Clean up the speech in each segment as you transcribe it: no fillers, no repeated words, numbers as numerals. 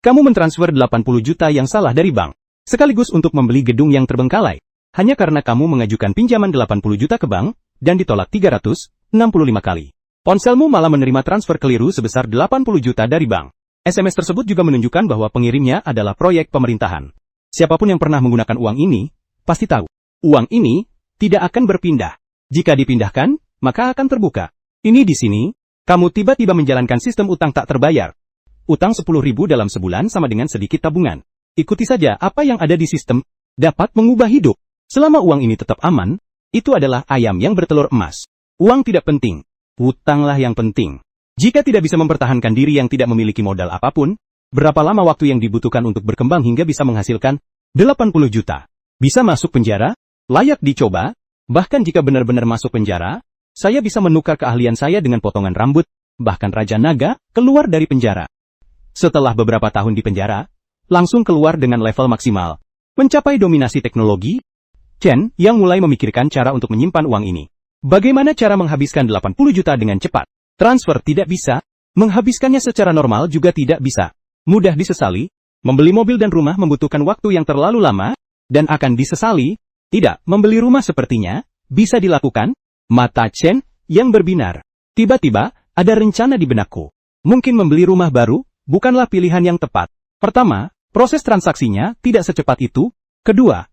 Kamu mentransfer 80 juta yang salah dari bank, sekaligus untuk membeli gedung yang terbengkalai, hanya karena kamu mengajukan pinjaman 80 juta ke bank, dan ditolak 365 kali. Ponselmu malah menerima transfer keliru sebesar 80 juta dari bank. SMS tersebut juga menunjukkan bahwa pengirimnya adalah proyek pemerintahan. Siapapun yang pernah menggunakan uang ini, pasti tahu. Uang ini tidak akan berpindah. Jika dipindahkan, maka akan terbuka. Ini di sini, kamu tiba-tiba menjalankan sistem utang tak terbayar. Utang 10.000 dalam sebulan sama dengan sedikit tabungan. Ikuti saja apa yang ada di sistem, dapat mengubah hidup. Selama uang ini tetap aman, itu adalah ayam yang bertelur emas. Uang tidak penting, utanglah yang penting. Jika tidak bisa mempertahankan diri yang tidak memiliki modal apapun, berapa lama waktu yang dibutuhkan untuk berkembang hingga bisa menghasilkan 80 juta? Bisa masuk penjara? Layak dicoba? Bahkan jika benar-benar masuk penjara, saya bisa menukar keahlian saya dengan potongan rambut, bahkan Raja Naga keluar dari penjara. Setelah beberapa tahun di penjara, langsung keluar dengan level maksimal. Mencapai dominasi teknologi, Chen yang mulai memikirkan cara untuk menyimpan uang ini. Bagaimana cara menghabiskan 80 juta dengan cepat? Transfer tidak bisa, menghabiskannya secara normal juga tidak bisa. Mudah disesali, membeli mobil dan rumah membutuhkan waktu yang terlalu lama, dan akan disesali. Tidak, membeli rumah sepertinya bisa dilakukan. Mata Chen yang berbinar. Tiba-tiba, ada rencana di benakku. Mungkin membeli rumah baru bukanlah pilihan yang tepat. Pertama, proses transaksinya tidak secepat itu. Kedua,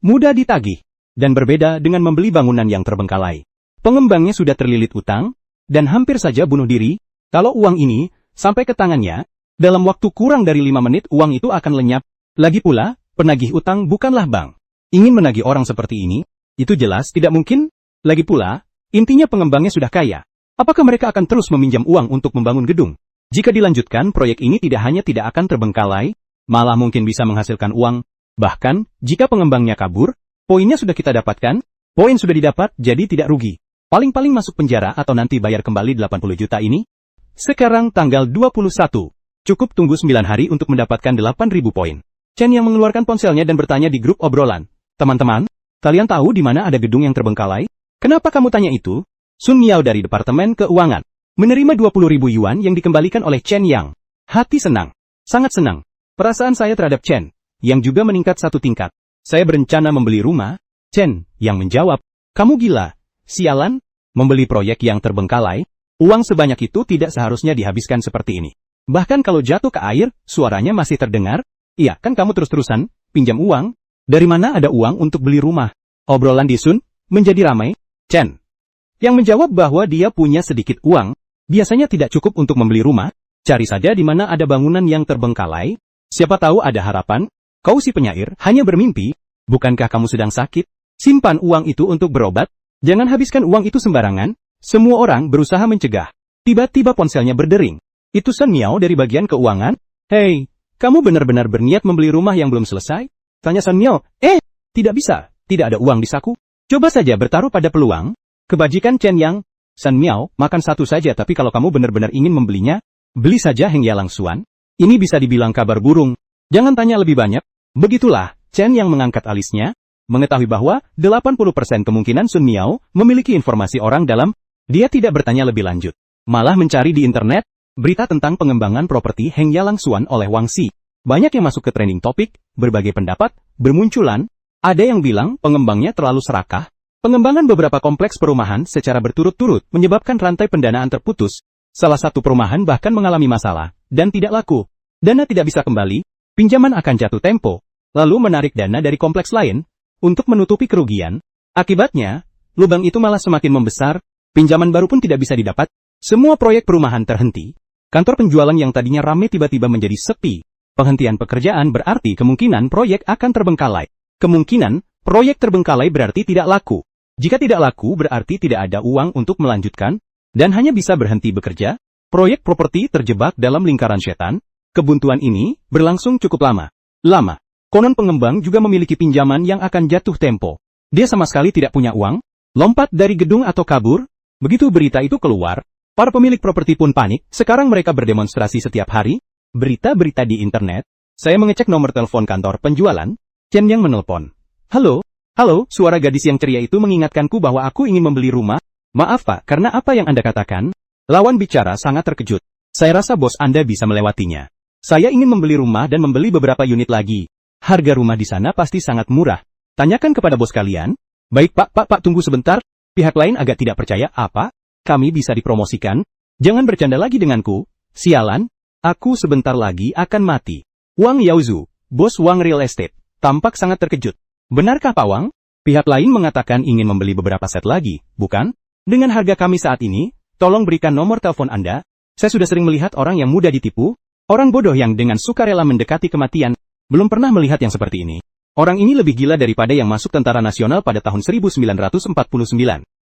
mudah ditagih. Dan berbeda dengan membeli bangunan yang terbengkalai. Pengembangnya sudah terlilit utang, dan hampir saja bunuh diri. Kalau uang ini sampai ke tangannya, dalam waktu kurang dari 5 menit uang itu akan lenyap. Lagi pula, penagih utang bukanlah bank. Ingin menagih orang seperti ini, itu jelas tidak mungkin. Lagi pula, intinya pengembangnya sudah kaya. Apakah mereka akan terus meminjam uang untuk membangun gedung? Jika dilanjutkan, proyek ini tidak hanya tidak akan terbengkalai, malah mungkin bisa menghasilkan uang. Bahkan, jika pengembangnya kabur, poinnya sudah kita dapatkan, poin sudah didapat, jadi tidak rugi. Paling-paling masuk penjara atau nanti bayar kembali 80 juta ini. Sekarang tanggal 21. Cukup tunggu 9 hari untuk mendapatkan 8.000 poin. Chen yang mengeluarkan ponselnya dan bertanya di grup obrolan. Teman-teman, kalian tahu di mana ada gedung yang terbengkalai? Kenapa kamu tanya itu? Sun Miao dari Departemen Keuangan menerima 20.000 yuan yang dikembalikan oleh Chen Yang. Hati senang. Sangat senang. Perasaan saya terhadap Chen, yang juga meningkat 1 tingkat. Saya berencana membeli rumah. Chen yang menjawab, kamu gila. Sialan, membeli proyek yang terbengkalai. Uang sebanyak itu tidak seharusnya dihabiskan seperti ini. Bahkan kalau jatuh ke air, suaranya masih terdengar. Iya, kan kamu terus-terusan pinjam uang. Dari mana ada uang untuk beli rumah? Obrolan di Sun menjadi ramai. Chen yang menjawab bahwa dia punya sedikit uang. Biasanya tidak cukup untuk membeli rumah, cari saja di mana ada bangunan yang terbengkalai. Siapa tahu ada harapan. Kau si penyair, hanya bermimpi. Bukankah kamu sedang sakit? Simpan uang itu untuk berobat. Jangan habiskan uang itu sembarangan. Semua orang berusaha mencegah. Tiba-tiba ponselnya berdering. Itu Sun Miao dari bagian keuangan. Hei, kamu benar-benar berniat membeli rumah yang belum selesai? Tanya Sun Miao. Tidak bisa. Tidak ada uang di saku. Coba saja bertaruh pada peluang. Kebajikan Chen Yang. Sun Miao, makan satu saja tapi kalau kamu benar-benar ingin membelinya, beli saja Heng Yalang Xuan. Ini bisa dibilang kabar burung. Jangan tanya lebih banyak. Begitulah, Chen yang mengangkat alisnya, mengetahui bahwa 80% kemungkinan Sun Miao memiliki informasi orang dalam. Dia tidak bertanya lebih lanjut. Malah mencari di internet, berita tentang pengembangan properti Heng Yalang Xuan oleh Wang Xi. Banyak yang masuk ke trending topik, berbagai pendapat bermunculan. Ada yang bilang pengembangnya terlalu serakah. Pengembangan beberapa kompleks perumahan secara berturut-turut menyebabkan rantai pendanaan terputus. Salah satu perumahan bahkan mengalami masalah, dan tidak laku. Dana tidak bisa kembali, pinjaman akan jatuh tempo, lalu menarik dana dari kompleks lain, untuk menutupi kerugian. Akibatnya, lubang itu malah semakin membesar, pinjaman baru pun tidak bisa didapat, semua proyek perumahan terhenti. Kantor penjualan yang tadinya ramai tiba-tiba menjadi sepi. Penghentian pekerjaan berarti kemungkinan proyek akan terbengkalai. Kemungkinan, proyek terbengkalai berarti tidak laku. Jika tidak laku berarti tidak ada uang untuk melanjutkan, dan hanya bisa berhenti bekerja. Proyek properti terjebak dalam lingkaran setan. Kebuntuan ini berlangsung cukup lama. Konon pengembang juga memiliki pinjaman yang akan jatuh tempo. Dia sama sekali tidak punya uang, lompat dari gedung atau kabur. Begitu berita itu keluar, para pemilik properti pun panik. Sekarang mereka berdemonstrasi setiap hari. Berita-berita di internet. Saya mengecek nomor telepon kantor penjualan. Chen yang menelpon. Halo, suara gadis yang ceria itu mengingatkanku bahwa aku ingin membeli rumah. Maaf Pak, karena apa yang Anda katakan? Lawan bicara sangat terkejut. Saya rasa bos Anda bisa melewatinya. Saya ingin membeli rumah dan membeli beberapa unit lagi. Harga rumah di sana pasti sangat murah. Tanyakan kepada bos kalian. Baik Pak, tunggu sebentar. Pihak lain agak tidak percaya. Apa? Kami bisa dipromosikan? Jangan bercanda lagi denganku. Sialan, aku sebentar lagi akan mati. Wang Yaozu, bos Wang Real Estate, tampak sangat terkejut. Benarkah Pak Wang? Pihak lain mengatakan ingin membeli beberapa set lagi, bukan? Dengan harga kami saat ini, tolong berikan nomor telepon Anda. Saya sudah sering melihat orang yang mudah ditipu, orang bodoh yang dengan sukarela mendekati kematian. Belum pernah melihat yang seperti ini. Orang ini lebih gila daripada yang masuk Tentara Nasional pada tahun 1949.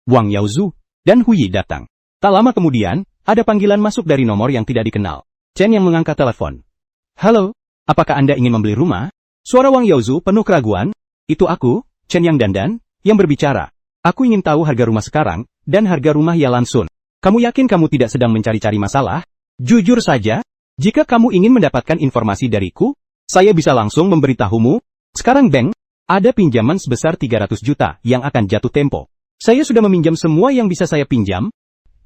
Wang Yaozu dan Hu Yi datang. Tak lama kemudian, ada panggilan masuk dari nomor yang tidak dikenal. Chen yang mengangkat telepon. Halo, apakah Anda ingin membeli rumah? Suara Wang Yaozu penuh keraguan. Itu aku, Chen yang dandan, yang berbicara. Aku ingin tahu harga rumah sekarang, dan harga rumah Yalan Sun. Kamu yakin kamu tidak sedang mencari-cari masalah? Jujur saja, jika kamu ingin mendapatkan informasi dariku, saya bisa langsung memberitahumu. Sekarang Bank, ada pinjaman sebesar 300 juta yang akan jatuh tempo. Saya sudah meminjam semua yang bisa saya pinjam.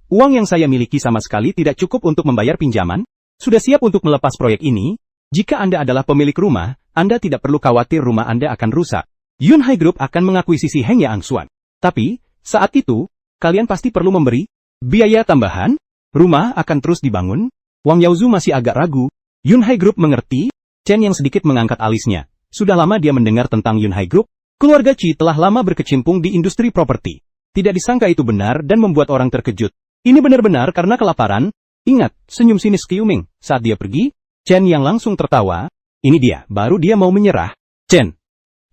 Uang yang saya miliki sama sekali tidak cukup untuk membayar pinjaman. Sudah siap untuk melepas proyek ini? Jika Anda adalah pemilik rumah, Anda tidak perlu khawatir rumah Anda akan rusak. Yunhai Group akan mengakuisisi Heng Yaangsuan. Tapi, saat itu, kalian pasti perlu memberi biaya tambahan. Rumah akan terus dibangun. Wang Yaozu masih agak ragu. Yunhai Group mengerti. Chen yang sedikit mengangkat alisnya. Sudah lama dia mendengar tentang Yunhai Group. Keluarga Qi telah lama berkecimpung di industri properti. Tidak disangka itu benar dan membuat orang terkejut. Ini benar-benar karena kelaparan. Ingat, senyum sinis Qiu Ming saat dia pergi. Chen yang langsung tertawa. Ini dia, baru dia mau menyerah. Chen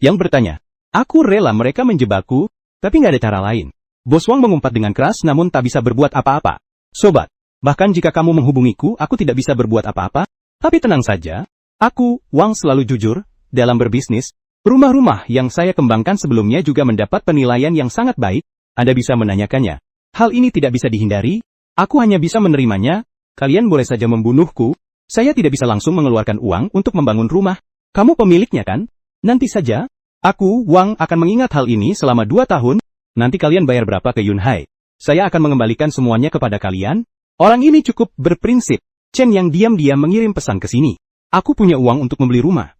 yang bertanya. Aku rela mereka menjebakku, tapi nggak ada cara lain. Bos Wang mengumpat dengan keras namun tak bisa berbuat apa-apa. Sobat, bahkan jika kamu menghubungiku, aku tidak bisa berbuat apa-apa. Tapi tenang saja. Aku, Wang selalu jujur. Dalam berbisnis, rumah-rumah yang saya kembangkan sebelumnya juga mendapat penilaian yang sangat baik. Anda bisa menanyakannya. Hal ini tidak bisa dihindari. Aku hanya bisa menerimanya. Kalian boleh saja membunuhku. Saya tidak bisa langsung mengeluarkan uang untuk membangun rumah. Kamu pemiliknya kan? Nanti saja. Aku, Wang, akan mengingat hal ini selama 2 tahun. Nanti kalian bayar berapa ke Yunhai? Saya akan mengembalikan semuanya kepada kalian. Orang ini cukup berprinsip. Chen yang diam-diam mengirim pesan ke sini. Aku punya uang untuk membeli rumah.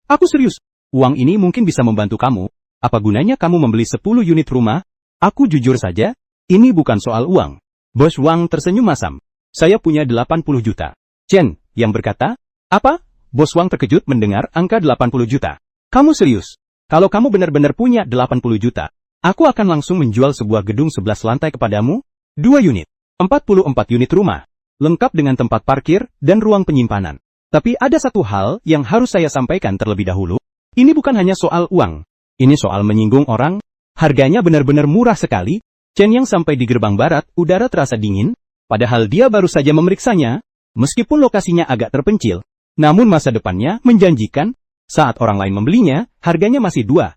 Aku serius. Uang ini mungkin bisa membantu kamu. Apa gunanya kamu membeli 10 unit rumah? Aku jujur saja, ini bukan soal uang. Bos Wang tersenyum masam. Saya punya 80 juta. Chen yang berkata, apa? Bos Wang terkejut mendengar angka 80 juta. Kamu serius? Kalau kamu benar-benar punya 80 juta, aku akan langsung menjual sebuah gedung 11 lantai kepadamu. 2 unit. 44 unit rumah. Lengkap dengan tempat parkir dan ruang penyimpanan. Tapi ada satu hal yang harus saya sampaikan terlebih dahulu. Ini bukan hanya soal uang. Ini soal menyinggung orang. Harganya benar-benar murah sekali. Chen yang sampai di gerbang barat, udara terasa dingin. Padahal dia baru saja memeriksanya. Meskipun lokasinya agak terpencil. Namun masa depannya menjanjikan. Saat orang lain membelinya, harganya masih 6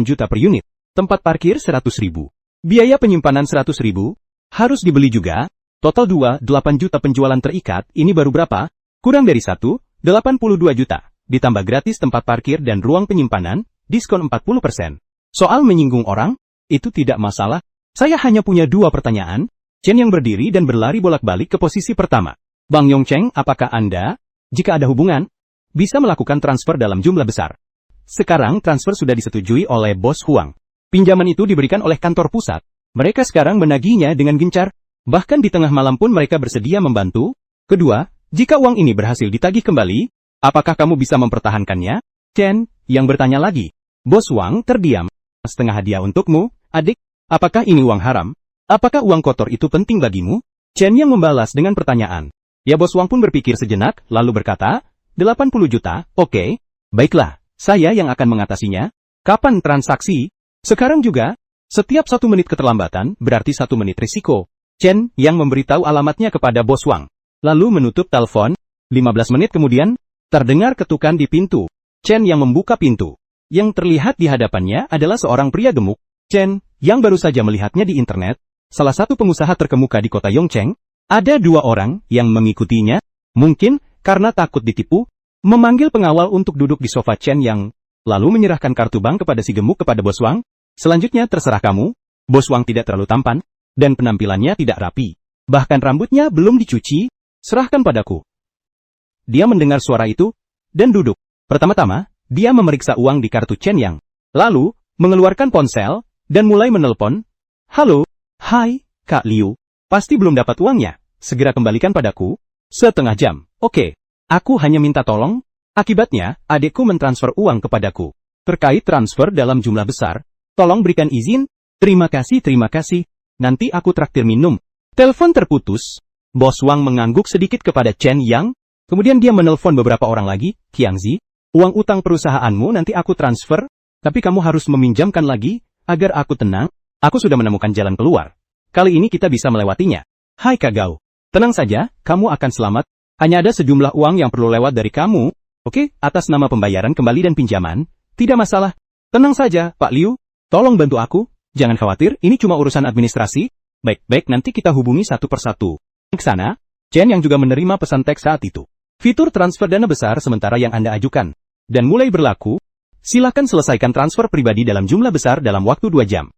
juta per unit. Tempat parkir 100 ribu. Biaya penyimpanan 100 ribu. Harus dibeli juga. Total 8 juta penjualan terikat. Ini baru berapa? Kurang dari 82 juta, ditambah gratis tempat parkir dan ruang penyimpanan, diskon 40%. Soal menyinggung orang, itu tidak masalah. Saya hanya punya 2 pertanyaan. Chen yang berdiri dan berlari bolak-balik ke posisi pertama. Bang Yongcheng, apakah Anda, jika ada hubungan, bisa melakukan transfer dalam jumlah besar? Sekarang transfer sudah disetujui oleh Bos Huang. Pinjaman itu diberikan oleh kantor pusat. Mereka sekarang menagihnya dengan gencar. Bahkan di tengah malam pun mereka bersedia membantu. Kedua, jika uang ini berhasil ditagih kembali, apakah kamu bisa mempertahankannya? Chen yang bertanya lagi. Bos Wang terdiam. Setengah hadiah untukmu, adik. Apakah ini uang haram? Apakah uang kotor itu penting bagimu? Chen yang membalas dengan pertanyaan. Ya Bos Wang pun berpikir sejenak, lalu berkata, 80 juta, oke. Baiklah, saya yang akan mengatasinya. Kapan transaksi? Sekarang juga. Setiap 1 menit keterlambatan, berarti 1 menit risiko. Chen yang memberitahu alamatnya kepada Bos Wang. Lalu menutup telepon. 15 menit kemudian, terdengar ketukan di pintu. Chen yang membuka pintu. Yang terlihat di hadapannya adalah seorang pria gemuk. Chen, yang baru saja melihatnya di internet, salah satu pengusaha terkemuka di kota Yongcheng. Ada 2 orang yang mengikutinya. Mungkin, karena takut ditipu, memanggil pengawal untuk duduk di sofa Chen yang, lalu menyerahkan kartu bank kepada si gemuk kepada Bos Wang. Selanjutnya terserah kamu. Bos Wang tidak terlalu tampan, dan penampilannya tidak rapi. Bahkan rambutnya belum dicuci. Serahkan padaku. Dia mendengar suara itu, dan duduk. Pertama-tama, dia memeriksa uang di kartu Chen Yang. Lalu, mengeluarkan ponsel, dan mulai menelpon. Halo, hai, Kak Liu. Pasti belum dapat uangnya. Segera kembalikan padaku. Setengah jam. Oke. Aku hanya minta tolong. Akibatnya, adikku mentransfer uang kepadaku. Terkait transfer dalam jumlah besar, tolong berikan izin. Terima kasih. Nanti aku traktir minum. Telepon terputus. Bos Wang mengangguk sedikit kepada Chen Yang. Kemudian dia menelpon beberapa orang lagi. Qiangzi, uang utang perusahaanmu nanti aku transfer. Tapi kamu harus meminjamkan lagi, agar aku tenang. Aku sudah menemukan jalan keluar. Kali ini kita bisa melewatinya. Hai Kak Gao. Tenang saja, kamu akan selamat. Hanya ada sejumlah uang yang perlu lewat dari kamu. Oke, atas nama pembayaran kembali dan pinjaman. Tidak masalah. Tenang saja, Pak Liu. Tolong bantu aku. Jangan khawatir, ini cuma urusan administrasi. Baik, nanti kita hubungi satu persatu. Ke sana, Chen yang juga menerima pesan teks saat itu. Fitur transfer dana besar sementara yang Anda ajukan. Dan mulai berlaku. Silakan selesaikan transfer pribadi dalam jumlah besar dalam waktu 2 jam.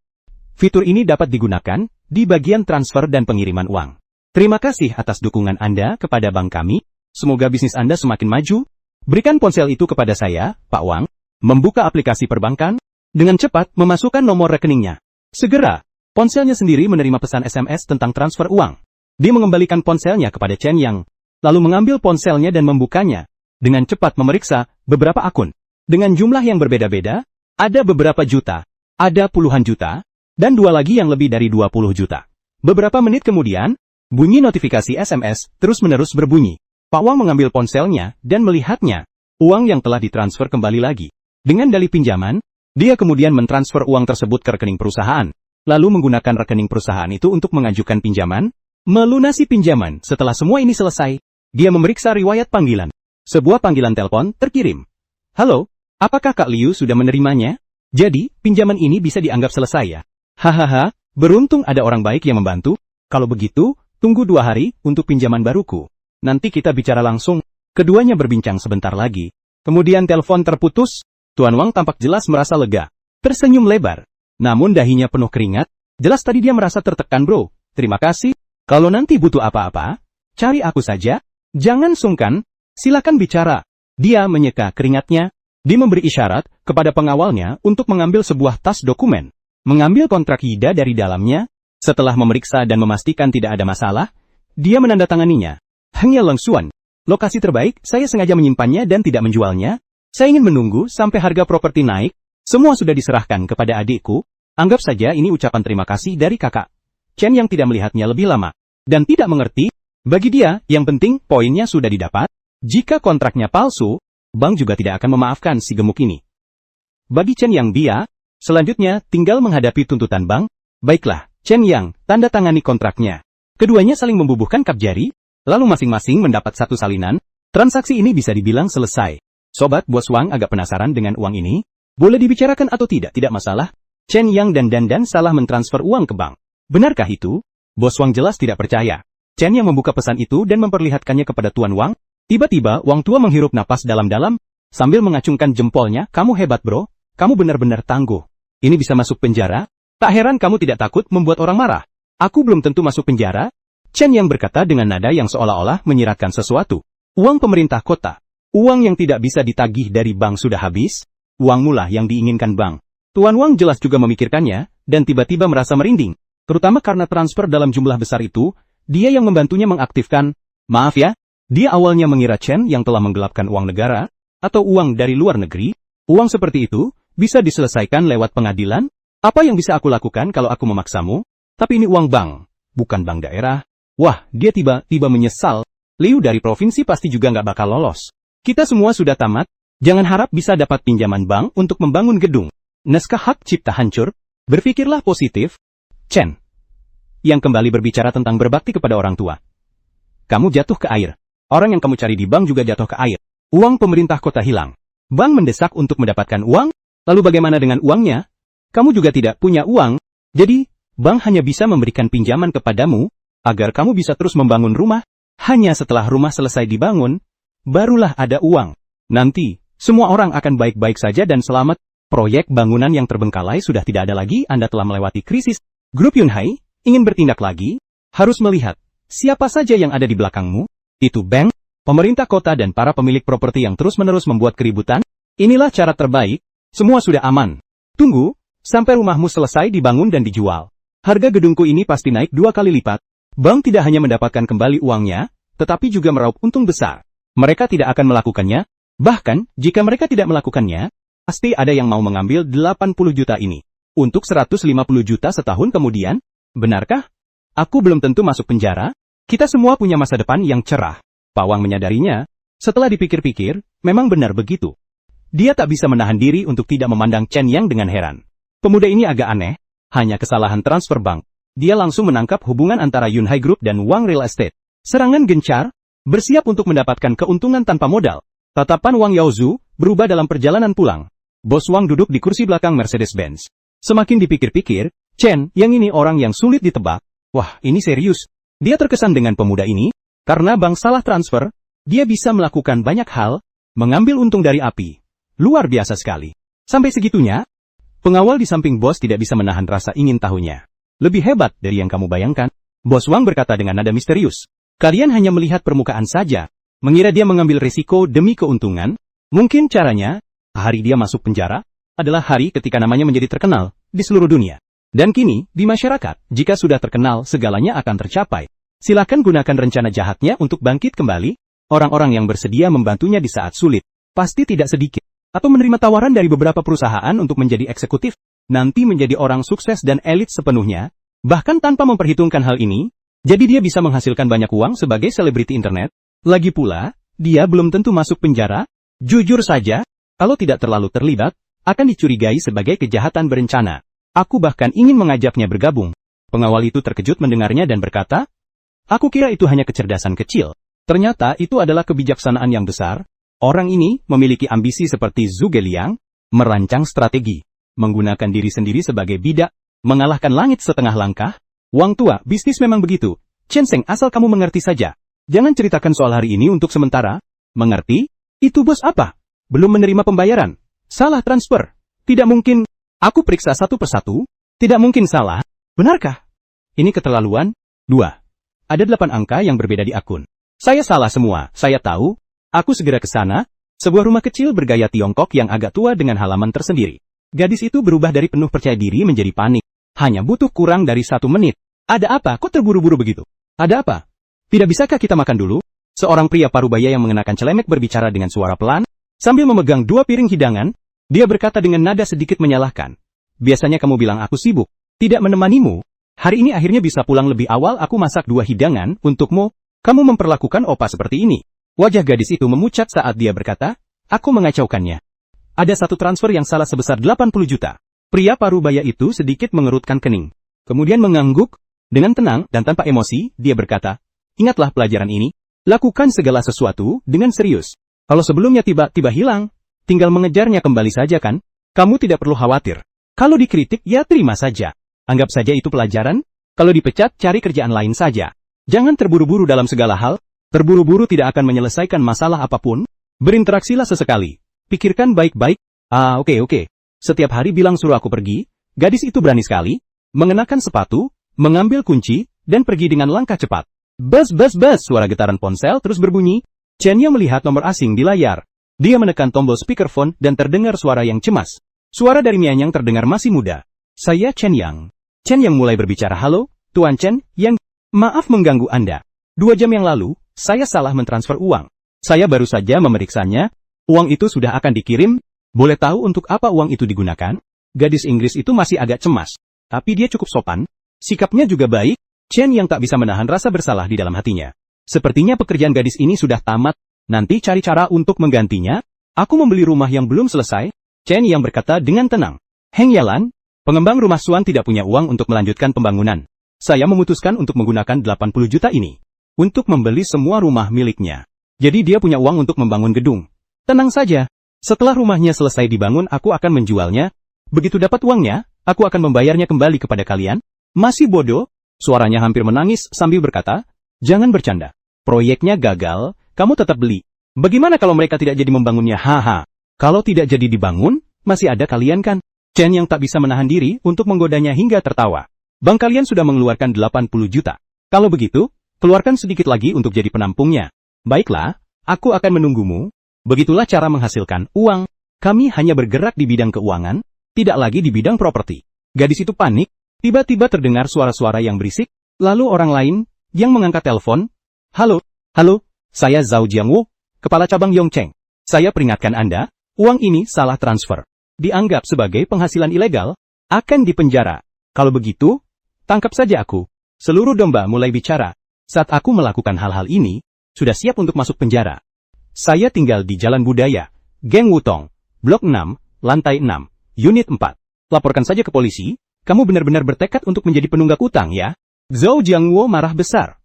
Fitur ini dapat digunakan di bagian transfer dan pengiriman uang. Terima kasih atas dukungan Anda kepada bank kami. Semoga bisnis Anda semakin maju. Berikan ponsel itu kepada saya, Pak Wang. Membuka aplikasi perbankan. Dengan cepat memasukkan nomor rekeningnya. Segera, ponselnya sendiri menerima pesan SMS tentang transfer uang. Dia mengembalikan ponselnya kepada Chen Yang. Lalu mengambil ponselnya dan membukanya. Dengan cepat memeriksa beberapa akun. Dengan jumlah yang berbeda-beda, ada beberapa juta, ada puluhan juta, dan 2 lagi yang lebih dari 20 juta. Beberapa menit kemudian, bunyi notifikasi SMS terus-menerus berbunyi. Pak Wang mengambil ponselnya dan melihatnya. Uang yang telah ditransfer kembali lagi. Dengan dalih pinjaman, dia kemudian mentransfer uang tersebut ke rekening perusahaan. Lalu menggunakan rekening perusahaan itu untuk mengajukan pinjaman, melunasi pinjaman. Setelah semua ini selesai, dia memeriksa riwayat panggilan. Sebuah panggilan telepon terkirim. Halo, apakah Kak Liu sudah menerimanya? Jadi, pinjaman ini bisa dianggap selesai ya? Hahaha, beruntung ada orang baik yang membantu. Kalau begitu, tunggu 2 hari untuk pinjaman baruku. Nanti kita bicara langsung. Keduanya berbincang sebentar lagi. Kemudian telepon terputus. Tuan Wang tampak jelas merasa lega. Tersenyum lebar. Namun dahinya penuh keringat. Jelas tadi dia merasa tertekan bro. Terima kasih. Kalau nanti butuh apa-apa, cari aku saja. Jangan sungkan. Silakan bicara. Dia menyeka keringatnya. Dia memberi isyarat kepada pengawalnya untuk mengambil sebuah tas dokumen. Mengambil kontrak Yida dari dalamnya. Setelah memeriksa dan memastikan tidak ada masalah, dia menandatanganinya. Hanya Lengsuan. Lokasi terbaik, saya sengaja menyimpannya dan tidak menjualnya. Saya ingin menunggu sampai harga properti naik. Semua sudah diserahkan kepada adikku. Anggap saja ini ucapan terima kasih dari kakak. Chen yang tidak melihatnya lebih lama. Dan tidak mengerti. Bagi dia, yang penting poinnya sudah didapat. Jika kontraknya palsu, bank juga tidak akan memaafkan si gemuk ini. Bagi Chen Yang dia, selanjutnya tinggal menghadapi tuntutan bank. Baiklah, Chen Yang, tanda tangani kontraknya. Keduanya saling membubuhkan kap jari, lalu masing-masing mendapat satu salinan. Transaksi ini bisa dibilang selesai. Sobat Bos Wang agak penasaran dengan uang ini. Boleh dibicarakan atau tidak masalah. Chen Yang dan Dandan salah mentransfer uang ke bank. Benarkah itu? Bos Wang jelas tidak percaya. Chen Yang membuka pesan itu dan memperlihatkannya kepada Tuan Wang. Tiba-tiba, Wang Tua menghirup napas dalam-dalam, sambil mengacungkan jempolnya. Kamu hebat bro, kamu benar-benar tangguh. Ini bisa masuk penjara? Tak heran kamu tidak takut membuat orang marah. Aku belum tentu masuk penjara. Chen Yang berkata dengan nada yang seolah-olah menyiratkan sesuatu. Uang pemerintah kota. Uang yang tidak bisa ditagih dari bank sudah habis. Uang mula yang diinginkan bank. Tuan Wang jelas juga memikirkannya, dan tiba-tiba merasa merinding. Terutama karena transfer dalam jumlah besar itu, dia yang membantunya mengaktifkan. Maaf ya, dia awalnya mengira Chen yang telah menggelapkan uang negara, atau uang dari luar negeri. Uang seperti itu, bisa diselesaikan lewat pengadilan. Apa yang bisa aku lakukan kalau aku memaksamu? Tapi ini uang bank, bukan bank daerah. Wah, dia tiba-tiba menyesal. Liu dari provinsi pasti juga nggak bakal lolos. Kita semua sudah tamat, jangan harap bisa dapat pinjaman bank untuk membangun gedung. Naskah hak cipta hancur, berpikirlah positif. Chen, yang kembali berbicara tentang berbakti kepada orang tua. Kamu jatuh ke air. Orang yang kamu cari di bank juga jatuh ke air. Uang pemerintah kota hilang. Bank mendesak untuk mendapatkan uang, lalu bagaimana dengan uangnya? Kamu juga tidak punya uang, jadi bank hanya bisa memberikan pinjaman kepadamu, agar kamu bisa terus membangun rumah. Hanya setelah rumah selesai dibangun, barulah ada uang. Nanti, semua orang akan baik-baik saja dan selamat. Proyek bangunan yang terbengkalai sudah tidak ada lagi. Anda telah melewati krisis. Grup Yunhai ingin bertindak lagi, harus melihat siapa saja yang ada di belakangmu. Itu bank. pemerintah kota dan para pemilik properti yang terus-menerus membuat keributan? Inilah cara terbaik, semua sudah aman. Tunggu, sampai rumahmu selesai dibangun dan dijual. Harga gedungku ini pasti naik 2 kali lipat. Bank tidak hanya mendapatkan kembali uangnya, tetapi juga meraup untung besar. Mereka tidak akan melakukannya, bahkan jika mereka tidak melakukannya, pasti ada yang mau mengambil 80 juta ini. Untuk 150 juta setahun kemudian, benarkah? Aku belum tentu masuk penjara. Kita semua punya masa depan yang cerah. Pawang menyadarinya. Setelah dipikir-pikir, memang benar begitu. Dia tak bisa menahan diri untuk tidak memandang Chen Yang dengan heran. Pemuda ini agak aneh. Hanya kesalahan transfer bank. Dia langsung menangkap hubungan antara Yunhai Group dan Wang Real Estate. Serangan gencar, bersiap untuk mendapatkan keuntungan tanpa modal. Tatapan Wang Yaozu berubah dalam perjalanan pulang. Bos Wang duduk di kursi belakang Mercedes-Benz. Semakin dipikir-pikir, Chen Yang ini orang yang sulit ditebak. Wah, ini serius. Dia terkesan dengan pemuda ini, karena bank salah transfer, dia bisa melakukan banyak hal, mengambil untung dari api. Luar biasa sekali. Sampai segitunya, pengawal di samping bos tidak bisa menahan rasa ingin tahunya. Lebih hebat dari yang kamu bayangkan. Bos Wang berkata dengan nada misterius. Kalian hanya melihat permukaan saja, mengira dia mengambil risiko demi keuntungan. Mungkin caranya, hari dia masuk penjara, adalah hari ketika namanya menjadi terkenal di seluruh dunia. Dan kini, di masyarakat, jika sudah terkenal, segalanya akan tercapai. Silakan gunakan rencana jahatnya untuk bangkit kembali. Orang-orang yang bersedia membantunya di saat sulit, pasti tidak sedikit. Atau menerima tawaran dari beberapa perusahaan untuk menjadi eksekutif, nanti menjadi orang sukses dan elit sepenuhnya, bahkan tanpa memperhitungkan hal ini, jadi dia bisa menghasilkan banyak uang sebagai selebriti internet. Lagi pula, dia belum tentu masuk penjara. Jujur saja, kalau tidak terlalu terlibat, akan dicurigai sebagai kejahatan berencana. Aku bahkan ingin mengajaknya bergabung. Pengawal itu terkejut mendengarnya dan berkata, aku kira itu hanya kecerdasan kecil. Ternyata itu adalah kebijaksanaan yang besar. Orang ini memiliki ambisi seperti Zhu Geliang, merancang strategi, menggunakan diri sendiri sebagai bidak, mengalahkan langit setengah langkah. Wang tua, bisnis memang begitu. Chen Seng, asal kamu mengerti saja. Jangan ceritakan soal hari ini untuk sementara. Mengerti? Itu bos apa? Belum menerima pembayaran. Salah transfer. Tidak mungkin. Aku periksa satu persatu. Tidak mungkin salah. Benarkah? Ini keterlaluan. 2. Ada 8 angka yang berbeda di akun. Saya salah semua, saya tahu. Aku segera ke sana. Sebuah rumah kecil bergaya Tiongkok yang agak tua dengan halaman tersendiri. Gadis itu berubah dari penuh percaya diri menjadi panik. Hanya butuh kurang dari 1 menit. Ada apa? Kok terburu-buru begitu? Ada apa? Tidak bisakah kita makan dulu? Seorang pria parubaya yang mengenakan celemek berbicara dengan suara pelan, sambil memegang 2 piring hidangan. Dia berkata dengan nada sedikit menyalahkan. Biasanya kamu bilang aku sibuk, tidak menemanimu. Hari ini akhirnya bisa pulang lebih awal, aku masak 2 hidangan untukmu. Kamu memperlakukan opa seperti ini. Wajah gadis itu memucat saat dia berkata, aku mengacaukannya. Ada 1 transfer yang salah sebesar 80 juta. Pria parubaya itu sedikit mengerutkan kening. Kemudian mengangguk, dengan tenang dan tanpa emosi, dia berkata, ingatlah pelajaran ini. Lakukan segala sesuatu dengan serius. Kalau sebelumnya tiba-tiba hilang, tinggal mengejarnya kembali saja kan? Kamu tidak perlu khawatir. Kalau dikritik, ya terima saja. Anggap saja itu pelajaran. Kalau dipecat, cari kerjaan lain saja. Jangan terburu-buru dalam segala hal. Terburu-buru tidak akan menyelesaikan masalah apapun. Berinteraksilah sesekali. Pikirkan baik-baik. Oke. Setiap hari bilang suruh aku pergi. Gadis itu berani sekali. Mengenakan sepatu, mengambil kunci, dan pergi dengan langkah cepat. Bus, suara getaran ponsel terus berbunyi. Chen Yang melihat nomor asing di layar. Dia menekan tombol speakerphone dan terdengar suara yang cemas. Suara dari Mianyang terdengar masih muda. Saya Chen Yang. Chen Yang mulai berbicara, halo, Tuan Chen Yang. Maaf mengganggu Anda. 2 jam yang lalu, saya salah mentransfer uang. Saya baru saja memeriksanya. Uang itu sudah akan dikirim. Boleh tahu untuk apa uang itu digunakan? Gadis Inggris itu masih agak cemas. Tapi dia cukup sopan. Sikapnya juga baik. Chen Yang tak bisa menahan rasa bersalah di dalam hatinya. Sepertinya pekerjaan gadis ini sudah tamat. Nanti cari cara untuk menggantinya. Aku membeli rumah yang belum selesai. Chen Yang berkata dengan tenang. Heng Yalan, pengembang rumah Suan tidak punya uang untuk melanjutkan pembangunan. Saya memutuskan untuk menggunakan 80 juta ini. Untuk membeli semua rumah miliknya. Jadi dia punya uang untuk membangun gedung. Tenang saja. Setelah rumahnya selesai dibangun, aku akan menjualnya. Begitu dapat uangnya, aku akan membayarnya kembali kepada kalian. Masih bodoh? Suaranya hampir menangis sambil berkata, jangan bercanda. Proyeknya gagal, kamu tetap beli. Bagaimana kalau mereka tidak jadi membangunnya? Haha. Kalau tidak jadi dibangun, masih ada kalian kan? Chen Yang tak bisa menahan diri untuk menggodanya hingga tertawa. Bank kalian sudah mengeluarkan 80 juta. Kalau begitu, keluarkan sedikit lagi untuk jadi penampungnya. Baiklah, Aku akan menunggumu. Begitulah cara menghasilkan uang. Kami hanya bergerak di bidang keuangan, tidak lagi di bidang properti. Gadis itu panik. Tiba-tiba terdengar suara-suara yang berisik. Lalu orang lain yang mengangkat telepon. Halo, saya Zhao Jiangwu, Kepala Cabang Yongcheng. Saya peringatkan Anda, uang ini salah transfer. Dianggap sebagai penghasilan ilegal, akan dipenjara. Kalau begitu, tangkap saja aku. Seluruh domba mulai bicara. Saat aku melakukan hal-hal ini, sudah siap untuk masuk penjara. Saya tinggal di Jalan Budaya, Geng Wutong, Blok 6, Lantai 6, Unit 4. Laporkan saja ke polisi, kamu benar-benar bertekad untuk menjadi penunggak utang ya? Zhao Jiangwo marah besar.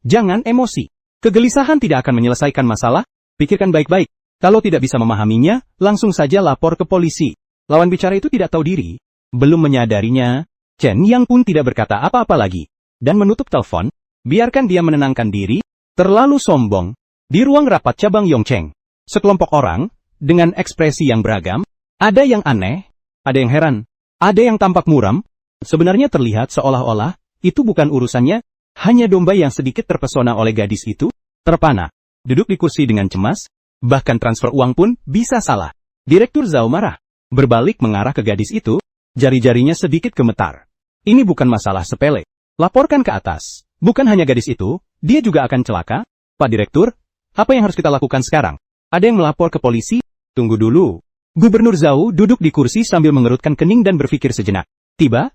Jangan emosi. Kegelisahan tidak akan menyelesaikan masalah, pikirkan baik-baik. Kalau tidak bisa memahaminya, langsung saja lapor ke polisi. Lawan bicara itu tidak tahu diri. Belum menyadarinya, Chen Yang pun tidak berkata apa-apa lagi. Dan menutup telepon, biarkan dia menenangkan diri, terlalu sombong. Di ruang rapat cabang Yongcheng, sekelompok orang, dengan ekspresi yang beragam, ada yang aneh, ada yang heran, ada yang tampak muram. Sebenarnya terlihat seolah-olah, itu bukan urusannya, hanya domba yang sedikit terpesona oleh gadis itu, terpana, duduk di kursi dengan cemas, bahkan transfer uang pun bisa salah. Direktur Zhao marah, berbalik mengarah ke gadis itu, jari-jarinya sedikit gemetar. Ini bukan masalah sepele. Laporkan ke atas. Bukan hanya gadis itu, dia juga akan celaka. Pak Direktur, apa yang harus kita lakukan sekarang? Ada yang melapor ke polisi? Tunggu dulu. Gubernur Zhao duduk di kursi sambil mengerutkan kening dan berpikir sejenak. Tiba,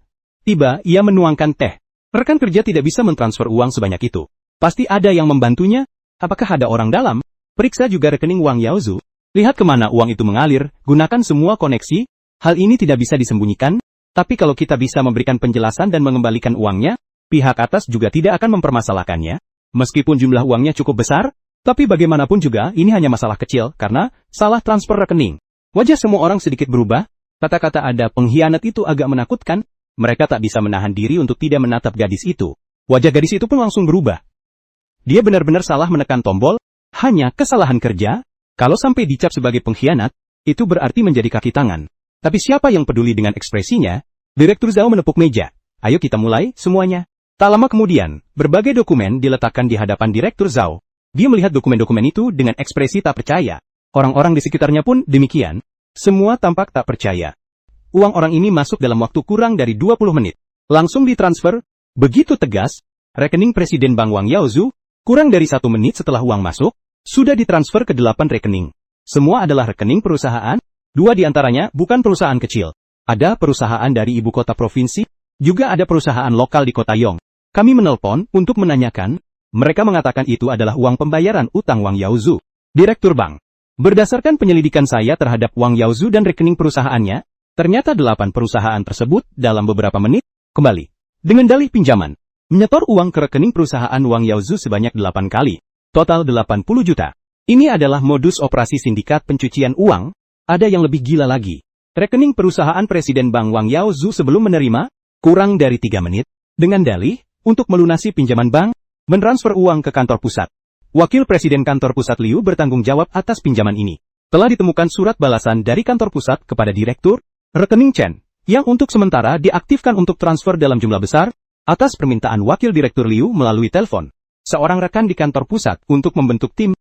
ia menuangkan teh. Rekan kerja tidak bisa mentransfer uang sebanyak itu. Pasti ada yang membantunya. Apakah ada orang dalam? Periksa juga rekening Wang Yaozu. Lihat kemana uang itu mengalir, gunakan semua koneksi. Hal ini tidak bisa disembunyikan. Tapi kalau kita bisa memberikan penjelasan dan mengembalikan uangnya, pihak atas juga tidak akan mempermasalahkannya. Meskipun jumlah uangnya cukup besar, tapi bagaimanapun juga ini hanya masalah kecil karena salah transfer rekening. Wajah semua orang sedikit berubah. Kata-kata ada pengkhianat itu agak menakutkan. Mereka tak bisa menahan diri untuk tidak menatap gadis itu. Wajah gadis itu pun langsung berubah. Dia benar-benar salah menekan tombol, hanya kesalahan kerja. Kalau sampai dicap sebagai pengkhianat, itu berarti menjadi kaki tangan. Tapi siapa yang peduli dengan ekspresinya? Direktur Zhao menepuk meja. Ayo kita mulai, semuanya. Tak lama kemudian, berbagai dokumen diletakkan di hadapan Direktur Zhao. Dia melihat dokumen-dokumen itu dengan ekspresi tak percaya. Orang-orang di sekitarnya pun demikian. Semua tampak tak percaya. Uang orang ini masuk dalam waktu kurang dari 20 menit. Langsung ditransfer, begitu tegas, rekening Presiden Bank Wang Yaozu, kurang dari 1 menit setelah uang masuk, sudah ditransfer ke 8 rekening. Semua adalah rekening perusahaan, 2 diantaranya bukan perusahaan kecil. Ada perusahaan dari ibu kota provinsi, juga ada perusahaan lokal di kota Yong. Kami menelpon untuk menanyakan, mereka mengatakan itu adalah uang pembayaran utang Wang Yaozu. Direktur Bank. Berdasarkan penyelidikan saya terhadap Wang Yaozu dan rekening perusahaannya, ternyata 8 perusahaan tersebut dalam beberapa menit, kembali. Dengan dalih pinjaman, menyetor uang ke rekening perusahaan Wang Yaozu sebanyak 8 kali. Total 80 juta. Ini adalah modus operasi sindikat pencucian uang, ada yang lebih gila lagi. Rekening perusahaan Presiden Bank Wang Yaozu sebelum menerima, kurang dari 3 menit, dengan dalih, untuk melunasi pinjaman bank, mentransfer uang ke kantor pusat. Wakil Presiden kantor pusat Liu bertanggung jawab atas pinjaman ini. Telah ditemukan surat balasan dari kantor pusat kepada Direktur, rekening Chen, yang untuk sementara diaktifkan untuk transfer dalam jumlah besar, atas permintaan Wakil Direktur Liu melalui telepon. Seorang rekan di kantor pusat untuk membentuk tim.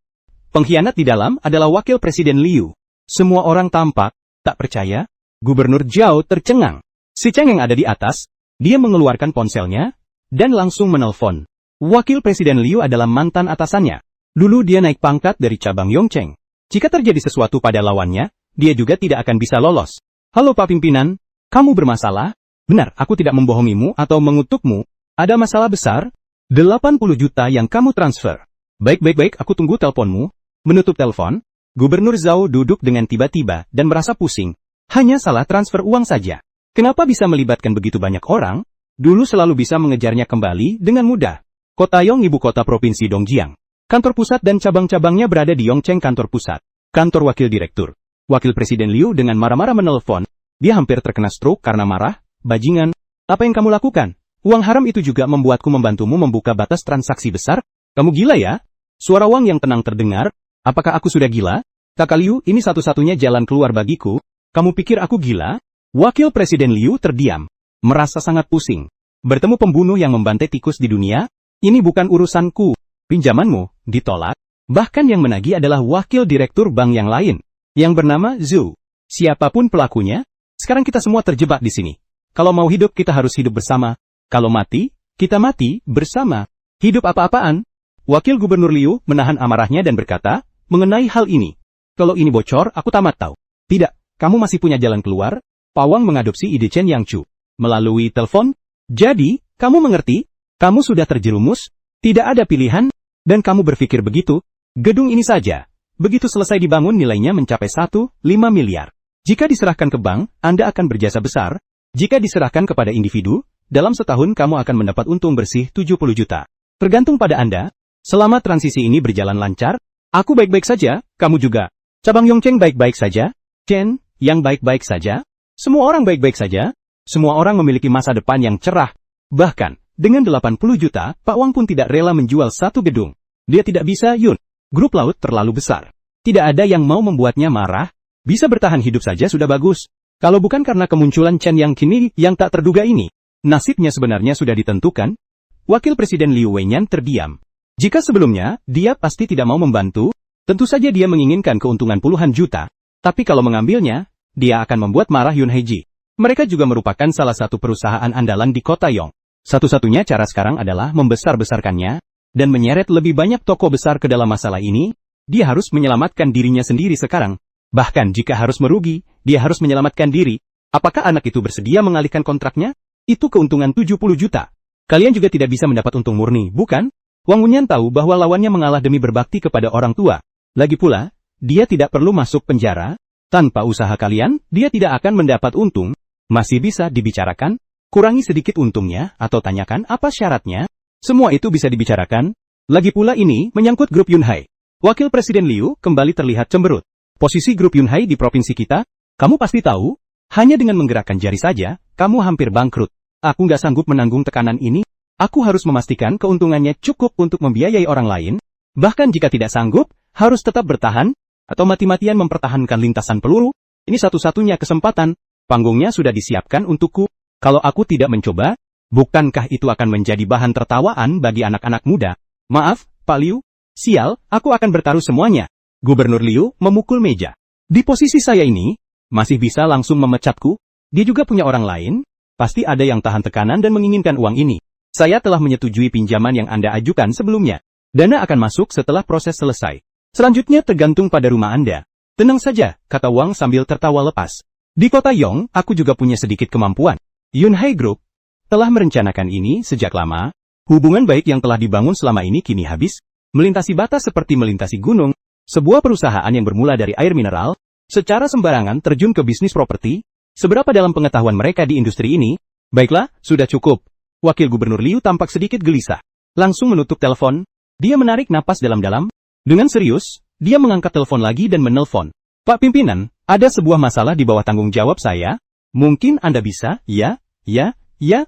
Pengkhianat di dalam adalah Wakil Presiden Liu. Semua orang tampak tak percaya. Gubernur Zhao tercengang. Si Cheng yang ada di atas, dia mengeluarkan ponselnya, dan langsung menelpon. Wakil Presiden Liu adalah mantan atasannya. Dulu dia naik pangkat dari cabang Yongcheng. Jika terjadi sesuatu pada lawannya, dia juga tidak akan bisa lolos. Halo Pak Pimpinan, kamu bermasalah? Benar, aku tidak membohongimu atau mengutukmu. Ada masalah besar? 80 juta yang kamu transfer. Baik, aku tunggu teleponmu. Menutup telepon, Gubernur Zhao duduk dengan tiba-tiba dan merasa pusing. Hanya salah transfer uang saja. Kenapa bisa melibatkan begitu banyak orang? Dulu selalu bisa mengejarnya kembali dengan mudah. Kota Yong ibu kota provinsi Dongjiang. Kantor pusat dan cabang-cabangnya berada di Yongcheng kantor pusat. Kantor wakil direktur. Wakil Presiden Liu dengan marah-marah menelpon. Dia hampir terkena stroke karena marah. Bajingan, apa yang kamu lakukan? Uang haram itu juga membuatku membantumu membuka batas transaksi besar? Kamu gila ya? Suara Wang yang tenang terdengar. Apakah aku sudah gila? Kakak Liu, ini satu-satunya jalan keluar bagiku. Kamu pikir aku gila? Wakil Presiden Liu terdiam. Merasa sangat pusing. Bertemu pembunuh yang membantai tikus di dunia? Ini bukan urusanku. Pinjamanmu ditolak. Bahkan yang menagih adalah wakil direktur bank yang lain, yang bernama Zhou. Siapapun pelakunya, sekarang kita semua terjebak di sini. Kalau mau hidup kita harus hidup bersama. Kalau mati, kita mati bersama. Hidup apa-apaan? Wakil Gubernur Liu menahan amarahnya dan berkata, mengenai hal ini. Kalau ini bocor, aku tamat tahu. Tidak, kamu masih punya jalan keluar. Pawang mengadopsi ide Chen Yangchu. Melalui telepon. Jadi, kamu mengerti? Kamu sudah terjerumus, tidak ada pilihan, dan kamu berpikir begitu. Gedung ini saja, begitu selesai dibangun nilainya mencapai 1,5 miliar. Jika diserahkan ke bank, Anda akan berjasa besar. Jika diserahkan kepada individu, dalam setahun kamu akan mendapat untung bersih 70 juta. Tergantung pada Anda. Selama transisi ini berjalan lancar, aku baik-baik saja, kamu juga. Cabang Yongcheng baik-baik saja. Chen, yang baik-baik saja. Semua orang baik-baik saja. Semua orang memiliki masa depan yang cerah. Bahkan, dengan 80 juta, Pak Wang pun tidak rela menjual satu gedung. Dia tidak bisa, Yun. Grup laut terlalu besar. Tidak ada yang mau membuatnya marah. Bisa bertahan hidup saja sudah bagus. Kalau bukan karena kemunculan Chen yang kini yang tak terduga ini, nasibnya sebenarnya sudah ditentukan. Wakil Presiden Liu Weiyan terdiam. Jika sebelumnya, dia pasti tidak mau membantu, tentu saja dia menginginkan keuntungan puluhan juta. Tapi kalau mengambilnya, dia akan membuat marah Yun Haiji. Mereka juga merupakan salah satu perusahaan andalan di kota Yong. Satu-satunya cara sekarang adalah membesar-besarkannya, dan menyeret lebih banyak toko besar ke dalam masalah ini. Dia harus menyelamatkan dirinya sendiri sekarang. Bahkan jika harus merugi, dia harus menyelamatkan diri. Apakah anak itu bersedia mengalihkan kontraknya? Itu keuntungan 70 juta. Kalian juga tidak bisa mendapat untung murni, bukan? Wang Wunyan tahu bahwa lawannya mengalah demi berbakti kepada orang tua. Lagi pula, dia tidak perlu masuk penjara. Tanpa usaha kalian, dia tidak akan mendapat untung. Masih bisa dibicarakan? Kurangi sedikit untungnya, atau tanyakan apa syaratnya? Semua itu bisa dibicarakan. Lagi pula ini menyangkut grup Yunhai. Wakil Presiden Liu kembali terlihat cemberut. Posisi grup Yunhai di provinsi kita, kamu pasti tahu. Hanya dengan menggerakkan jari saja, kamu hampir bangkrut. Aku nggak sanggup menanggung tekanan ini. Aku harus memastikan keuntungannya cukup untuk membiayai orang lain. Bahkan jika tidak sanggup, harus tetap bertahan, atau mati-matian mempertahankan lintasan peluru. Ini satu-satunya kesempatan. Panggungnya sudah disiapkan untukku. Kalau aku tidak mencoba, bukankah itu akan menjadi bahan tertawaan bagi anak-anak muda? Maaf, Pak Liu. Sial, aku akan bertaruh semuanya. Gubernur Liu memukul meja. Di posisi saya ini, masih bisa langsung memecatku. Dia juga punya orang lain. Pasti ada yang tahan tekanan dan menginginkan uang ini. Saya telah menyetujui pinjaman yang Anda ajukan sebelumnya. Dana akan masuk setelah proses selesai. Selanjutnya tergantung pada rumah Anda. Tenang saja, kata Wang sambil tertawa lepas. Di kota Yong, aku juga punya sedikit kemampuan. Yunhai Group telah merencanakan ini sejak lama. Hubungan baik yang telah dibangun selama ini kini habis. Melintasi batas seperti melintasi gunung. Sebuah perusahaan yang bermula dari air mineral, secara sembarangan terjun ke bisnis properti. Seberapa dalam pengetahuan mereka di industri ini? Baiklah, sudah cukup. Wakil Gubernur Liu tampak sedikit gelisah. Langsung menutup telepon. Dia menarik napas dalam-dalam. Dengan serius, dia mengangkat telepon lagi dan menelpon. Pak Pimpinan, ada sebuah masalah di bawah tanggung jawab saya. Mungkin Anda bisa, ya,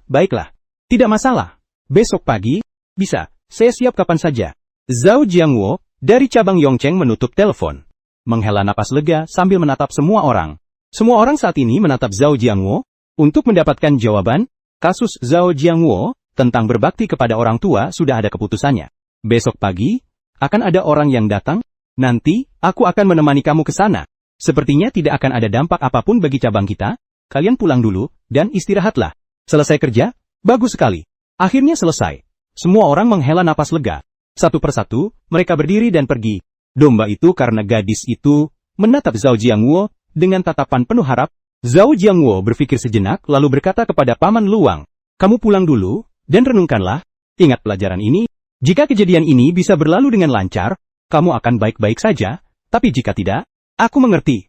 baiklah. Tidak masalah. Besok pagi, bisa, saya siap kapan saja. Zhao Jiangwo, dari cabang Yongcheng menutup telepon. Menghela napas lega sambil menatap semua orang. Semua orang saat ini menatap Zhao Jiangwo. Untuk mendapatkan jawaban, kasus Zhao Jiangwo tentang berbakti kepada orang tua sudah ada keputusannya. Besok pagi, akan ada orang yang datang. Nanti, aku akan menemani kamu ke sana. Sepertinya tidak akan ada dampak apapun bagi cabang kita. Kalian pulang dulu, dan istirahatlah. Selesai kerja? Bagus sekali. Akhirnya selesai. Semua orang menghela napas lega. Satu persatu, mereka berdiri dan pergi. Domba itu karena gadis itu menatap Zhao Jiangwo dengan tatapan penuh harap. Zhao Jiangwo berpikir sejenak lalu berkata kepada Paman Luang, kamu pulang dulu, dan renungkanlah. Ingat pelajaran ini. Jika kejadian ini bisa berlalu dengan lancar, kamu akan baik-baik saja. Tapi jika tidak, aku mengerti.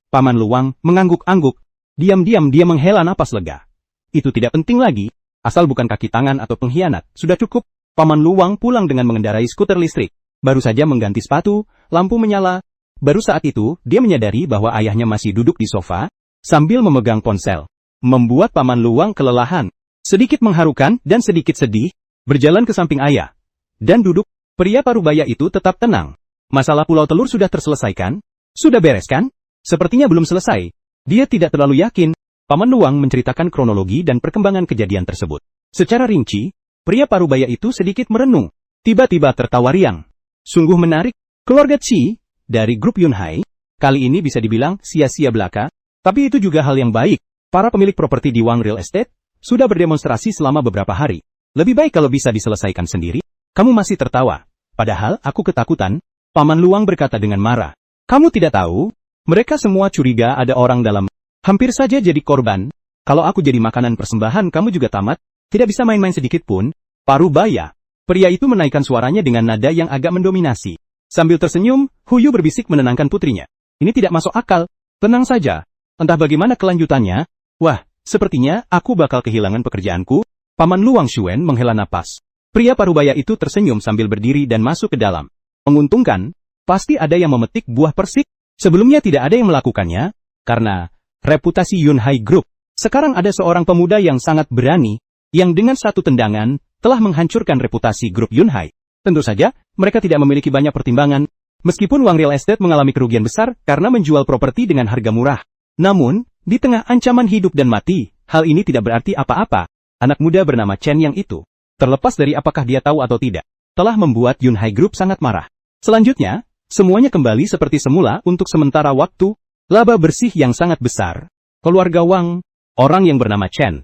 Paman Luang mengangguk-angguk. Diam-diam dia menghela napas lega. Itu tidak penting lagi. Asal bukan kaki tangan atau pengkhianat. Sudah cukup. Paman Luang pulang dengan mengendarai skuter listrik. Baru saja mengganti sepatu, lampu menyala. Baru saat itu, dia menyadari bahwa ayahnya masih duduk di sofa, sambil memegang ponsel. Membuat Paman Luang kelelahan. Sedikit mengharukan dan sedikit sedih, berjalan ke samping ayah. Dan duduk, pria parubaya itu tetap tenang. Masalah Pulau Telur sudah terselesaikan? Sudah beres kan? Sepertinya belum selesai. Dia tidak terlalu yakin. Paman Luang menceritakan kronologi dan perkembangan kejadian tersebut. Secara rinci, pria parubaya itu sedikit merenung. Tiba-tiba tertawa riang. Sungguh menarik, keluarga Qi, dari grup Yunhai, kali ini bisa dibilang sia-sia belaka, tapi itu juga hal yang baik. Para pemilik properti di Wang Real Estate sudah berdemonstrasi selama beberapa hari. Lebih baik kalau bisa diselesaikan sendiri. Kamu masih tertawa. Padahal aku ketakutan. Paman Luang berkata dengan marah. Kamu tidak tahu? Mereka semua curiga ada orang dalam. Hampir saja jadi korban. Kalau aku jadi makanan persembahan kamu juga tamat. Tidak bisa main-main sedikit pun. Parubaya. Pria itu menaikkan suaranya dengan nada yang agak mendominasi. Sambil tersenyum, Huyu berbisik menenangkan putrinya. Ini tidak masuk akal. Tenang saja. Entah bagaimana kelanjutannya. Wah, sepertinya aku bakal kehilangan pekerjaanku. Paman Luang Shuen menghela napas. Pria parubaya itu tersenyum sambil berdiri dan masuk ke dalam. Menguntungkan, pasti ada yang memetik buah persik. Sebelumnya tidak ada yang melakukannya, karena reputasi Yunhai Group. Sekarang ada seorang pemuda yang sangat berani, yang dengan satu tendangan, telah menghancurkan reputasi grup Yunhai. Tentu saja, mereka tidak memiliki banyak pertimbangan. Meskipun Wang Real Estate mengalami kerugian besar karena menjual properti dengan harga murah. Namun, di tengah ancaman hidup dan mati, hal ini tidak berarti apa-apa. Anak muda bernama Chen Yang itu, terlepas dari apakah dia tahu atau tidak, telah membuat Yunhai Group sangat marah. Selanjutnya, semuanya kembali seperti semula untuk sementara waktu. Laba bersih yang sangat besar. Keluarga Wang, orang yang bernama Chen.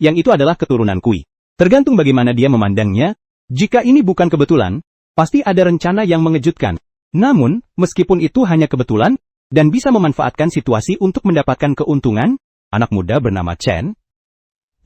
Yang itu adalah keturunan Kui. Tergantung bagaimana dia memandangnya. Jika ini bukan kebetulan, pasti ada rencana yang mengejutkan. Namun, meskipun itu hanya kebetulan, dan bisa memanfaatkan situasi untuk mendapatkan keuntungan, anak muda bernama Chen.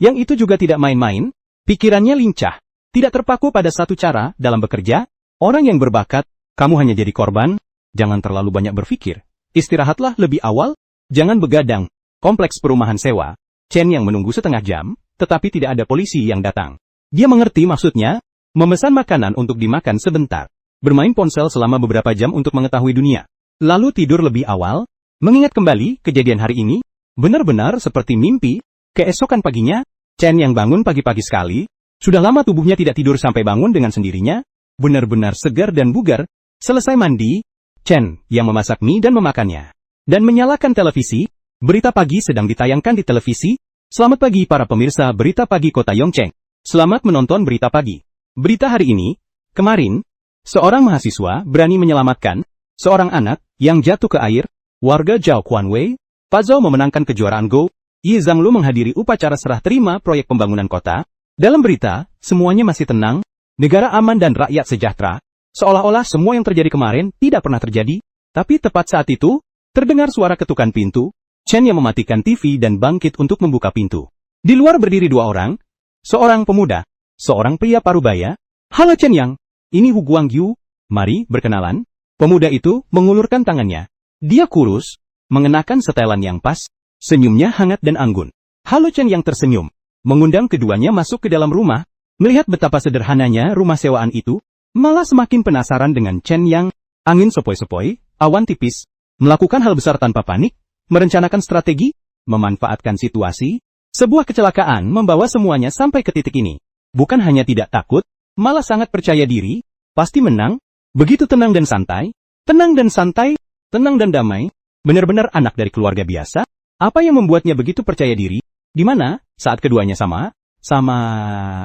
Yang itu juga tidak main-main, pikirannya lincah, tidak terpaku pada satu cara dalam bekerja, orang yang berbakat, kamu hanya jadi korban, jangan terlalu banyak berpikir, istirahatlah lebih awal, jangan begadang. Kompleks perumahan sewa, Chen yang menunggu setengah jam, tetapi tidak ada polisi yang datang. Dia mengerti maksudnya, memesan makanan untuk dimakan sebentar, bermain ponsel selama beberapa jam untuk mengetahui dunia. Lalu tidur lebih awal, mengingat kembali kejadian hari ini, benar-benar seperti mimpi. Keesokan paginya, Chen yang bangun pagi-pagi sekali, sudah lama tubuhnya tidak tidur sampai bangun dengan sendirinya, benar-benar segar dan bugar. Selesai mandi, Chen yang memasak mie dan memakannya, dan menyalakan televisi. Berita pagi sedang ditayangkan di televisi. Selamat pagi para pemirsa berita pagi kota Yongcheng. Selamat menonton berita pagi. Berita hari ini, kemarin, seorang mahasiswa berani menyelamatkan seorang anak yang jatuh ke air. Warga Zhao Quanwei, Pak Zhou memenangkan kejuaraan Go. Yi Zhanglu menghadiri upacara serah terima proyek pembangunan kota. Dalam berita, semuanya masih tenang, negara aman dan rakyat sejahtera. Seolah-olah semua yang terjadi kemarin tidak pernah terjadi. Tapi tepat saat itu, terdengar suara ketukan pintu. Chen yang mematikan TV dan bangkit untuk membuka pintu. Di luar berdiri dua orang, seorang pemuda, seorang pria parubaya. Halo Chen Yang, ini Hu Guangyu. Mari berkenalan. Pemuda itu mengulurkan tangannya. Dia kurus, mengenakan setelan yang pas, senyumnya hangat dan anggun. Halo Chen yang tersenyum, mengundang keduanya masuk ke dalam rumah. Melihat betapa sederhananya rumah sewaan itu, malah semakin penasaran dengan Chen Yang. Angin sepoi-sepoi, awan tipis, melakukan hal besar tanpa panik, merencanakan strategi, memanfaatkan situasi. Sebuah kecelakaan membawa semuanya sampai ke titik ini. Bukan hanya tidak takut, malah sangat percaya diri, pasti menang. Begitu tenang dan santai, tenang dan santai, tenang dan damai, benar-benar anak dari keluarga biasa. Apa yang membuatnya begitu percaya diri? Di mana, saat keduanya sama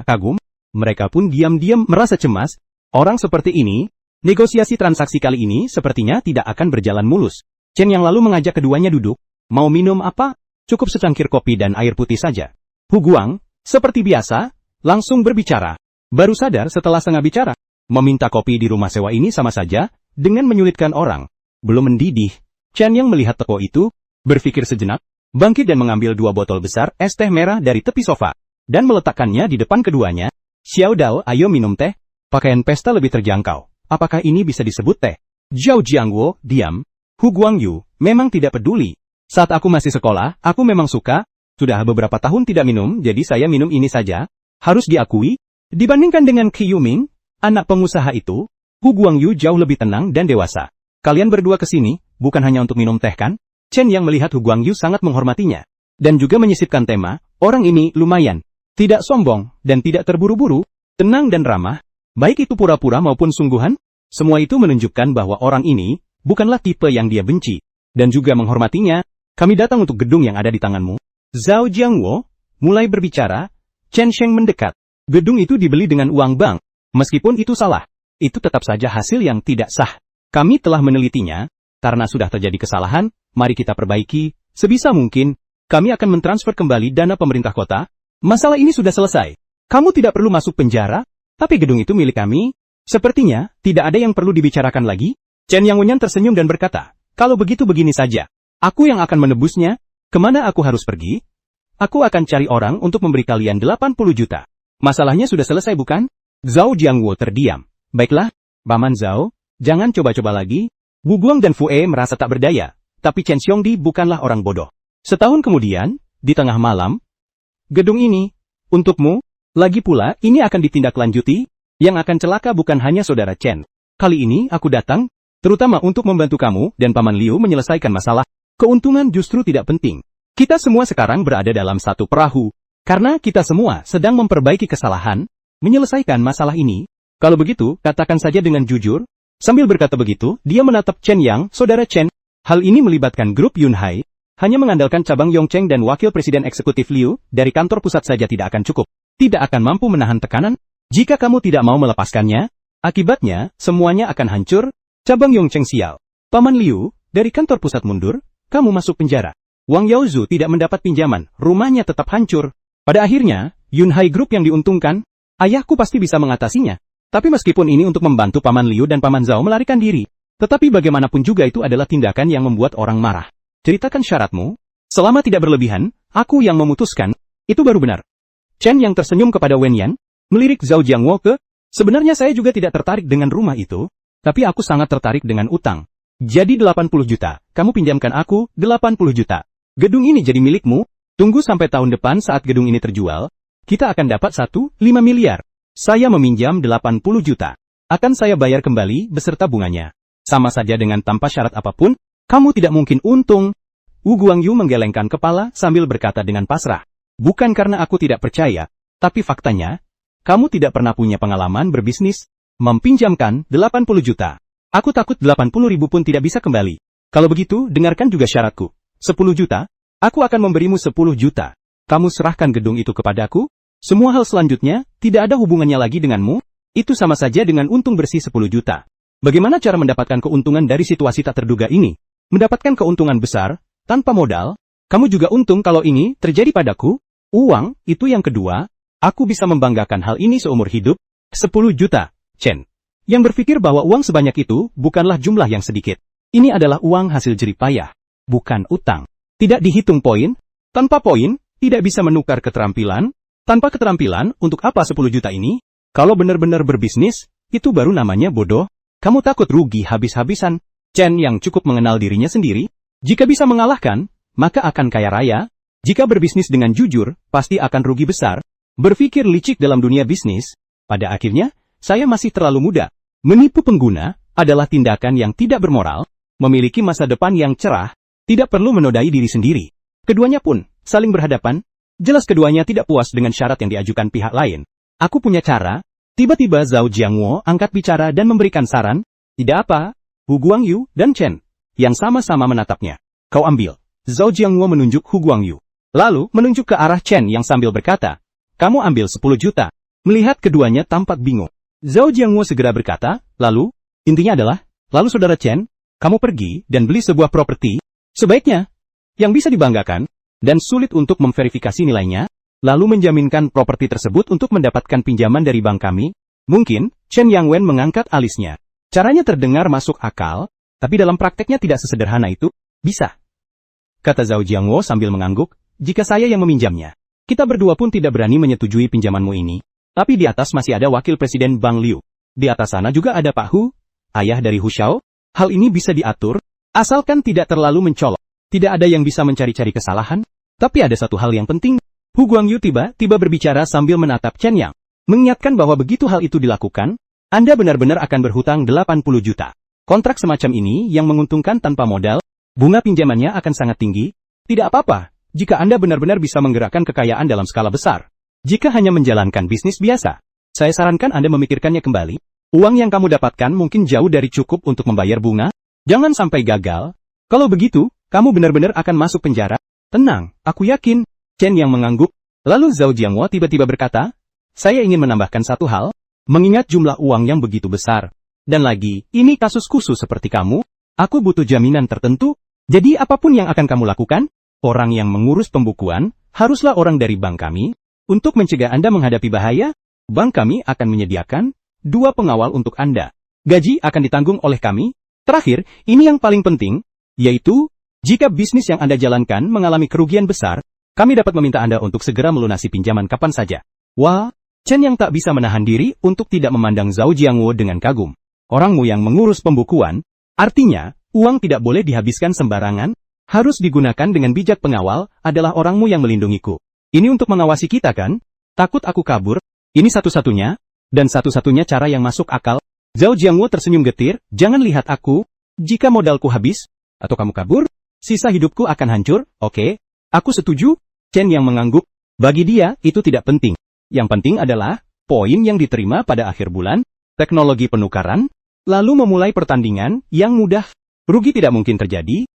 kagum, mereka pun diam-diam merasa cemas. Orang seperti ini, negosiasi transaksi kali ini sepertinya tidak akan berjalan mulus. Chen yang lalu mengajak keduanya duduk. Mau minum apa? Cukup secangkir kopi dan air putih saja. Hu Guang, seperti biasa, langsung berbicara. Baru sadar setelah setengah bicara. Meminta kopi di rumah sewa ini sama saja, dengan menyulitkan orang. Belum mendidih. Chen yang melihat teko itu, berpikir sejenak, bangkit dan mengambil 2 botol besar es teh merah dari tepi sofa, dan meletakkannya di depan keduanya. Xiao Dao, ayo minum teh. Pakaian pesta lebih terjangkau. Apakah ini bisa disebut teh? Zhao Jiangwo, diam. Hu Guangyu, memang tidak peduli. Saat aku masih sekolah, aku memang suka. Sudah beberapa tahun tidak minum, jadi saya minum ini saja. Harus diakui, dibandingkan dengan Qi Yuming, anak pengusaha itu, Hu Guangyu jauh lebih tenang dan dewasa. Kalian berdua ke sini, bukan hanya untuk minum teh kan? Chen yang melihat Hu Guangyu sangat menghormatinya. Dan juga menyisipkan tema, orang ini lumayan. Tidak sombong, dan tidak terburu-buru, tenang dan ramah. Baik itu pura-pura maupun sungguhan, semua itu menunjukkan bahwa orang ini, bukanlah tipe yang dia benci. Dan juga menghormatinya, kami datang untuk gedung yang ada di tanganmu. Zhao Jiangwo mulai berbicara. Chen Sheng mendekat. Gedung itu dibeli dengan uang bank. Meskipun itu salah, itu tetap saja hasil yang tidak sah. Kami telah menelitinya, karena sudah terjadi kesalahan, mari kita perbaiki, sebisa mungkin, kami akan mentransfer kembali dana pemerintah kota. Masalah ini sudah selesai. Kamu tidak perlu masuk penjara, tapi gedung itu milik kami. Sepertinya, tidak ada yang perlu dibicarakan lagi. Chen Yang Wenyan tersenyum dan berkata, kalau begitu begini saja. Aku yang akan menebusnya. Kemana aku harus pergi? Aku akan cari orang untuk memberi kalian 80 juta. Masalahnya sudah selesai bukan? Zhao Jiangwo terdiam. Baiklah, Paman Zhao, jangan coba-coba lagi. Wu Guang dan Fu E merasa tak berdaya, tapi Chen Xiongdi bukanlah orang bodoh. Setahun kemudian, di tengah malam, gedung ini, untukmu, lagi pula ini akan ditindaklanjuti, yang akan celaka bukan hanya saudara Chen. Kali ini aku datang, terutama untuk membantu kamu dan Paman Liu menyelesaikan masalah. Keuntungan justru tidak penting. Kita semua sekarang berada dalam satu perahu, karena kita semua sedang memperbaiki kesalahan, menyelesaikan masalah ini. Kalau begitu, katakan saja dengan jujur. Sambil berkata begitu, dia menatap Chen Yang, saudara Chen. Hal ini melibatkan grup Yunhai. Hanya mengandalkan cabang Yongcheng dan wakil presiden eksekutif Liu, dari kantor pusat saja tidak akan cukup. Tidak akan mampu menahan tekanan. Jika kamu tidak mau melepaskannya, akibatnya, semuanya akan hancur. Cabang Yongcheng sial. Paman Liu, dari kantor pusat mundur, kamu masuk penjara. Wang Yaozu tidak mendapat pinjaman, rumahnya tetap hancur. Pada akhirnya, Yunhai Group yang diuntungkan, ayahku pasti bisa mengatasinya. Tapi meskipun ini untuk membantu Paman Liu dan Paman Zhao melarikan diri, tetapi bagaimanapun juga itu adalah tindakan yang membuat orang marah. Ceritakan syaratmu. Selama tidak berlebihan, aku yang memutuskan, itu baru benar. Chen yang tersenyum kepada Wenyan, melirik Zhao Jiangwo ke, sebenarnya saya juga tidak tertarik dengan rumah itu, tapi aku sangat tertarik dengan utang. Jadi 80 juta, kamu pinjamkan aku 80 juta. Gedung ini jadi milikmu, tunggu sampai tahun depan saat gedung ini terjual, kita akan dapat 1,5 miliar. Saya meminjam 80 juta. Akan saya bayar kembali beserta bunganya. Sama saja dengan tanpa syarat apapun, kamu tidak mungkin untung. Wu Guangyu menggelengkan kepala sambil berkata dengan pasrah. Bukan karena aku tidak percaya, tapi faktanya, kamu tidak pernah punya pengalaman berbisnis, mempinjamkan 80 juta. Aku takut 80 ribu pun tidak bisa kembali. Kalau begitu, dengarkan juga syaratku. 10 juta, aku akan memberimu 10 juta. Kamu serahkan gedung itu kepadaku. Semua hal selanjutnya, tidak ada hubungannya lagi denganmu, itu sama saja dengan untung bersih 10 juta. Bagaimana cara mendapatkan keuntungan dari situasi tak terduga ini? Mendapatkan keuntungan besar, tanpa modal, kamu juga untung kalau ini terjadi padaku. Uang, itu yang kedua, aku bisa membanggakan hal ini seumur hidup. 10 juta, Chen. Yang berpikir bahwa uang sebanyak itu bukanlah jumlah yang sedikit. Ini adalah uang hasil jerih payah, bukan utang. Tidak dihitung poin, tanpa poin, tidak bisa menukar keterampilan. Tanpa keterampilan, untuk apa 10 juta ini? Kalau benar-benar berbisnis, itu baru namanya bodoh. Kamu takut rugi habis-habisan. Chen yang cukup mengenal dirinya sendiri, jika bisa mengalahkan, maka akan kaya raya. Jika berbisnis dengan jujur, pasti akan rugi besar. Berpikir licik dalam dunia bisnis, pada akhirnya, saya masih terlalu muda. Menipu pengguna adalah tindakan yang tidak bermoral, memiliki masa depan yang cerah, tidak perlu menodai diri sendiri. Keduanya pun saling berhadapan. Jelas keduanya tidak puas dengan syarat yang diajukan pihak lain. Aku punya cara. Tiba-tiba Zhao Jiangwo angkat bicara dan memberikan saran. Tidak apa, Hu Guangyu dan Chen, yang sama-sama menatapnya. Kau ambil. Zhao Jiangwo menunjuk Hu Guangyu. Lalu menunjuk ke arah Chen yang sambil berkata, kamu ambil 10 juta. Melihat keduanya tampak bingung. Zhao Jiangwo segera berkata, lalu, intinya adalah, lalu saudara Chen, kamu pergi dan beli sebuah properti, sebaiknya, yang bisa dibanggakan, dan sulit untuk memverifikasi nilainya, lalu menjaminkan properti tersebut untuk mendapatkan pinjaman dari bank kami. Mungkin, Chen Yangwen mengangkat alisnya. Caranya terdengar masuk akal, tapi dalam prakteknya tidak sesederhana itu. Bisa. Kata Zhao Jiangwo sambil mengangguk, jika saya yang meminjamnya. Kita berdua pun tidak berani menyetujui pinjamanmu ini. Tapi di atas masih ada wakil presiden Bang Liu. Di atas sana juga ada Pak Hu, ayah dari Hu Xiao. Hal ini bisa diatur, asalkan tidak terlalu mencolok. Tidak ada yang bisa mencari-cari kesalahan, tapi ada satu hal yang penting. Hu Guangyu tiba-tiba berbicara sambil menatap Chen Yang. Mengingatkan bahwa begitu hal itu dilakukan, Anda benar-benar akan berhutang 80 juta. Kontrak semacam ini yang menguntungkan tanpa modal, bunga pinjamannya akan sangat tinggi. Tidak apa-apa, jika Anda benar-benar bisa menggerakkan kekayaan dalam skala besar. Jika hanya menjalankan bisnis biasa, saya sarankan Anda memikirkannya kembali. Uang yang kamu dapatkan mungkin jauh dari cukup untuk membayar bunga. Jangan sampai gagal. Kalau begitu, kamu benar-benar akan masuk penjara. Tenang, aku yakin. Chen yang mengangguk. Lalu Zhao Jiangwo tiba-tiba berkata, saya ingin menambahkan satu hal. Mengingat jumlah uang yang begitu besar. Dan lagi, ini kasus khusus seperti kamu, aku butuh jaminan tertentu. Jadi apapun yang akan kamu lakukan, orang yang mengurus pembukuan, haruslah orang dari bank kami. Untuk mencegah Anda menghadapi bahaya, bank kami akan menyediakan 2 pengawal untuk Anda. Gaji akan ditanggung oleh kami. Terakhir, ini yang paling penting, yaitu, jika bisnis yang Anda jalankan mengalami kerugian besar, kami dapat meminta Anda untuk segera melunasi pinjaman kapan saja. Wah, Chen yang tak bisa menahan diri untuk tidak memandang Zhao Jiangwo dengan kagum. Orangmu yang mengurus pembukuan, artinya, uang tidak boleh dihabiskan sembarangan, harus digunakan dengan bijak. Pengawal adalah orangmu yang melindungiku. Ini untuk mengawasi kita kan? Takut aku kabur? Ini satu-satunya, dan satu-satunya cara yang masuk akal. Zhao Jiangwo tersenyum getir, jangan lihat aku. Jika modalku habis, atau kamu kabur, sisa hidupku akan hancur. Oke, aku setuju. Chen yang mengangguk. Bagi dia, itu tidak penting. Yang penting adalah, poin yang diterima pada akhir bulan, teknologi penukaran, lalu memulai pertandingan yang mudah. Rugi tidak mungkin terjadi.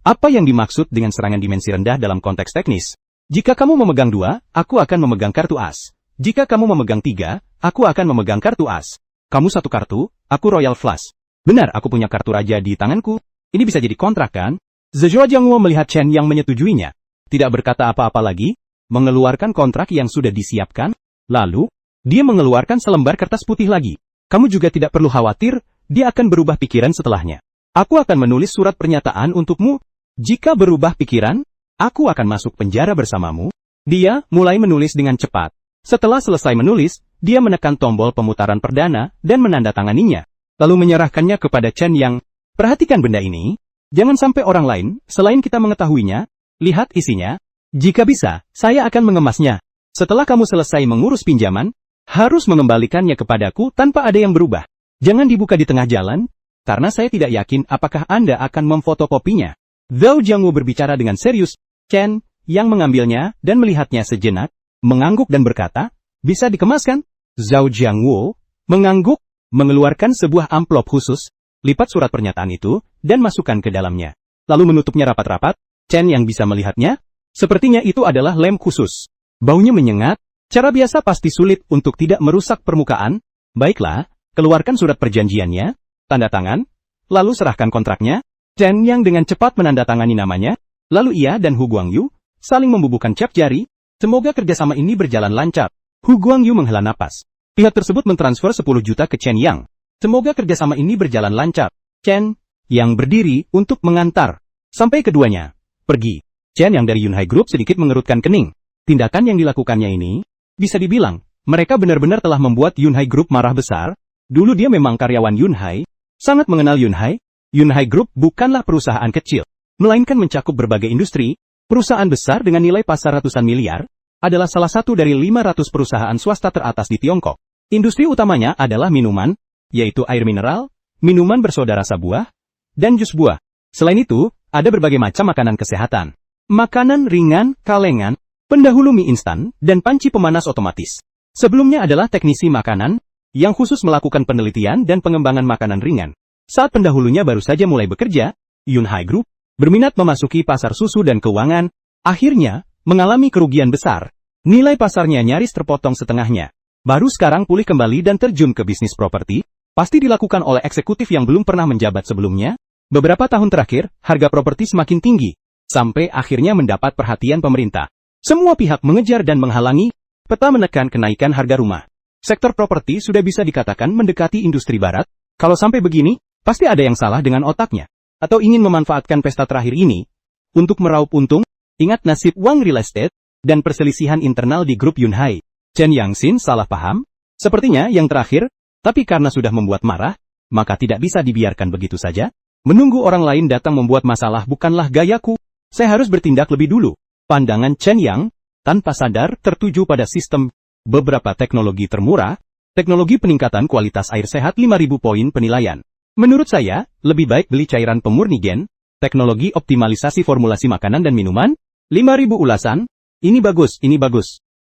Apa yang dimaksud dengan serangan dimensi rendah dalam konteks teknis? Jika kamu memegang 2, aku akan memegang kartu as. Jika kamu memegang 3, aku akan memegang kartu as. Kamu 1 kartu, aku Royal Flush. Benar, aku punya kartu raja di tanganku. Ini bisa jadi kontrak kan? Zhao Jiangwo melihat Chen yang menyetujuinya. Tidak berkata apa-apa lagi, mengeluarkan kontrak yang sudah disiapkan. Lalu, dia mengeluarkan selembar kertas putih lagi. Kamu juga tidak perlu khawatir, dia akan berubah pikiran setelahnya. Aku akan menulis surat pernyataan untukmu. Jika berubah pikiran, aku akan masuk penjara bersamamu. Dia mulai menulis dengan cepat. Setelah selesai menulis, dia menekan tombol pemutaran perdana dan menandatanganinya. Lalu menyerahkannya kepada Chen yang, perhatikan benda ini. Jangan sampai orang lain, selain kita mengetahuinya. Lihat isinya. Jika bisa, saya akan mengemasnya. Setelah kamu selesai mengurus pinjaman, harus mengembalikannya kepadaku tanpa ada yang berubah. Jangan dibuka di tengah jalan, karena saya tidak yakin apakah Anda akan memfotokopinya. Zhao Jiangwo berbicara dengan serius. Chen, yang mengambilnya dan melihatnya sejenak, mengangguk dan berkata, bisa dikemaskan? Zhao Jiangwo mengangguk, mengeluarkan sebuah amplop khusus, lipat surat pernyataan itu, dan masukkan ke dalamnya. Lalu menutupnya rapat-rapat. Chen yang bisa melihatnya, sepertinya itu adalah lem khusus. Baunya menyengat, cara biasa pasti sulit untuk tidak merusak permukaan. Baiklah, keluarkan surat perjanjiannya, tanda tangan, lalu serahkan kontraknya. Chen yang dengan cepat menandatangani namanya, lalu ia dan Hu Guangyu saling membubuhkan cap jari. Semoga kerjasama ini berjalan lancar. Hu Guangyu menghela napas. Pihak tersebut mentransfer 10 juta ke Chen Yang. Semoga kerjasama ini berjalan lancar. Chen yang berdiri untuk mengantar sampai keduanya pergi. Chen yang dari Yunhai Group sedikit mengerutkan kening. Tindakan yang dilakukannya ini, bisa dibilang, mereka benar-benar telah membuat Yunhai Group marah besar. Dulu dia memang karyawan Yunhai, sangat mengenal Yunhai. Yunhai Group bukanlah perusahaan kecil, melainkan mencakup berbagai industri. Perusahaan besar dengan nilai pasar ratusan miliar, adalah salah satu dari 500 perusahaan swasta teratas di Tiongkok. Industri utamanya adalah minuman, yaitu air mineral, minuman bersoda rasa buah, dan jus buah. Selain itu, ada berbagai macam makanan kesehatan, makanan ringan, kalengan, pendahulu mie instan, dan panci pemanas otomatis. Sebelumnya adalah teknisi makanan, yang khusus melakukan penelitian dan pengembangan makanan ringan. Saat pendahulunya baru saja mulai bekerja, Yunhai Group berminat memasuki pasar susu dan keuangan, akhirnya mengalami kerugian besar. Nilai pasarnya nyaris terpotong setengahnya. Baru sekarang pulih kembali dan terjun ke bisnis properti, pasti dilakukan oleh eksekutif yang belum pernah menjabat sebelumnya. Beberapa tahun terakhir, harga properti semakin tinggi, sampai akhirnya mendapat perhatian pemerintah. Semua pihak mengejar dan menghalangi, peta menekan kenaikan harga rumah. Sektor properti sudah bisa dikatakan mendekati industri barat. Kalau sampai begini, pasti ada yang salah dengan otaknya. Atau ingin memanfaatkan pesta terakhir ini untuk meraup untung. Ingat nasib Wang Real Estate dan perselisihan internal di grup Yunhai. Chen Yangxin salah paham. Sepertinya yang terakhir, tapi karena sudah membuat marah, maka tidak bisa dibiarkan begitu saja. Menunggu orang lain datang membuat masalah bukanlah gayaku. Saya harus bertindak lebih dulu. Pandangan Chen Yang, tanpa sadar tertuju pada sistem beberapa teknologi termurah, teknologi peningkatan kualitas air sehat 5.000 poin penilaian. Menurut saya, lebih baik beli cairan pemurni gen, teknologi optimalisasi formulasi makanan dan minuman, 5.000 ulasan, ini bagus.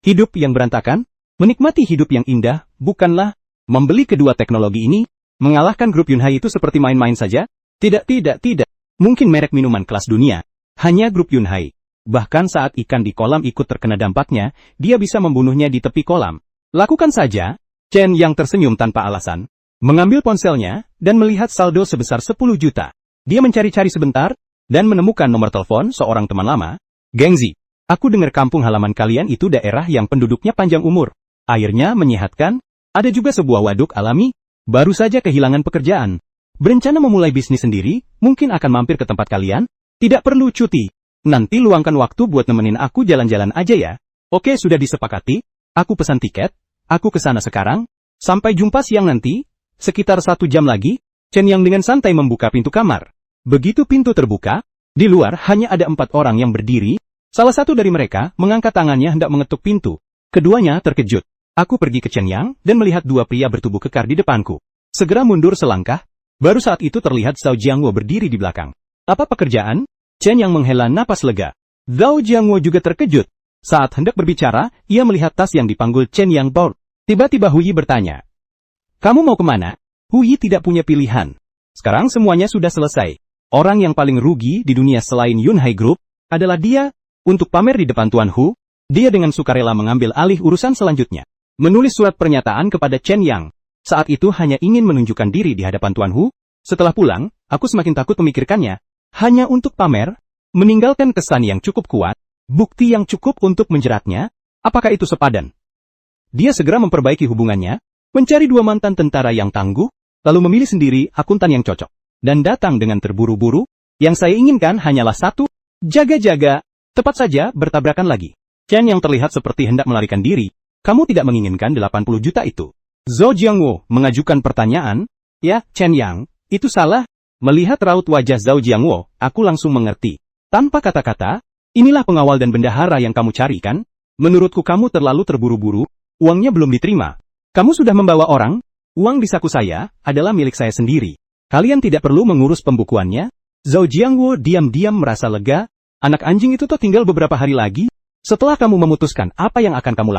Hidup yang berantakan, menikmati hidup yang indah, bukanlah membeli kedua teknologi ini, mengalahkan grup Yunhai itu seperti main-main saja. Tidak. Mungkin merek minuman kelas dunia, hanya grup Yunhai. Bahkan saat ikan di kolam ikut terkena dampaknya, dia bisa membunuhnya di tepi kolam. Lakukan saja. Chen Yang tersenyum tanpa alasan, mengambil ponselnya, dan melihat saldo sebesar 10 juta. Dia mencari-cari sebentar, dan menemukan nomor telepon seorang teman lama. Gengzi, aku dengar kampung halaman kalian itu daerah yang penduduknya panjang umur. Airnya menyehatkan, ada juga sebuah waduk alami, baru saja kehilangan pekerjaan. Berencana memulai bisnis sendiri, mungkin akan mampir ke tempat kalian? Tidak perlu cuti. Nanti luangkan waktu buat nemenin aku jalan-jalan aja ya. Oke, sudah disepakati. Aku pesan tiket. Aku ke sana sekarang. Sampai jumpa siang nanti. Sekitar 1 jam lagi. Chen Yang dengan santai membuka pintu kamar. Begitu pintu terbuka, di luar hanya ada 4 orang yang berdiri. Salah satu dari mereka mengangkat tangannya hendak mengetuk pintu. Keduanya terkejut. Aku pergi ke Chen Yang dan melihat 2 pria bertubuh kekar di depanku. Segera mundur selangkah. Baru saat itu terlihat Zhao Jiangwo berdiri di belakang. Apa pekerjaan? Chen Yang menghela napas lega. Zhao Jiangwo juga terkejut. Saat hendak berbicara, ia melihat tas yang dipanggul Chen Yang bawa. Tiba-tiba Hu Yi bertanya. Kamu mau kemana? Hu Yi tidak punya pilihan. Sekarang semuanya sudah selesai. Orang yang paling rugi di dunia selain Yunhai Group adalah dia. Untuk pamer di depan Tuan Hu, dia dengan sukarela mengambil alih urusan selanjutnya. Menulis surat pernyataan kepada Chen Yang. Saat itu hanya ingin menunjukkan diri di hadapan Tuan Hu. Setelah pulang, aku semakin takut memikirkannya. Hanya untuk pamer, meninggalkan kesan yang cukup kuat, bukti yang cukup untuk menjeratnya. Apakah itu sepadan? Dia segera memperbaiki hubungannya, mencari 2 mantan tentara yang tangguh, lalu memilih sendiri akuntan yang cocok. Dan datang dengan terburu-buru. Yang saya inginkan hanyalah 1, jaga-jaga, tepat saja bertabrakan lagi. Chen Yang terlihat seperti hendak melarikan diri. Kamu tidak menginginkan 80 juta itu. Zhao Jiangwo mengajukan pertanyaan. Ya, Chen Yang, itu salah. Melihat raut wajah Zhao Jiangwo, aku langsung mengerti. Tanpa kata-kata, inilah pengawal dan bendahara yang kamu cari kan? Menurutku kamu terlalu terburu-buru, uangnya belum diterima. Kamu sudah membawa orang? Uang di saku saya adalah milik saya sendiri. Kalian tidak perlu mengurus pembukuannya. Zhao Jiangwo diam-diam merasa lega. Anak anjing itu tuh tinggal beberapa hari lagi. Setelah kamu memutuskan apa yang akan kamu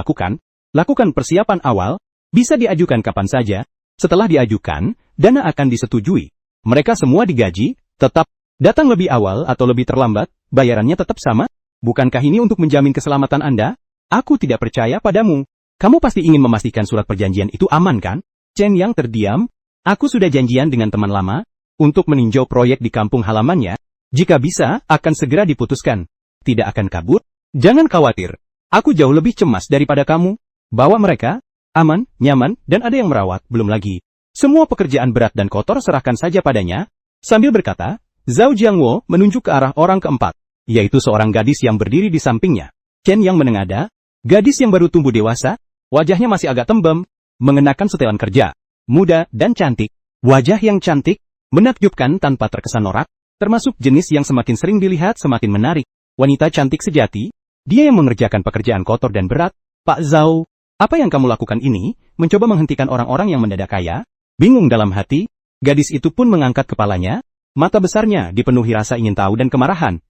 lakukan persiapan awal. Bisa diajukan kapan saja. Setelah diajukan, dana akan disetujui. Mereka semua digaji, tetap datang lebih awal atau lebih terlambat, bayarannya tetap sama. Bukankah ini untuk menjamin keselamatan Anda? Aku tidak percaya padamu. Kamu pasti ingin memastikan surat perjanjian itu aman kan? Chen Yang terdiam. Aku sudah janjian dengan teman lama, untuk meninjau proyek di kampung halamannya. Jika bisa, akan segera diputuskan. Tidak akan kabur. Jangan khawatir. Aku jauh lebih cemas daripada kamu. Bawa mereka. Aman, nyaman, dan ada yang merawat, belum lagi. Semua pekerjaan berat dan kotor serahkan saja padanya. Sambil berkata, Zhao Jiangwo menunjuk ke arah orang keempat, yaitu seorang gadis yang berdiri di sampingnya. Chen Yang menengada, gadis yang baru tumbuh dewasa, wajahnya masih agak tembem, mengenakan setelan kerja, muda dan cantik. Wajah yang cantik, menakjubkan tanpa terkesan norak, termasuk jenis yang semakin sering dilihat semakin menarik. Wanita cantik sejati, dia yang mengerjakan pekerjaan kotor dan berat. Pak Zhao, apa yang kamu lakukan ini? Mencoba menghentikan orang-orang yang mendadak kaya? Bingung dalam hati, gadis itu pun mengangkat kepalanya, mata besarnya dipenuhi rasa ingin tahu dan kemarahan.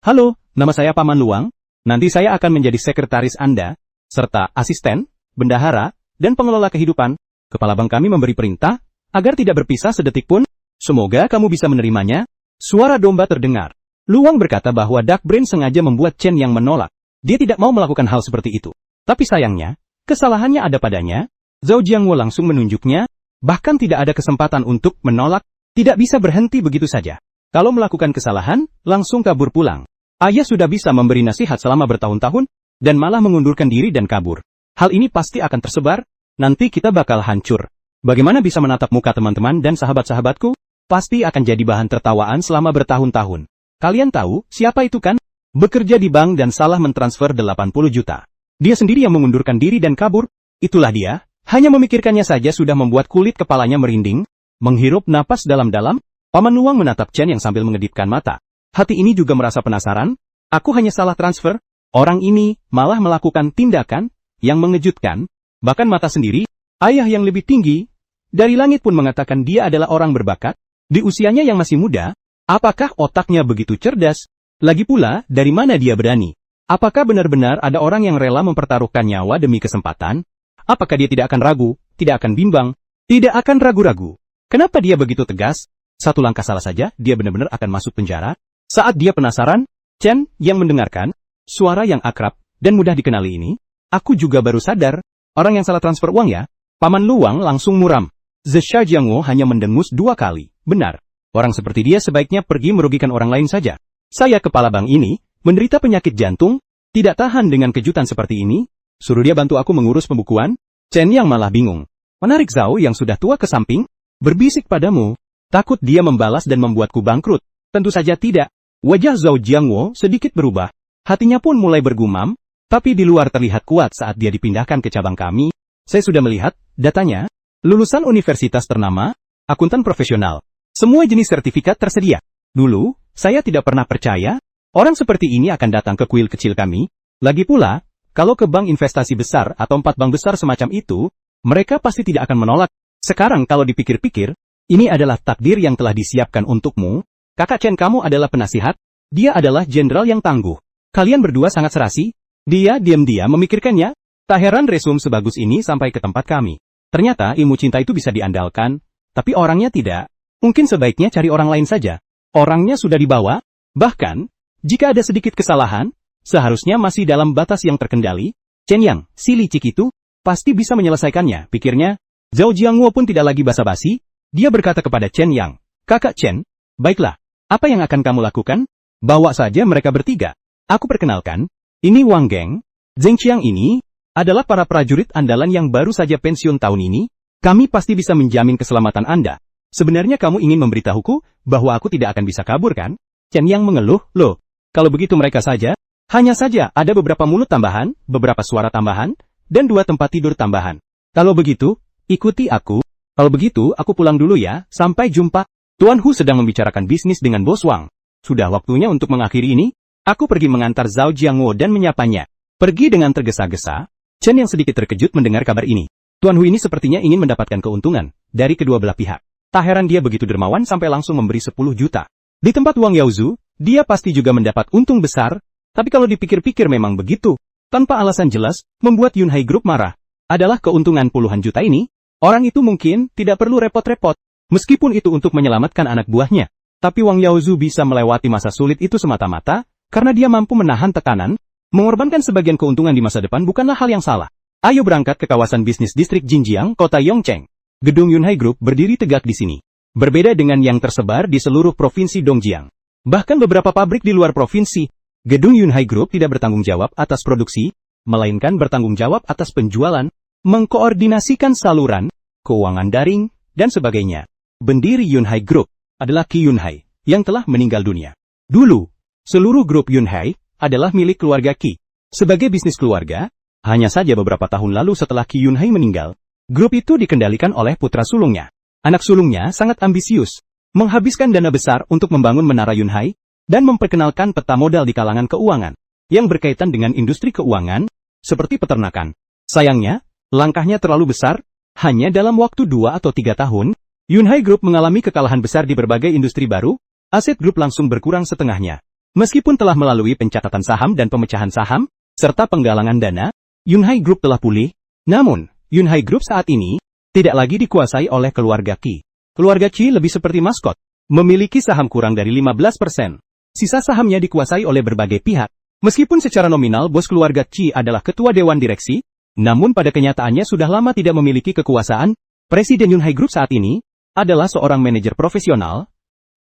Halo, nama saya Paman Luang, nanti saya akan menjadi sekretaris Anda, serta asisten, bendahara, dan pengelola kehidupan. Kepala bank kami memberi perintah, agar tidak berpisah sedetik pun. Semoga kamu bisa menerimanya. Suara domba terdengar. Luang berkata bahwa Dark Brain sengaja membuat Chen Yang menolak. Dia tidak mau melakukan hal seperti itu. Tapi sayangnya, kesalahannya ada padanya. Zhao Jiangwo langsung menunjuknya, bahkan tidak ada kesempatan untuk menolak, tidak bisa berhenti begitu saja. Kalau melakukan kesalahan, langsung kabur pulang. Ayah sudah bisa memberi nasihat selama bertahun-tahun, dan malah mengundurkan diri dan kabur. Hal ini pasti akan tersebar, nanti kita bakal hancur. Bagaimana bisa menatap muka teman-teman dan sahabat-sahabatku? Pasti akan jadi bahan tertawaan selama bertahun-tahun. Kalian tahu, siapa itu kan? Bekerja di bank dan salah mentransfer 80 juta. Dia sendiri yang mengundurkan diri dan kabur. Itulah dia. Hanya memikirkannya saja sudah membuat kulit kepalanya merinding. Menghirup napas dalam-dalam, Paman Luang menatap Chen Yang sambil mengedipkan mata. Hati ini juga merasa penasaran. Aku hanya salah transfer. Orang ini malah melakukan tindakan yang mengejutkan. Bahkan mata sendiri, ayah yang lebih tinggi dari langit pun mengatakan dia adalah orang berbakat. Di usianya yang masih muda, apakah otaknya begitu cerdas? Lagi pula, dari mana dia berani? Apakah benar-benar ada orang yang rela mempertaruhkan nyawa demi kesempatan? Apakah dia tidak akan ragu, tidak akan bimbang, tidak akan ragu-ragu? Kenapa dia begitu tegas? Satu langkah salah saja, dia benar-benar akan masuk penjara. Saat dia penasaran, Chen yang mendengarkan suara yang akrab dan mudah dikenali ini, aku juga baru sadar, Orang yang salah transfer uang ya? Paman Luang langsung muram. Zesha Jiangwo hanya mendengus 2 kali. Benar. Orang seperti dia sebaiknya pergi merugikan orang lain saja. Saya kepala bank ini, menderita penyakit jantung, tidak tahan dengan kejutan seperti ini. Suruh dia bantu aku mengurus pembukuan. Chen Yang malah bingung. Menarik Zhao yang sudah tua ke samping, berbisik padamu. Takut dia membalas dan membuatku bangkrut. Tentu saja tidak. Wajah Zhao Jiangwo sedikit berubah. Hatinya pun mulai bergumam, tapi di luar terlihat kuat saat dia dipindahkan ke cabang kami. Saya sudah melihat datanya. Lulusan universitas ternama, akuntan profesional. Semua jenis sertifikat tersedia. Dulu, saya tidak pernah percaya, orang seperti ini akan datang ke kuil kecil kami. Lagi pula, kalau ke bank investasi besar atau 4 bank besar semacam itu, mereka pasti tidak akan menolak. Sekarang kalau dipikir-pikir, ini adalah takdir yang telah disiapkan untukmu. Kakak Chen kamu adalah penasihat, dia adalah jenderal yang tangguh. Kalian berdua sangat serasi. Dia diam-diam memikirkannya. Tak heran resum sebagus ini sampai ke tempat kami. Ternyata ilmu cinta itu bisa diandalkan, tapi orangnya tidak. Mungkin sebaiknya cari orang lain saja. Orangnya sudah dibawa, bahkan, jika ada sedikit kesalahan, seharusnya masih dalam batas yang terkendali. Chen Yang, si licik itu, pasti bisa menyelesaikannya, pikirnya. Zhao Jiangwo pun tidak lagi basa-basi, dia berkata kepada Chen Yang, Kakak Chen, baiklah, apa yang akan kamu lakukan? Bawa saja mereka bertiga. Aku perkenalkan, ini Wang Geng, Zheng Qiang ini, adalah para prajurit andalan yang baru saja pensiun tahun ini. Kami pasti bisa menjamin keselamatan Anda. Sebenarnya kamu ingin memberitahuku bahwa aku tidak akan bisa kabur kan? Chen Yang mengeluh, loh, kalau begitu mereka saja, hanya saja ada beberapa mulut tambahan, beberapa suara tambahan, dan 2 tempat tidur tambahan. Kalau begitu, ikuti aku. Kalau begitu, aku pulang dulu ya, sampai jumpa. Tuan Hu sedang membicarakan bisnis dengan Bos Wang. Sudah waktunya untuk mengakhiri ini, aku pergi mengantar Zhao Jiangwo dan menyapanya. Pergi dengan tergesa-gesa. Chen yang sedikit terkejut mendengar kabar ini. Tuan Hu ini sepertinya ingin mendapatkan keuntungan dari kedua belah pihak. Tak heran dia begitu dermawan sampai langsung memberi 10 juta. Di tempat Wang Yaozu, dia pasti juga mendapat untung besar, tapi kalau dipikir-pikir memang begitu. Tanpa alasan jelas, membuat Yunhai Group marah. Adalah keuntungan puluhan juta ini, orang itu mungkin tidak perlu repot-repot. Meskipun itu untuk menyelamatkan anak buahnya. Tapi Wang Yaozu bisa melewati masa sulit itu semata-mata, karena dia mampu menahan tekanan, mengorbankan sebagian keuntungan di masa depan bukanlah hal yang salah. Ayo berangkat ke kawasan bisnis distrik Jinjiang, kota Yongcheng. Gedung Yunhai Group berdiri tegak di sini. Berbeda dengan yang tersebar di seluruh provinsi Dongjiang. Bahkan beberapa pabrik di luar provinsi, gedung Yunhai Group tidak bertanggung jawab atas produksi, melainkan bertanggung jawab atas penjualan, mengkoordinasikan saluran, keuangan daring, dan sebagainya. Pendiri Yunhai Group adalah Qi Yunhai, yang telah meninggal dunia. Dulu, seluruh grup Yunhai adalah milik keluarga Qi. Sebagai bisnis keluarga, hanya saja beberapa tahun lalu setelah Qi Yunhai meninggal, grup itu dikendalikan oleh putra sulungnya. Anak sulungnya sangat ambisius, menghabiskan dana besar untuk membangun menara Yunhai, dan memperkenalkan peta modal di kalangan keuangan, yang berkaitan dengan industri keuangan, seperti peternakan. Sayangnya, langkahnya terlalu besar, hanya dalam waktu 2 atau 3 tahun, Yunhai Group mengalami kekalahan besar di berbagai industri baru, aset grup langsung berkurang setengahnya. Meskipun telah melalui pencatatan saham dan pemecahan saham, serta penggalangan dana, Yunhai Group telah pulih, namun, Yunhai Group saat ini, tidak lagi dikuasai oleh keluarga Qi. Keluarga Qi lebih seperti maskot, memiliki saham kurang dari 15%. Sisa sahamnya dikuasai oleh berbagai pihak. Meskipun secara nominal bos keluarga Qi adalah ketua dewan direksi, namun pada kenyataannya sudah lama tidak memiliki kekuasaan. Presiden Yunhai Group saat ini, adalah seorang manajer profesional,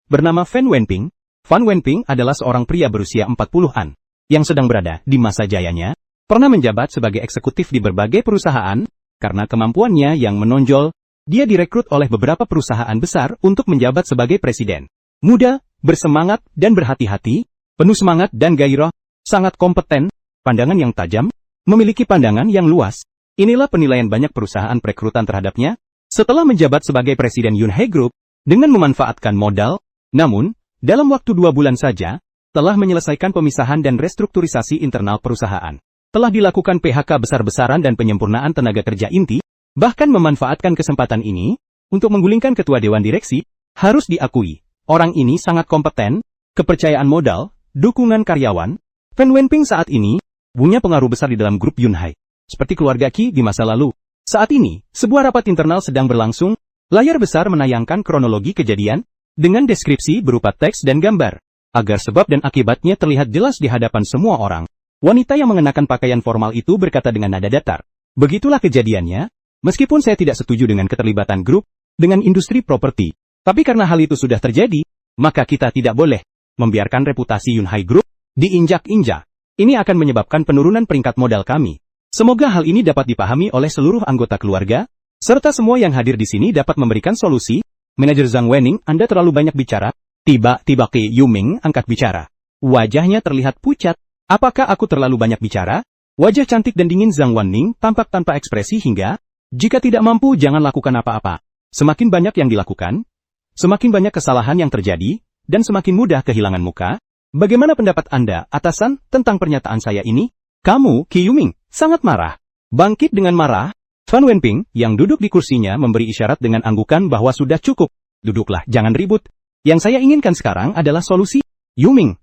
bernama Fan Wenping. Fan Wenping adalah seorang pria berusia 40-an, yang sedang berada di masa jayanya, pernah menjabat sebagai eksekutif di berbagai perusahaan. Karena kemampuannya yang menonjol, dia direkrut oleh beberapa perusahaan besar untuk menjabat sebagai presiden. Muda, bersemangat, dan berhati-hati, penuh semangat dan gairah, sangat kompeten, pandangan yang tajam, memiliki pandangan yang luas. Inilah penilaian banyak perusahaan perekrutan terhadapnya, setelah menjabat sebagai presiden Yunhai Group, dengan memanfaatkan modal, namun, dalam waktu 2 bulan saja, telah menyelesaikan pemisahan dan restrukturisasi internal perusahaan. Telah dilakukan PHK besar-besaran dan penyempurnaan tenaga kerja inti, bahkan memanfaatkan kesempatan ini, untuk menggulingkan ketua dewan direksi. Harus diakui, orang ini sangat kompeten, kepercayaan modal, dukungan karyawan. Fan Wenping saat ini, punya pengaruh besar di dalam grup Yunhai, seperti keluarga Qi di masa lalu. Saat ini, sebuah rapat internal sedang berlangsung, layar besar menayangkan kronologi kejadian, dengan deskripsi berupa teks dan gambar, agar sebab dan akibatnya terlihat jelas di hadapan semua orang. Wanita yang mengenakan pakaian formal itu berkata dengan nada datar, Begitulah kejadiannya, meskipun saya tidak setuju dengan keterlibatan grup dengan industri properti. Tapi karena hal itu sudah terjadi, maka kita tidak boleh membiarkan reputasi Yunhai Group diinjak-injak. Ini akan menyebabkan penurunan peringkat modal kami. Semoga hal ini dapat dipahami oleh seluruh anggota keluarga, serta semua yang hadir di sini dapat memberikan solusi. Manajer Zhang Wening, Anda terlalu banyak bicara. Tiba-tiba Qi Yuming angkat bicara. Wajahnya terlihat pucat. Apakah aku terlalu banyak bicara? Wajah cantik dan dingin Zhang Wening tampak tanpa ekspresi hingga, jika tidak mampu jangan lakukan apa-apa. Semakin banyak yang dilakukan, semakin banyak kesalahan yang terjadi, dan semakin mudah kehilangan muka. Bagaimana pendapat Anda, atasan, tentang pernyataan saya ini? Kamu, Qi Yuming, sangat marah. Bangkit dengan marah, Fan Wenping, yang duduk di kursinya memberi isyarat dengan anggukan bahwa sudah cukup. Duduklah, jangan ribut. Yang saya inginkan sekarang adalah solusi. Yuming,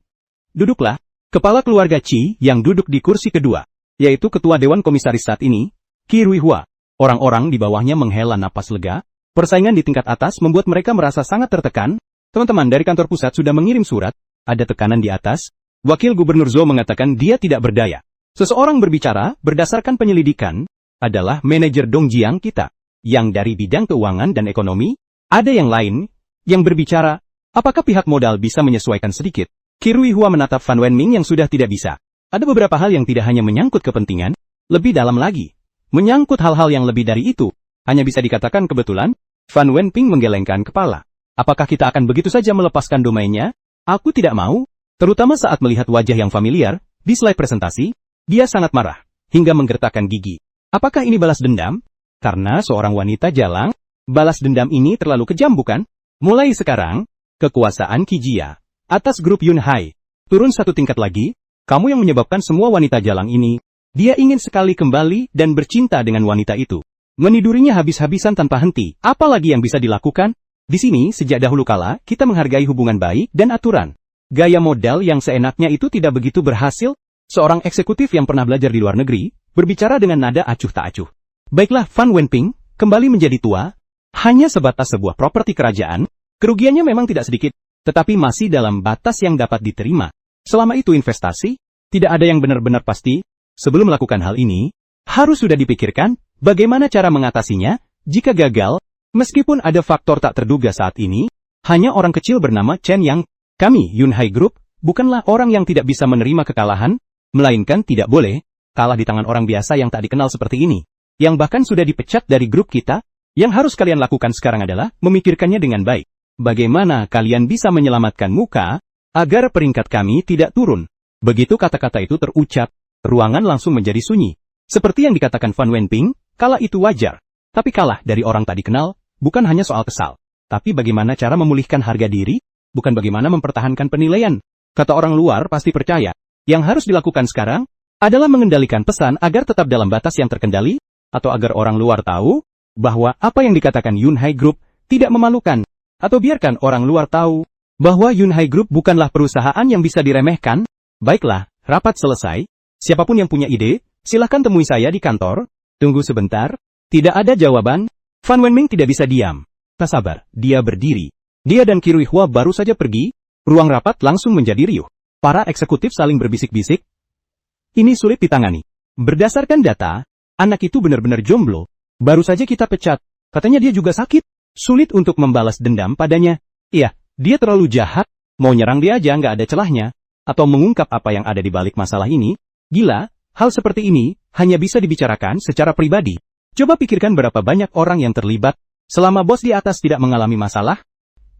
duduklah. Kepala keluarga Qi yang duduk di kursi kedua, yaitu ketua Dewan Komisaris saat ini, Qi Ruihua. Orang-orang di bawahnya menghela napas lega. Persaingan di tingkat atas membuat mereka merasa sangat tertekan. Teman-teman dari kantor pusat sudah mengirim surat. Ada tekanan di atas. Wakil Gubernur Zhou mengatakan dia tidak berdaya. Seseorang berbicara berdasarkan penyelidikan adalah manajer Dongjiang kita, yang dari bidang keuangan dan ekonomi. Ada yang lain yang berbicara. Apakah pihak modal bisa menyesuaikan sedikit? Qi Ruihua menatap Fan Wenming yang sudah tidak bisa. Ada beberapa hal yang tidak hanya menyangkut kepentingan, lebih dalam lagi. Menyangkut hal-hal yang lebih dari itu. Hanya bisa dikatakan kebetulan. Fan Wenping menggelengkan kepala. Apakah kita akan begitu saja melepaskan domainnya? Aku tidak mau. Terutama saat melihat wajah yang familiar, di slide presentasi, dia sangat marah, hingga menggertakkan gigi. Apakah ini balas dendam? Karena seorang wanita jalang, balas dendam ini terlalu kejam bukan? Mulai sekarang, kekuasaan Qijia atas grup Yunhai turun satu tingkat lagi. Kamu yang menyebabkan semua wanita jalang ini. Dia ingin sekali kembali dan bercinta dengan wanita itu. Menidurinya habis-habisan tanpa henti. Apalagi yang bisa dilakukan? Di sini, sejak dahulu kala, kita menghargai hubungan baik dan aturan. Gaya modal yang seenaknya itu tidak begitu berhasil. Seorang eksekutif yang pernah belajar di luar negeri, berbicara dengan nada acuh tak acuh. Baiklah, Fan Wenping, kembali menjadi tua. Hanya sebatas sebuah properti kerajaan. Kerugiannya memang tidak sedikit, tetapi masih dalam batas yang dapat diterima. Selama itu investasi, tidak ada yang benar-benar pasti. Sebelum melakukan hal ini, harus sudah dipikirkan bagaimana cara mengatasinya jika gagal. Meskipun ada faktor tak terduga saat ini, hanya orang kecil bernama Chen Yang. Kami, Yunhai Group, bukanlah orang yang tidak bisa menerima kekalahan, melainkan tidak boleh kalah di tangan orang biasa yang tak dikenal seperti ini, yang bahkan sudah dipecat dari grup kita. Yang harus kalian lakukan sekarang adalah memikirkannya dengan baik. Bagaimana kalian bisa menyelamatkan muka agar peringkat kami tidak turun? Begitu kata-kata itu terucap, ruangan langsung menjadi sunyi. Seperti yang dikatakan Fan Wenping, kalah itu wajar. Tapi kalah dari orang tak dikenal, bukan hanya soal kesal. Tapi bagaimana cara memulihkan harga diri, bukan bagaimana mempertahankan penilaian. Kata orang luar pasti percaya. Yang harus dilakukan sekarang, adalah mengendalikan pesan agar tetap dalam batas yang terkendali, atau agar orang luar tahu, bahwa apa yang dikatakan Yunhai Group, tidak memalukan. Atau biarkan orang luar tahu, bahwa Yunhai Group bukanlah perusahaan yang bisa diremehkan. Baiklah, rapat selesai. Siapapun yang punya ide, silahkan temui saya di kantor. Tunggu sebentar. Tidak ada jawaban. Fan Wenming tidak bisa diam. Tak sabar, dia berdiri. Dia dan Qi Ruihua baru saja pergi. Ruang rapat langsung menjadi riuh. Para eksekutif saling berbisik-bisik. Ini sulit ditangani. Berdasarkan data, anak itu benar-benar jomblo. Baru saja kita pecat. Katanya dia juga sakit. Sulit untuk membalas dendam padanya. Iya, dia terlalu jahat. Mau nyerang dia aja nggak ada celahnya. Atau mengungkap apa yang ada di balik masalah ini. Gila, hal seperti ini hanya bisa dibicarakan secara pribadi. Coba pikirkan berapa banyak orang yang terlibat. Selama bos di atas tidak mengalami masalah.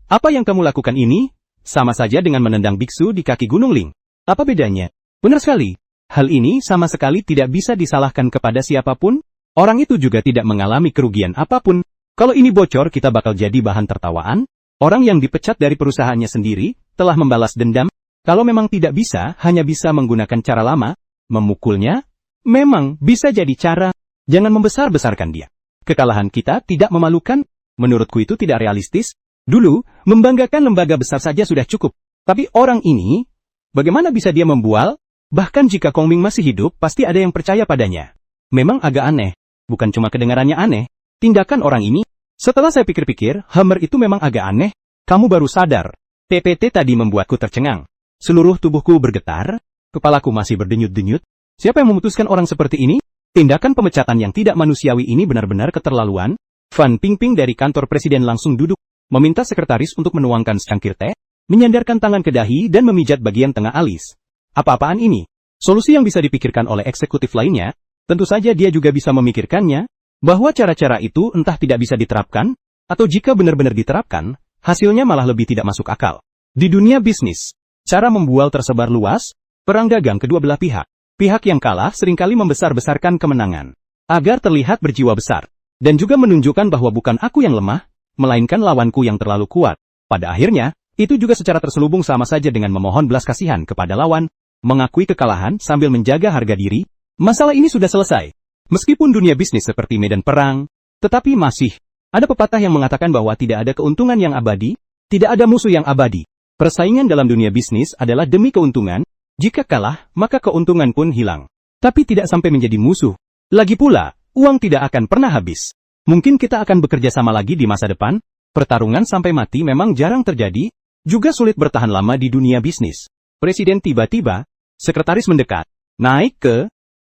Apa yang kamu lakukan ini? Sama saja dengan menendang biksu di kaki Gunung Ling. Apa bedanya? Benar sekali. Hal ini sama sekali tidak bisa disalahkan kepada siapapun. Orang itu juga tidak mengalami kerugian apapun. Kalau ini bocor kita bakal jadi bahan tertawaan. Orang yang dipecat dari perusahaannya sendiri, telah membalas dendam. Kalau memang tidak bisa, hanya bisa menggunakan cara lama. Memukulnya, memang bisa jadi cara. Jangan membesar-besarkan dia. Kekalahan kita tidak memalukan. Menurutku itu tidak realistis. Dulu, membanggakan lembaga besar saja sudah cukup. Tapi orang ini, bagaimana bisa dia membual? Bahkan jika Kongming masih hidup, pasti ada yang percaya padanya. Memang agak aneh. Bukan cuma kedengarannya aneh. Tindakan orang ini, setelah saya pikir-pikir, Hammer itu memang agak aneh. Kamu baru sadar. PPT tadi membuatku tercengang. Seluruh tubuhku bergetar. Kepalaku masih berdenyut-denyut. Siapa yang memutuskan orang seperti ini? Tindakan pemecatan yang tidak manusiawi ini benar-benar keterlaluan. Fan Pingping dari kantor presiden langsung duduk, meminta sekretaris untuk menuangkan secangkir teh, menyandarkan tangan ke dahi dan memijat bagian tengah alis. Apa-apaan ini? Solusi yang bisa dipikirkan oleh eksekutif lainnya, tentu saja dia juga bisa memikirkannya, bahwa cara-cara itu entah tidak bisa diterapkan, atau jika benar-benar diterapkan, hasilnya malah lebih tidak masuk akal. Di dunia bisnis, cara membual tersebar luas, perang dagang kedua belah pihak. Pihak yang kalah seringkali membesar-besarkan kemenangan, agar terlihat berjiwa besar, dan juga menunjukkan bahwa bukan aku yang lemah, melainkan lawanku yang terlalu kuat. Pada akhirnya, itu juga secara terselubung sama saja dengan memohon belas kasihan kepada lawan, mengakui kekalahan sambil menjaga harga diri. Masalah ini sudah selesai. Meskipun dunia bisnis seperti medan perang, tetapi masih ada pepatah yang mengatakan bahwa tidak ada keuntungan yang abadi, tidak ada musuh yang abadi. Persaingan dalam dunia bisnis adalah demi keuntungan, jika kalah, maka keuntungan pun hilang. Tapi tidak sampai menjadi musuh. Lagi pula, uang tidak akan pernah habis. Mungkin kita akan bekerja sama lagi di masa depan, pertarungan sampai mati memang jarang terjadi, juga sulit bertahan lama di dunia bisnis. Presiden tiba-tiba, sekretaris mendekat, naik ke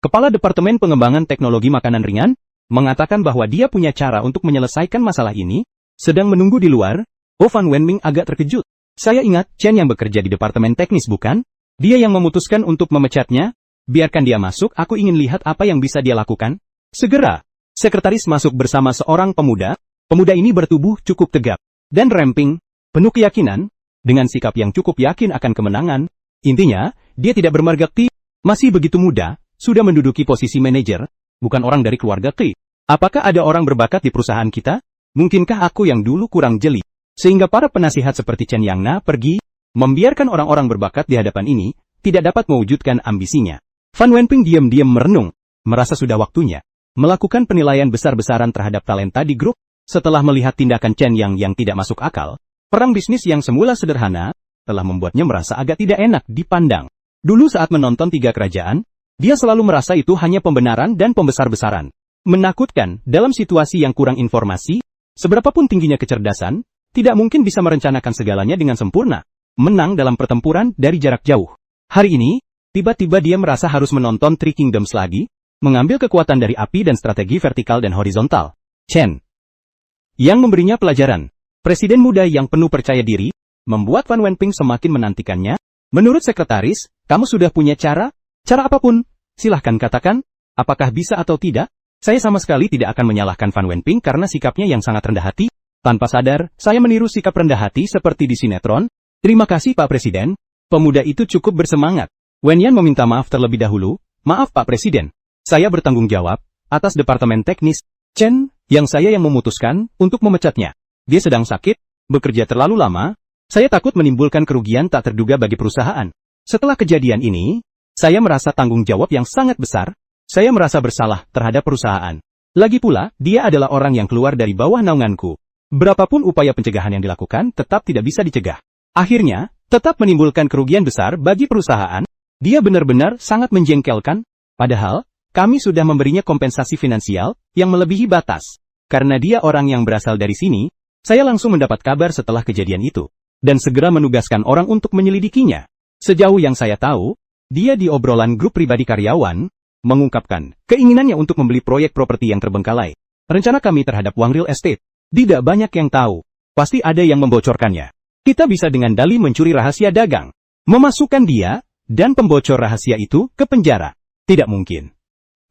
Kepala Departemen Pengembangan Teknologi Makanan Ringan, mengatakan bahwa dia punya cara untuk menyelesaikan masalah ini, sedang menunggu di luar. Fan Wenming agak terkejut. Saya ingat Chen yang bekerja di Departemen Teknis bukan? Dia yang memutuskan untuk memecatnya? Biarkan dia masuk, aku ingin lihat apa yang bisa dia lakukan. Segera, sekretaris masuk bersama seorang pemuda. Pemuda ini bertubuh cukup tegap dan ramping, penuh keyakinan, dengan sikap yang cukup yakin akan kemenangan. Intinya, dia tidak bermarga Qi, masih begitu muda, sudah menduduki posisi manajer, bukan orang dari keluarga Qi. Apakah ada orang berbakat di perusahaan kita? Mungkinkah aku yang dulu kurang jeli, sehingga para penasihat seperti Chen Yangna pergi, membiarkan orang-orang berbakat di hadapan ini, tidak dapat mewujudkan ambisinya. Fan Wenping diam-diam merenung, merasa sudah waktunya melakukan penilaian besar-besaran terhadap talenta di grup. Setelah melihat tindakan Chen yang tidak masuk akal, perang bisnis yang semula sederhana, telah membuatnya merasa agak tidak enak dipandang. Dulu saat menonton Tiga Kerajaan, dia selalu merasa itu hanya pembenaran dan pembesar-besaran. Menakutkan, dalam situasi yang kurang informasi, seberapapun tingginya kecerdasan, tidak mungkin bisa merencanakan segalanya dengan sempurna. Menang dalam pertempuran dari jarak jauh. Hari ini, tiba-tiba dia merasa harus menonton Three Kingdoms lagi, mengambil kekuatan dari api dan strategi vertikal dan horizontal. Chen yang memberinya pelajaran. Presiden muda yang penuh percaya diri, membuat Fan Wenping semakin menantikannya. Menurut sekretaris, kamu sudah punya cara? Cara apapun, silahkan katakan, apakah bisa atau tidak? Saya sama sekali tidak akan menyalahkan Fan Wenping karena sikapnya yang sangat rendah hati. Tanpa sadar, saya meniru sikap rendah hati seperti di sinetron. Terima kasih Pak Presiden. Pemuda itu cukup bersemangat. Wen Yan meminta maaf terlebih dahulu. Maaf Pak Presiden. Saya bertanggung jawab atas Departemen Teknis. Chen, yang saya yang memutuskan untuk memecatnya. Dia sedang sakit, bekerja terlalu lama. Saya takut menimbulkan kerugian tak terduga bagi perusahaan. Setelah kejadian ini, saya merasa tanggung jawab yang sangat besar. Saya merasa bersalah terhadap perusahaan. Lagi pula, dia adalah orang yang keluar dari bawah naunganku. Berapapun upaya pencegahan yang dilakukan, tetap tidak bisa dicegah. Akhirnya, tetap menimbulkan kerugian besar bagi perusahaan. Dia benar-benar sangat menjengkelkan. Padahal, kami sudah memberinya kompensasi finansial yang melebihi batas. Karena dia orang yang berasal dari sini, saya langsung mendapat kabar setelah kejadian itu. Dan segera menugaskan orang untuk menyelidikinya. Sejauh yang saya tahu, dia di obrolan grup pribadi karyawan, mengungkapkan keinginannya untuk membeli proyek properti yang terbengkalai. Rencana kami terhadap Wang Real Estate. Tidak banyak yang tahu. Pasti ada yang membocorkannya. Kita bisa dengan dalih mencuri rahasia dagang. Memasukkan dia, dan pembocor rahasia itu, ke penjara. Tidak mungkin.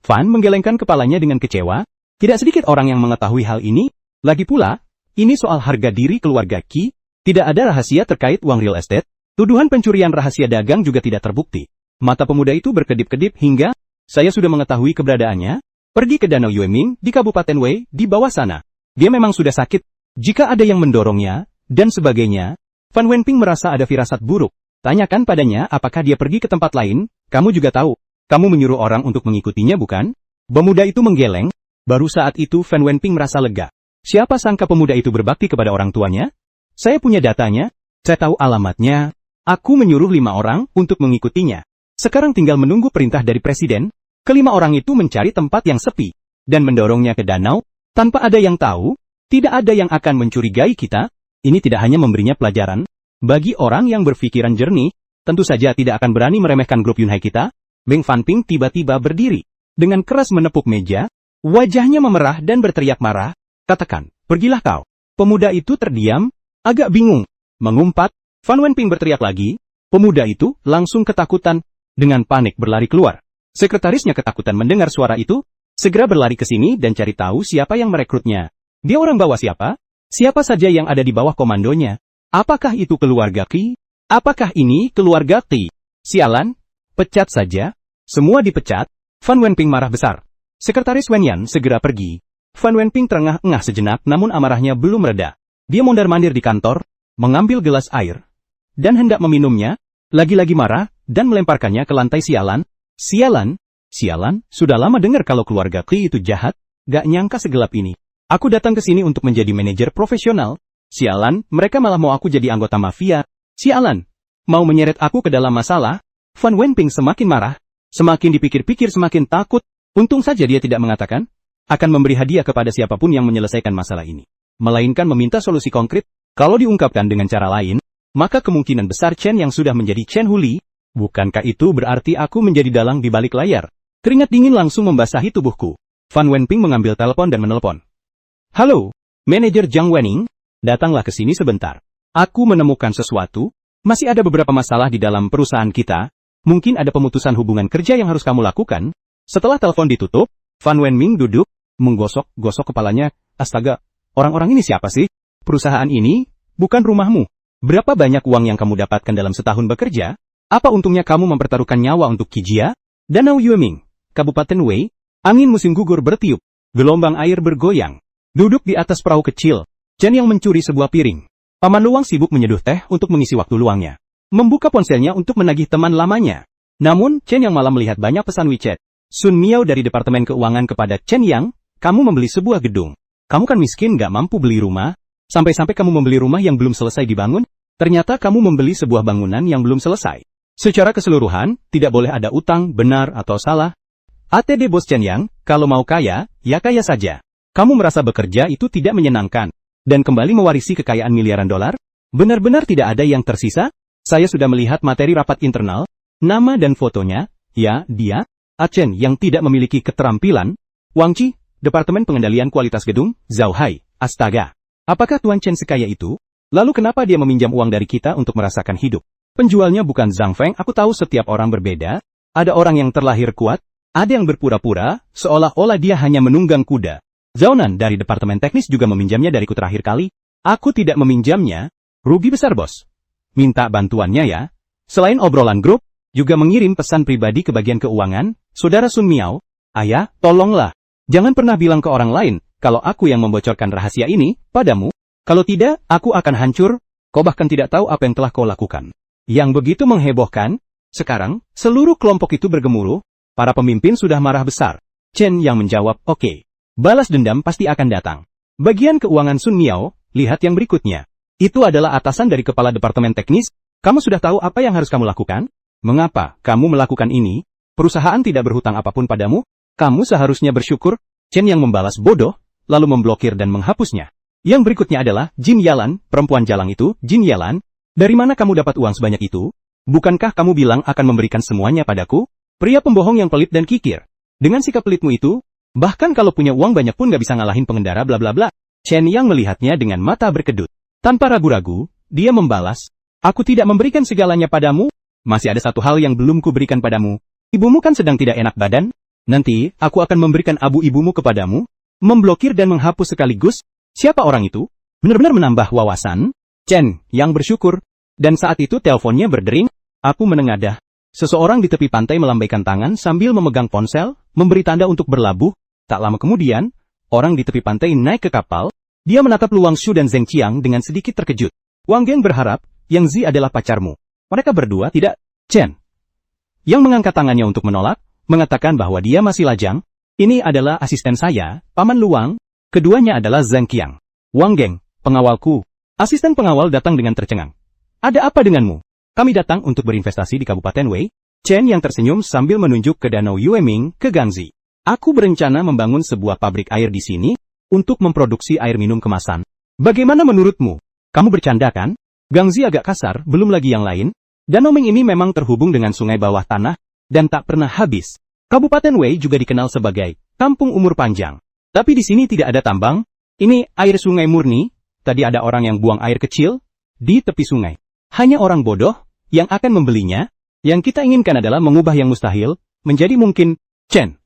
Fan menggelengkan kepalanya dengan kecewa. Tidak sedikit orang yang mengetahui hal ini. Lagi pula, ini soal harga diri keluarga Qi. Tidak ada rahasia terkait Wang Real Estate. Tuduhan pencurian rahasia dagang juga tidak terbukti. Mata pemuda itu berkedip-kedip hingga, saya sudah mengetahui keberadaannya. Pergi ke Danau Yueming, di Kabupaten Wei, di bawah sana. Dia memang sudah sakit. Jika ada yang mendorongnya, dan sebagainya, Fan Wenping merasa ada firasat buruk. Tanyakan padanya apakah dia pergi ke tempat lain. Kamu juga tahu. Kamu menyuruh orang untuk mengikutinya bukan? Pemuda itu menggeleng. Baru saat itu Fan Wenping merasa lega. Siapa sangka pemuda itu berbakti kepada orang tuanya? Saya punya datanya. Saya tahu alamatnya. Aku menyuruh 5 orang untuk mengikutinya. Sekarang tinggal menunggu perintah dari presiden. Kelima orang itu mencari tempat yang sepi. Dan mendorongnya ke danau. Tanpa ada yang tahu, tidak ada yang akan mencurigai kita. Ini tidak hanya memberinya pelajaran. Bagi orang yang berpikiran jernih, tentu saja tidak akan berani meremehkan grup Yunhai kita. Beng Fanping tiba-tiba berdiri. Dengan keras menepuk meja, wajahnya memerah dan berteriak marah, katakan, pergilah kau. Pemuda itu terdiam, agak bingung, mengumpat, Fan Wenping berteriak lagi, pemuda itu langsung ketakutan, dengan panik berlari keluar. Sekretarisnya ketakutan mendengar suara itu, segera berlari ke sini dan cari tahu siapa yang merekrutnya. Dia orang bawah siapa? Siapa saja yang ada di bawah komandonya? Apakah itu keluarga Qi? Apakah ini keluarga Qi? Sialan, pecat saja. Semua dipecat. Fan Wenping marah besar. Sekretaris Wenyan segera pergi. Fan Wenping terengah-engah sejenak namun amarahnya belum reda. Dia mondar-mandir di kantor, mengambil gelas air, dan hendak meminumnya, lagi-lagi marah, dan melemparkannya ke lantai. Sialan, sialan, sialan, sudah lama dengar kalau keluarga Qi itu jahat, gak nyangka segelap ini. Aku datang ke sini untuk menjadi manajer profesional. Sialan, mereka malah mau aku jadi anggota mafia. Sialan, mau menyeret aku ke dalam masalah. Fan Wenping semakin marah, semakin dipikir-pikir semakin takut. Untung saja dia tidak mengatakan akan memberi hadiah kepada siapapun yang menyelesaikan masalah ini, melainkan meminta solusi konkret. Kalau diungkapkan dengan cara lain, maka kemungkinan besar Chen yang sudah menjadi Chen Huli. Bukankah itu berarti aku menjadi dalang di balik layar? Keringat dingin langsung membasahi tubuhku. Fan Wenping mengambil telepon dan menelpon. Halo, manajer Jiang Wening, datanglah ke sini sebentar. Aku menemukan sesuatu, masih ada beberapa masalah di dalam perusahaan kita, mungkin ada pemutusan hubungan kerja yang harus kamu lakukan. Setelah telepon ditutup, Fan Wenping duduk, menggosok-gosok kepalanya. Astaga, orang-orang ini siapa sih? Perusahaan ini, bukan rumahmu. Berapa banyak uang yang kamu dapatkan dalam setahun bekerja? Apa untungnya kamu mempertaruhkan nyawa untuk Kijia? Danau Yueming, Kabupaten Wei, angin musim gugur bertiup, gelombang air bergoyang. Duduk di atas perahu kecil, Chen yang mencuri sebuah piring. Paman Luang sibuk menyeduh teh untuk mengisi waktu luangnya. Membuka ponselnya untuk menagih teman lamanya. Namun, Chen yang malah melihat banyak pesan WeChat. Sun Miao dari Departemen Keuangan kepada Chen Yang, kamu membeli sebuah gedung. Kamu kan miskin gak mampu beli rumah. Sampai-sampai kamu membeli rumah yang belum selesai dibangun. Ternyata kamu membeli sebuah bangunan yang belum selesai. Secara keseluruhan, tidak boleh ada utang, benar atau salah. ATD Bos Chen Yang, kalau mau kaya, ya kaya saja. Kamu merasa bekerja itu tidak menyenangkan, dan kembali mewarisi kekayaan miliaran dolar? Benar-benar tidak ada yang tersisa? Saya sudah melihat materi rapat internal, nama dan fotonya, ya, dia, Chen yang tidak memiliki keterampilan. Wang Qi, Departemen Pengendalian Kualitas Gedung, Zhao Hai, astaga. Apakah Tuan Chen sekaya itu? Lalu kenapa dia meminjam uang dari kita untuk merasakan hidup? Penjualnya bukan Zhang Feng, aku tahu setiap orang berbeda. Ada orang yang terlahir kuat, ada yang berpura-pura, seolah-olah dia hanya menunggang kuda. Zhao Nan dari Departemen Teknis juga meminjamnya dariku terakhir kali. Aku tidak meminjamnya. Rugi besar bos. Minta bantuannya ya. Selain obrolan grup, juga mengirim pesan pribadi ke bagian keuangan, Saudara Sun Miao, ayah, tolonglah. Jangan pernah bilang ke orang lain, kalau aku yang membocorkan rahasia ini, padamu. Kalau tidak, aku akan hancur. Kau bahkan tidak tahu apa yang telah kau lakukan. Yang begitu menghebohkan. Sekarang, seluruh kelompok itu bergemuruh. Para pemimpin sudah marah besar. Chen yang menjawab, oke. Balas dendam pasti akan datang. Bagian keuangan Sun Miao, lihat yang berikutnya. Itu adalah atasan dari kepala departemen teknis. Kamu sudah tahu apa yang harus kamu lakukan? Mengapa kamu melakukan ini? Perusahaan tidak berhutang apapun padamu? Kamu seharusnya bersyukur. Chen yang membalas bodoh, lalu memblokir dan menghapusnya. Yang berikutnya adalah Jin Yalan, perempuan jalang itu. Jin Yalan, dari mana kamu dapat uang sebanyak itu? Bukankah kamu bilang akan memberikan semuanya padaku? Pria pembohong yang pelit dan kikir. Dengan sikap pelitmu itu, bahkan kalau punya uang banyak pun gak bisa ngalahin pengendara bla bla bla. Chen yang melihatnya dengan mata berkedut. Tanpa ragu-ragu, dia membalas, aku tidak memberikan segalanya padamu. Masih ada satu hal yang belum kuberikan padamu. Ibumu kan sedang tidak enak badan? Nanti, aku akan memberikan abu ibumu kepadamu. Memblokir dan menghapus sekaligus. Siapa orang itu? Benar-benar menambah wawasan. Chen, yang bersyukur. Dan saat itu teleponnya berdering. Aku menengadah. Seseorang di tepi pantai melambaikan tangan sambil memegang ponsel, memberi tanda untuk berlabuh. Tak lama kemudian, orang di tepi pantai naik ke kapal. Dia menatap Luang Shu dan Zheng Qiang dengan sedikit terkejut. Wang Geng berharap, Yang Zi adalah pacarmu. Mereka berdua tidak. Chen, yang mengangkat tangannya untuk menolak, mengatakan bahwa dia masih lajang. Ini adalah asisten saya, Paman Luang. Keduanya adalah Zheng Qiang. Wang Geng, pengawalku. Asisten pengawal datang dengan tercengang. Ada apa denganmu? Kami datang untuk berinvestasi di Kabupaten Wei. Chen yang tersenyum sambil menunjuk ke Danau Yueming, ke Gangzi. Aku berencana membangun sebuah pabrik air di sini, untuk memproduksi air minum kemasan. Bagaimana menurutmu? Kamu bercanda kan? Gangzi agak kasar, belum lagi yang lain. Danau Ming ini memang terhubung dengan sungai bawah tanah, dan tak pernah habis. Kabupaten Wei juga dikenal sebagai kampung umur panjang. Tapi di sini tidak ada tambang. Ini air sungai murni. Tadi ada orang yang buang air kecil di tepi sungai. Hanya orang bodoh yang akan membelinya. Yang kita inginkan adalah mengubah yang mustahil menjadi mungkin. Chen,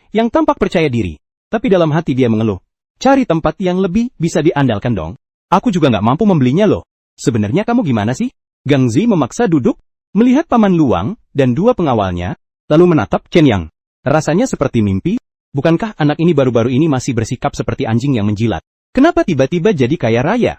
yang tampak percaya diri, tapi dalam hati dia mengeluh. Cari tempat yang lebih bisa diandalkan dong. Aku juga nggak mampu membelinya loh. Sebenarnya kamu gimana sih? Gang Zi memaksa duduk, melihat Paman Luang dan dua pengawalnya, lalu menatap Chen Yang. Rasanya seperti mimpi. Bukankah anak ini baru-baru ini masih bersikap seperti anjing yang menjilat? Kenapa tiba-tiba jadi kaya raya?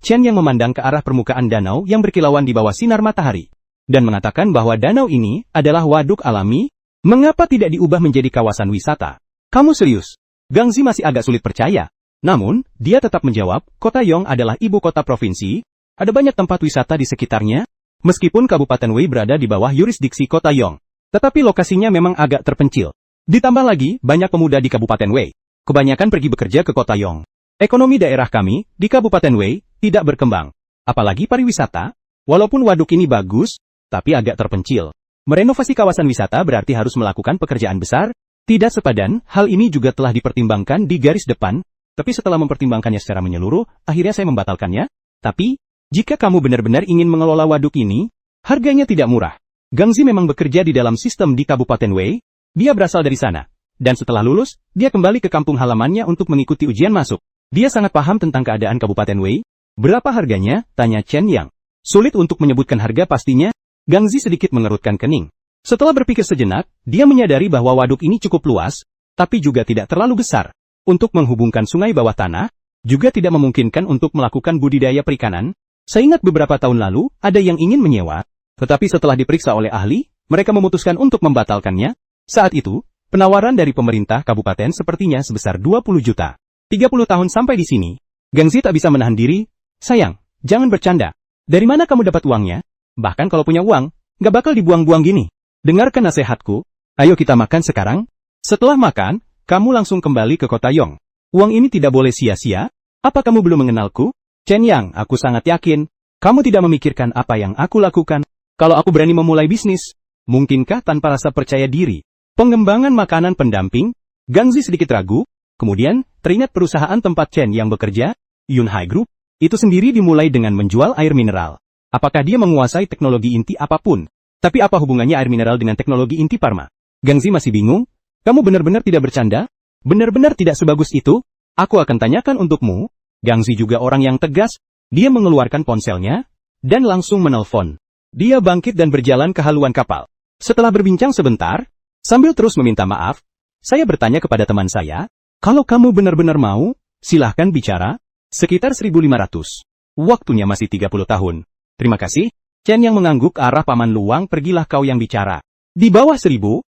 Chen Yang memandang ke arah permukaan danau yang berkilauan di bawah sinar matahari, dan mengatakan bahwa danau ini adalah waduk alami. Mengapa tidak diubah menjadi kawasan wisata? Kamu serius? Gang Zi masih agak sulit percaya. Namun, dia tetap menjawab, Kota Yong adalah ibu kota provinsi, ada banyak tempat wisata di sekitarnya, meskipun Kabupaten Wei berada di bawah yurisdiksi Kota Yong. Tetapi lokasinya memang agak terpencil. Ditambah lagi, banyak pemuda di Kabupaten Wei. Kebanyakan pergi bekerja ke Kota Yong. Ekonomi daerah kami, di Kabupaten Wei, tidak berkembang. Apalagi pariwisata, walaupun waduk ini bagus, tapi agak terpencil. Merenovasi kawasan wisata berarti harus melakukan pekerjaan besar, tidak sepadan, hal ini juga telah dipertimbangkan di garis depan, tapi setelah mempertimbangkannya secara menyeluruh, akhirnya saya membatalkannya. Tapi, jika kamu benar-benar ingin mengelola waduk ini, harganya tidak murah. Gang Zi memang bekerja di dalam sistem di Kabupaten Wei, dia berasal dari sana. Dan setelah lulus, dia kembali ke kampung halamannya untuk mengikuti ujian masuk. Dia sangat paham tentang keadaan Kabupaten Wei. Berapa harganya? Tanya Chen Yang. Sulit untuk menyebutkan harga pastinya. Gang Zi sedikit mengerutkan kening. Setelah berpikir sejenak, dia menyadari bahwa waduk ini cukup luas, tapi juga tidak terlalu besar. Untuk menghubungkan sungai bawah tanah, juga tidak memungkinkan untuk melakukan budidaya perikanan. Seingat beberapa tahun lalu, ada yang ingin menyewa, tetapi setelah diperiksa oleh ahli, mereka memutuskan untuk membatalkannya. Saat itu, penawaran dari pemerintah kabupaten sepertinya sebesar 20 juta. 30 tahun sampai di sini. Gang Zi tak bisa menahan diri. Sayang, jangan bercanda. Dari mana kamu dapat uangnya? Bahkan kalau punya uang, nggak bakal dibuang-buang gini. Dengarkan nasihatku, ayo kita makan sekarang. Setelah makan, kamu langsung kembali ke kota Yong. Uang ini tidak boleh sia-sia. Apa kamu belum mengenalku? Chen Yang, aku sangat yakin. Kamu tidak memikirkan apa yang aku lakukan. Kalau aku berani memulai bisnis, mungkinkah tanpa rasa percaya diri? Pengembangan makanan pendamping, Gang Zi sedikit ragu. Kemudian, teringat perusahaan tempat Chen yang bekerja, Yunhai Group, itu sendiri dimulai dengan menjual air mineral. Apakah dia menguasai teknologi inti apapun? Tapi apa hubungannya air mineral dengan teknologi inti Parma? Gang Zi masih bingung. Kamu benar-benar tidak bercanda? Benar-benar tidak sebagus itu? Aku akan tanyakan untukmu. Gang Zi juga orang yang tegas. Dia mengeluarkan ponselnya, dan langsung menelpon. Dia bangkit dan berjalan ke haluan kapal. Setelah berbincang sebentar, sambil terus meminta maaf, saya bertanya kepada teman saya, kalau kamu benar-benar mau, silahkan bicara. Sekitar 1500. Waktunya masih 30 tahun. Terima kasih. Chen yang mengangguk ke arah Paman Luang, pergilah kau yang bicara. Di bawah 1020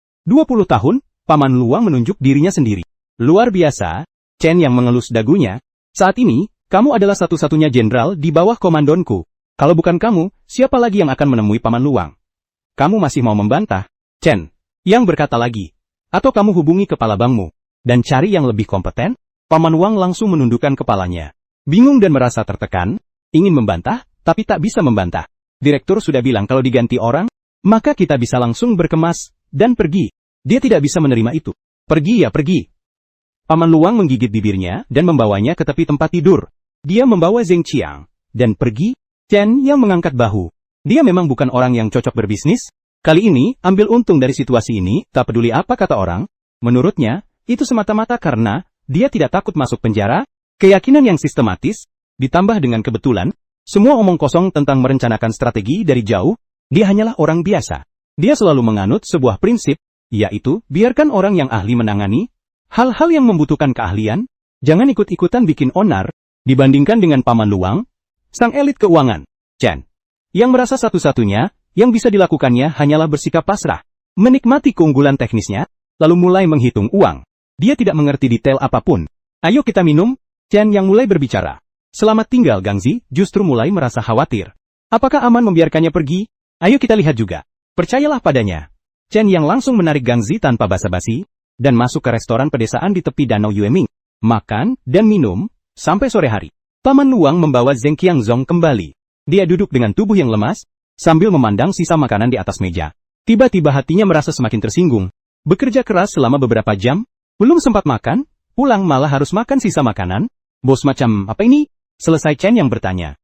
tahun, Paman Luang menunjuk dirinya sendiri. Luar biasa. Chen yang mengelus dagunya. Saat ini, kamu adalah satu-satunya jenderal di bawah komandonku. Kalau bukan kamu, siapa lagi yang akan menemui Paman Luang? Kamu masih mau membantah? Chen yang berkata lagi. Atau kamu hubungi kepala bankmu dan cari yang lebih kompeten? Paman Luang langsung menundukkan kepalanya. Bingung dan merasa tertekan, ingin membantah, tapi tak bisa membantah. Direktur sudah bilang kalau diganti orang, maka kita bisa langsung berkemas dan pergi. Dia tidak bisa menerima itu. Pergi ya pergi. Paman Luang menggigit bibirnya dan membawanya ke tepi tempat tidur. Dia membawa Zheng Qiang dan pergi. Chen yang mengangkat bahu. Dia memang bukan orang yang cocok berbisnis. Kali ini, ambil untung dari situasi ini, tak peduli apa kata orang. Menurutnya, itu semata-mata karena dia tidak takut masuk penjara. Keyakinan yang sistematis, ditambah dengan kebetulan, semua omong kosong tentang merencanakan strategi dari jauh, dia hanyalah orang biasa. Dia selalu menganut sebuah prinsip, yaitu, biarkan orang yang ahli menangani hal-hal yang membutuhkan keahlian, jangan ikut-ikutan bikin onar, dibandingkan dengan Paman Luang, sang elit keuangan, Chen, yang merasa satu-satunya, yang bisa dilakukannya hanyalah bersikap pasrah, menikmati keunggulan teknisnya, lalu mulai menghitung uang. Dia tidak mengerti detail apapun. Ayo kita minum, Chen yang mulai berbicara. Selamat tinggal Gang Zi, justru mulai merasa khawatir. Apakah aman membiarkannya pergi? Ayo kita lihat juga. Percayalah padanya. Chen yang langsung menarik Gang Zi tanpa basa-basi, dan masuk ke restoran pedesaan di tepi danau Yueming. Makan, dan minum, sampai sore hari. Paman Luang membawa Zheng Qiangzong kembali. Dia duduk dengan tubuh yang lemas, sambil memandang sisa makanan di atas meja. Tiba-tiba hatinya merasa semakin tersinggung. Bekerja keras selama beberapa jam, belum sempat makan, pulang malah harus makan sisa makanan. Bos macam apa ini? Selesai Chen yang bertanya.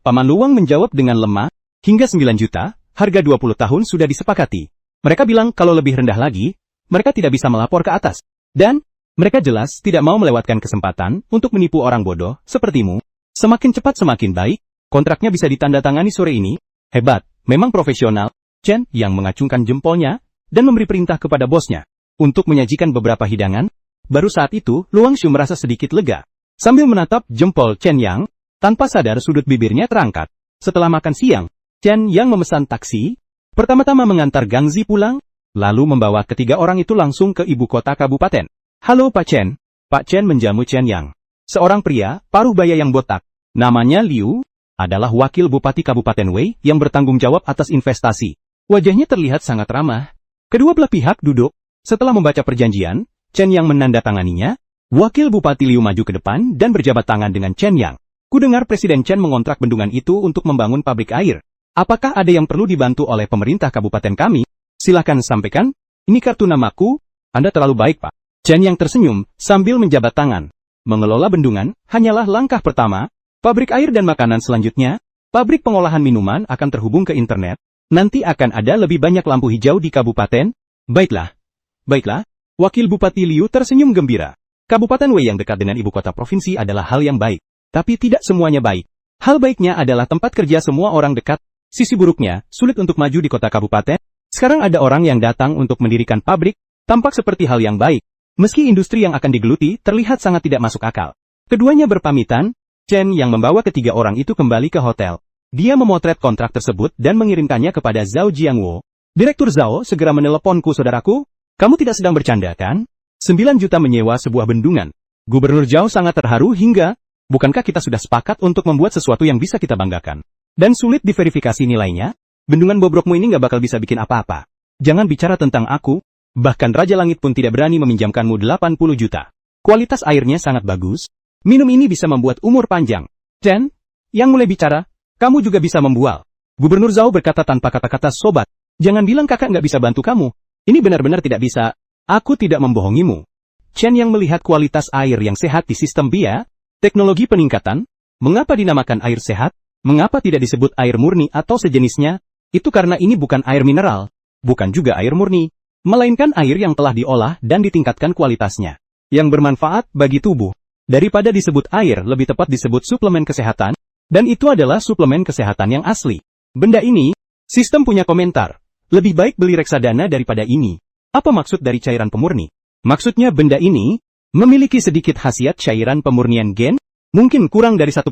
Paman Luwang menjawab dengan lemah, hingga 9 juta, harga 20 tahun sudah disepakati. Mereka bilang kalau lebih rendah lagi, mereka tidak bisa melapor ke atas. Dan, mereka jelas tidak mau melewatkan kesempatan untuk menipu orang bodoh sepertimu. Semakin cepat semakin baik, kontraknya bisa ditandatangani sore ini. Hebat, memang profesional. Chen yang mengacungkan jempolnya, dan memberi perintah kepada bosnya untuk menyajikan beberapa hidangan. Baru saat itu, Luang Shu merasa sedikit lega. Sambil menatap jempol Chen Yang, tanpa sadar sudut bibirnya terangkat. Setelah makan siang, Chen Yang memesan taksi, pertama-tama mengantar Gang Zi pulang, lalu membawa ketiga orang itu langsung ke ibu kota kabupaten. Halo Pak Chen. Pak Chen menjamu Chen Yang. Seorang pria, paruh baya yang botak. Namanya Liu, adalah wakil bupati Kabupaten Wei yang bertanggung jawab atas investasi. Wajahnya terlihat sangat ramah. Kedua belah pihak duduk. Setelah membaca perjanjian, Chen Yang menandatanganinya. Wakil Bupati Liu maju ke depan dan berjabat tangan dengan Chen Yang. Kudengar Presiden Chen mengontrak bendungan itu untuk membangun pabrik air. Apakah ada yang perlu dibantu oleh pemerintah kabupaten kami? Silakan sampaikan. Ini kartu namaku. Anda terlalu baik, Pak. Chen Yang tersenyum sambil menjabat tangan. Mengelola bendungan hanyalah langkah pertama. Pabrik air dan makanan selanjutnya, pabrik pengolahan minuman akan terhubung ke internet. Nanti akan ada lebih banyak lampu hijau di kabupaten. Baiklah. Baiklah. Wakil Bupati Liu tersenyum gembira. Kabupaten Wei yang dekat dengan ibu kota provinsi adalah hal yang baik. Tapi tidak semuanya baik. Hal baiknya adalah tempat kerja semua orang dekat. Sisi buruknya, sulit untuk maju di kota kabupaten. Sekarang ada orang yang datang untuk mendirikan pabrik, tampak seperti hal yang baik. Meski industri yang akan digeluti terlihat sangat tidak masuk akal. Keduanya berpamitan, Chen yang membawa ketiga orang itu kembali ke hotel. Dia memotret kontrak tersebut dan mengirimkannya kepada Zhao Jiangwo. Direktur Zhao segera meneleponku saudaraku. Kamu tidak sedang bercanda kan? 9 juta menyewa sebuah bendungan. Gubernur Zhao sangat terharu hingga, bukankah kita sudah sepakat untuk membuat sesuatu yang bisa kita banggakan? Dan sulit diverifikasi nilainya? Bendungan bobrokmu ini nggak bakal bisa bikin apa-apa. Jangan bicara tentang aku, bahkan Raja Langit pun tidak berani meminjamkanmu 80 juta. Kualitas airnya sangat bagus. Minum ini bisa membuat umur panjang. Chen, yang mulai bicara, kamu juga bisa membual. Gubernur Zhao berkata tanpa kata-kata sobat. Jangan bilang kakak nggak bisa bantu kamu. Ini benar-benar tidak bisa. Aku tidak membohongimu. Chen yang melihat kualitas air yang sehat di sistem BIA, teknologi peningkatan, mengapa dinamakan air sehat, mengapa tidak disebut air murni atau sejenisnya, itu karena ini bukan air mineral, bukan juga air murni, melainkan air yang telah diolah dan ditingkatkan kualitasnya, yang bermanfaat bagi tubuh. Daripada disebut air, lebih tepat disebut suplemen kesehatan, dan itu adalah suplemen kesehatan yang asli. Benda ini, sistem punya komentar, lebih baik beli reksadana daripada ini. Apa maksud dari cairan pemurni? Maksudnya benda ini memiliki sedikit khasiat cairan pemurnian gen, mungkin kurang dari 1%,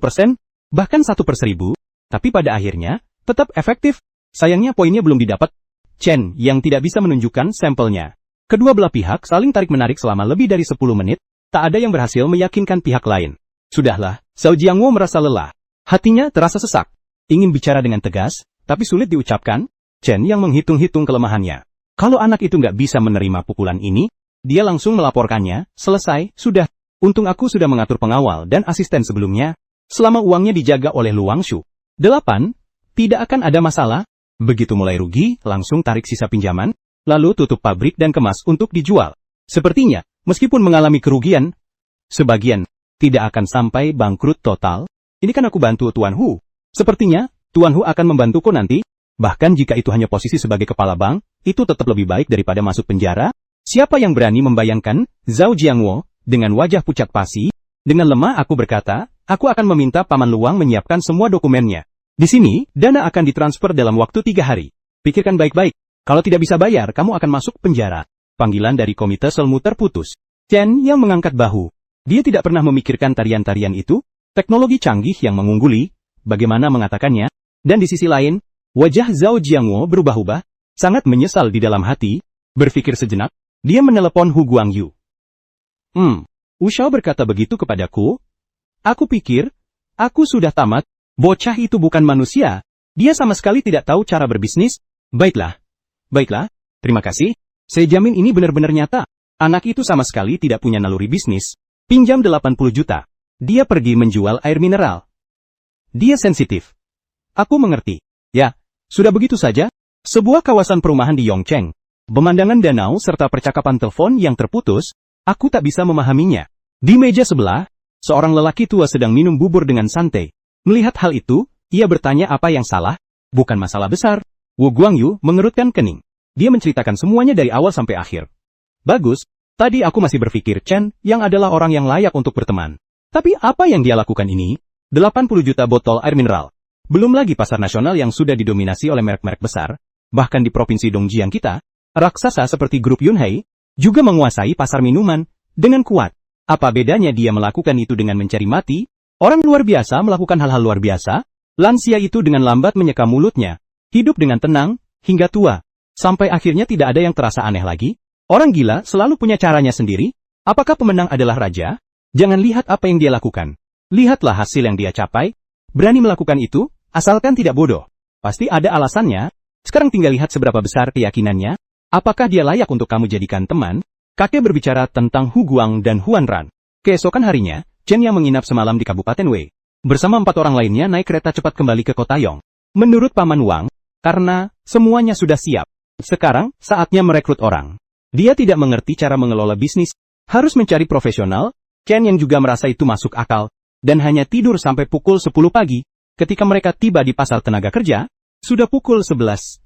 bahkan 1/1000, tapi pada akhirnya tetap efektif. Sayangnya poinnya belum didapat. Chen yang tidak bisa menunjukkan sampelnya. Kedua belah pihak saling tarik-menarik selama lebih dari 10 menit, tak ada yang berhasil meyakinkan pihak lain. Sudahlah, Zhao Jiangwo merasa lelah. Hatinya terasa sesak. Ingin bicara dengan tegas, tapi sulit diucapkan. Chen yang menghitung-hitung kelemahannya. Kalau anak itu nggak bisa menerima pukulan ini, dia langsung melaporkannya. Selesai, sudah. Untung aku sudah mengatur pengawal dan asisten sebelumnya. Selama uangnya dijaga oleh Luang Shu. 8. Tidak akan ada masalah. Begitu mulai rugi, langsung tarik sisa pinjaman, lalu tutup pabrik dan kemas untuk dijual. Sepertinya, meskipun mengalami kerugian, sebagian, tidak akan sampai bangkrut total. Ini kan aku bantu Tuan Hu. Sepertinya, Tuan Hu akan membantuku nanti. Bahkan jika itu hanya posisi sebagai kepala bank, itu tetap lebih baik daripada masuk penjara. Siapa yang berani membayangkan? Zhao Jiangwo, dengan wajah pucat pasi, dengan lemah aku berkata, aku akan meminta Paman Luang menyiapkan semua dokumennya. Di sini, dana akan ditransfer dalam waktu 3 hari. Pikirkan baik-baik. Kalau tidak bisa bayar, kamu akan masuk penjara. Panggilan dari komite Selmu terputus. Chen yang mengangkat bahu. Dia tidak pernah memikirkan tarian-tarian itu, teknologi canggih yang mengungguli, bagaimana mengatakannya, dan di sisi lain, wajah Zhao Jiangwo berubah-ubah, sangat menyesal di dalam hati, berpikir sejenak, dia menelepon Hu Guangyu. Wu Shao berkata begitu kepadaku. Aku pikir, aku sudah tamat, bocah itu bukan manusia, dia sama sekali tidak tahu cara berbisnis. Baiklah, terima kasih, saya jamin ini benar-benar nyata. Anak itu sama sekali tidak punya naluri bisnis, pinjam 80 juta, dia pergi menjual air mineral. Dia sensitif. Aku mengerti. Ya, sudah begitu saja. Sebuah kawasan perumahan di Yongcheng. Pemandangan danau serta percakapan telepon yang terputus, aku tak bisa memahaminya. Di meja sebelah, seorang lelaki tua sedang minum bubur dengan santai. Melihat hal itu, ia bertanya apa yang salah. Bukan masalah besar. Wu Guangyu mengerutkan kening. Dia menceritakan semuanya dari awal sampai akhir. Bagus, tadi aku masih berpikir Chen yang adalah orang yang layak untuk berteman. Tapi apa yang dia lakukan ini? 80 juta botol air mineral. Belum lagi pasar nasional yang sudah didominasi oleh merek-merek besar. Bahkan di provinsi Dongjiang kita, raksasa seperti grup Yunhei juga menguasai pasar minuman dengan kuat. Apa bedanya dia melakukan itu dengan mencari mati? Orang luar biasa melakukan hal-hal luar biasa. Lansia itu dengan lambat menyeka mulutnya. Hidup dengan tenang, hingga tua. Sampai akhirnya tidak ada yang terasa aneh lagi. Orang gila selalu punya caranya sendiri. Apakah pemenang adalah raja? Jangan lihat apa yang dia lakukan. Lihatlah hasil yang dia capai. Berani melakukan itu, asalkan tidak bodoh. Pasti ada alasannya. Sekarang tinggal lihat seberapa besar keyakinannya. Apakah dia layak untuk kamu jadikan teman? Kakek berbicara tentang Hu Guang dan Huan Ran. Keesokan harinya, Chen yang menginap semalam di Kabupaten Wei. Bersama 4 orang lainnya naik kereta cepat kembali ke kota Yong. Menurut Paman Wang, karena semuanya sudah siap. Sekarang, saatnya merekrut orang. Dia tidak mengerti cara mengelola bisnis, harus mencari profesional. Chen yang juga merasa itu masuk akal, dan hanya tidur sampai pukul 10 pagi. Ketika mereka tiba di pasar tenaga kerja, sudah pukul 11.30.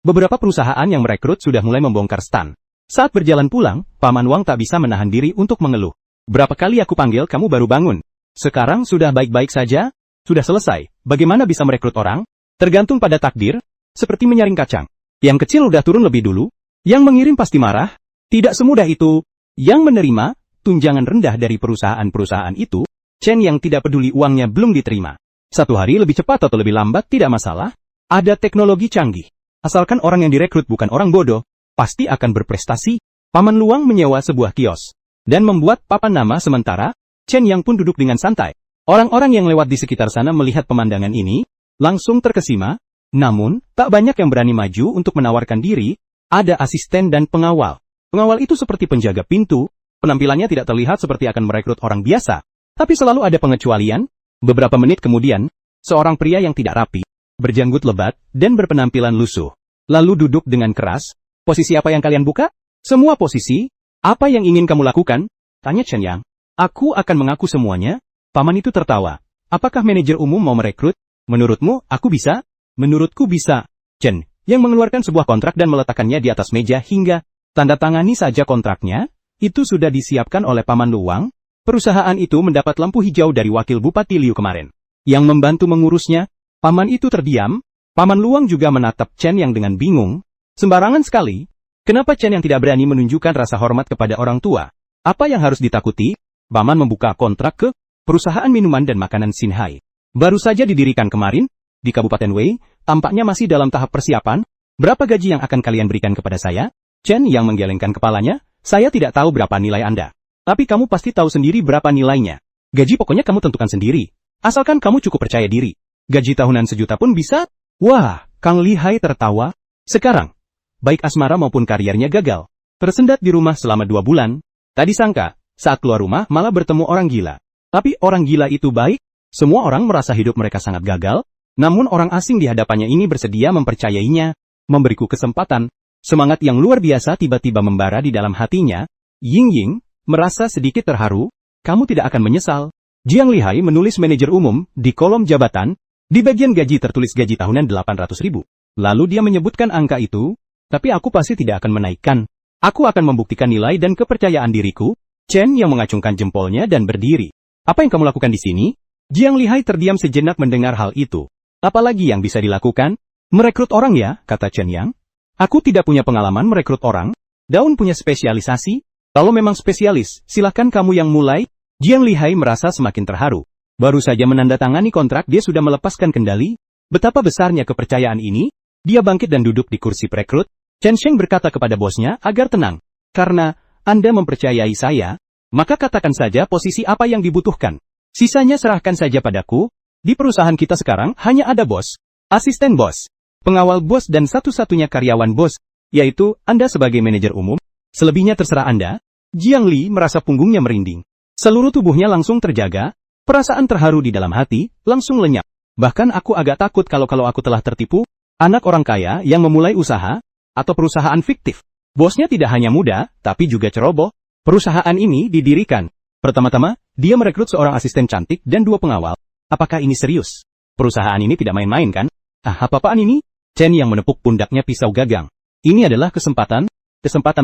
Beberapa perusahaan yang merekrut sudah mulai membongkar stan. Saat berjalan pulang, Paman Wang tak bisa menahan diri untuk mengeluh. Berapa kali aku panggil kamu baru bangun? Sekarang sudah baik-baik saja? Sudah selesai, bagaimana bisa merekrut orang? Tergantung pada takdir, seperti menyaring kacang. Yang kecil udah turun lebih dulu, yang mengirim pasti marah. Tidak semudah itu. Yang menerima tunjangan rendah dari perusahaan-perusahaan itu, Chen yang tidak peduli uangnya belum diterima. 1 hari lebih cepat atau lebih lambat tidak masalah. Ada teknologi canggih. Asalkan orang yang direkrut bukan orang bodoh, pasti akan berprestasi. Paman Luang menyewa sebuah kios dan membuat papan nama sementara. Chen yang pun duduk dengan santai. Orang-orang yang lewat di sekitar sana melihat pemandangan ini, langsung terkesima. Namun, tak banyak yang berani maju untuk menawarkan diri. Ada asisten dan pengawal. Pengawal itu seperti penjaga pintu. Penampilannya tidak terlihat seperti akan merekrut orang biasa. Tapi selalu ada pengecualian. Beberapa menit kemudian, seorang pria yang tidak rapi, berjanggut lebat, dan berpenampilan lusuh. Lalu duduk dengan keras. Posisi apa yang kalian buka? Semua posisi. Apa yang ingin kamu lakukan? Tanya Chen Yang. Aku akan mengaku semuanya. Paman itu tertawa. Apakah manajer umum mau merekrut? Menurutmu, aku bisa? Menurutku bisa. Chen, yang mengeluarkan sebuah kontrak dan meletakkannya di atas meja hingga tanda tangani saja kontraknya, itu sudah disiapkan oleh Paman Luang. Perusahaan itu mendapat lampu hijau dari wakil Bupati Liu kemarin. Yang membantu mengurusnya, Paman itu terdiam. Paman Luang juga menatap Chen yang dengan bingung. Sembarangan sekali. Kenapa Chen yang tidak berani menunjukkan rasa hormat kepada orang tua? Apa yang harus ditakuti? Paman membuka kontrak ke perusahaan minuman dan makanan Xinhai. Baru saja didirikan kemarin, di Kabupaten Wei, tampaknya masih dalam tahap persiapan. Berapa gaji yang akan kalian berikan kepada saya? Chen yang menggelengkan kepalanya, saya tidak tahu berapa nilai Anda. Tapi kamu pasti tahu sendiri berapa nilainya. Gaji pokoknya kamu tentukan sendiri. Asalkan kamu cukup percaya diri. Gaji tahunan 1 juta pun bisa? Wah, Kang Lihai tertawa. Sekarang, baik asmara maupun kariernya gagal. Tersendat di rumah selama 2 bulan. Tadi sangka, saat keluar rumah malah bertemu orang gila. Tapi orang gila itu baik. Semua orang merasa hidup mereka sangat gagal. Namun orang asing di hadapannya ini bersedia mempercayainya. Memberiku kesempatan. Semangat yang luar biasa tiba-tiba membara di dalam hatinya. Ying merasa sedikit terharu. Kamu tidak akan menyesal. Jiang Lihai menulis manajer umum di kolom jabatan. Di bagian gaji tertulis gaji tahunan 800.000. Lalu dia menyebutkan angka itu. Tapi aku pasti tidak akan menaikkan. Aku akan membuktikan nilai dan kepercayaan diriku. Chen yang mengacungkan jempolnya dan berdiri. Apa yang kamu lakukan di sini? Jiang Lihai terdiam sejenak mendengar hal itu. Apalagi yang bisa dilakukan? Merekrut orang ya, kata Chen Yang. Aku tidak punya pengalaman merekrut orang. Daun punya spesialisasi. Kalau memang spesialis, silahkan kamu yang mulai. Jiang Lihai merasa semakin terharu. Baru saja menandatangani kontrak dia sudah melepaskan kendali. Betapa besarnya kepercayaan ini. Dia bangkit dan duduk di kursi perekrut. Chen Sheng berkata kepada bosnya agar tenang. Karena Anda mempercayai saya, maka katakan saja posisi apa yang dibutuhkan. Sisanya serahkan saja padaku. Di perusahaan kita sekarang hanya ada bos, asisten bos, pengawal bos dan satu-satunya karyawan bos, yaitu Anda sebagai manajer umum. Selebihnya terserah Anda. Jiang Li merasa punggungnya merinding. Seluruh tubuhnya langsung terjaga. Perasaan terharu di dalam hati langsung lenyap. Bahkan aku agak takut kalau aku telah tertipu. Anak orang kaya yang memulai usaha. atau perusahaan fiktif. Bosnya tidak hanya muda, tapi juga ceroboh. Perusahaan ini didirikan. Pertama-tama, dia merekrut seorang asisten cantik dan 2 pengawal. Apakah ini serius? Perusahaan ini tidak main-main kan? Apa-apaan ini? Chen yang menepuk pundaknya pisau gagang. Ini adalah kesempatan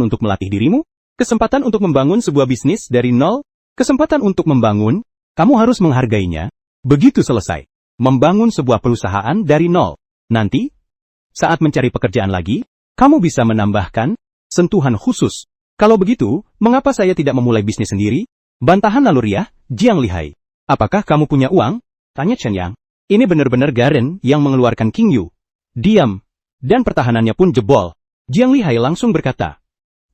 untuk melatih dirimu, kesempatan untuk membangun sebuah bisnis dari nol, kesempatan untuk membangun, kamu harus menghargainya. Begitu selesai, membangun sebuah perusahaan dari nol. Nanti, saat mencari pekerjaan lagi, kamu bisa menambahkan sentuhan khusus. Kalau begitu, mengapa saya tidak memulai bisnis sendiri? Bantahan naluriah, Jiang Lihai. Apakah kamu punya uang? Tanya Chen Yang. Ini benar-benar Garen yang mengeluarkan King Yu. Diam. Dan pertahanannya pun jebol. Jiang Lihai langsung berkata,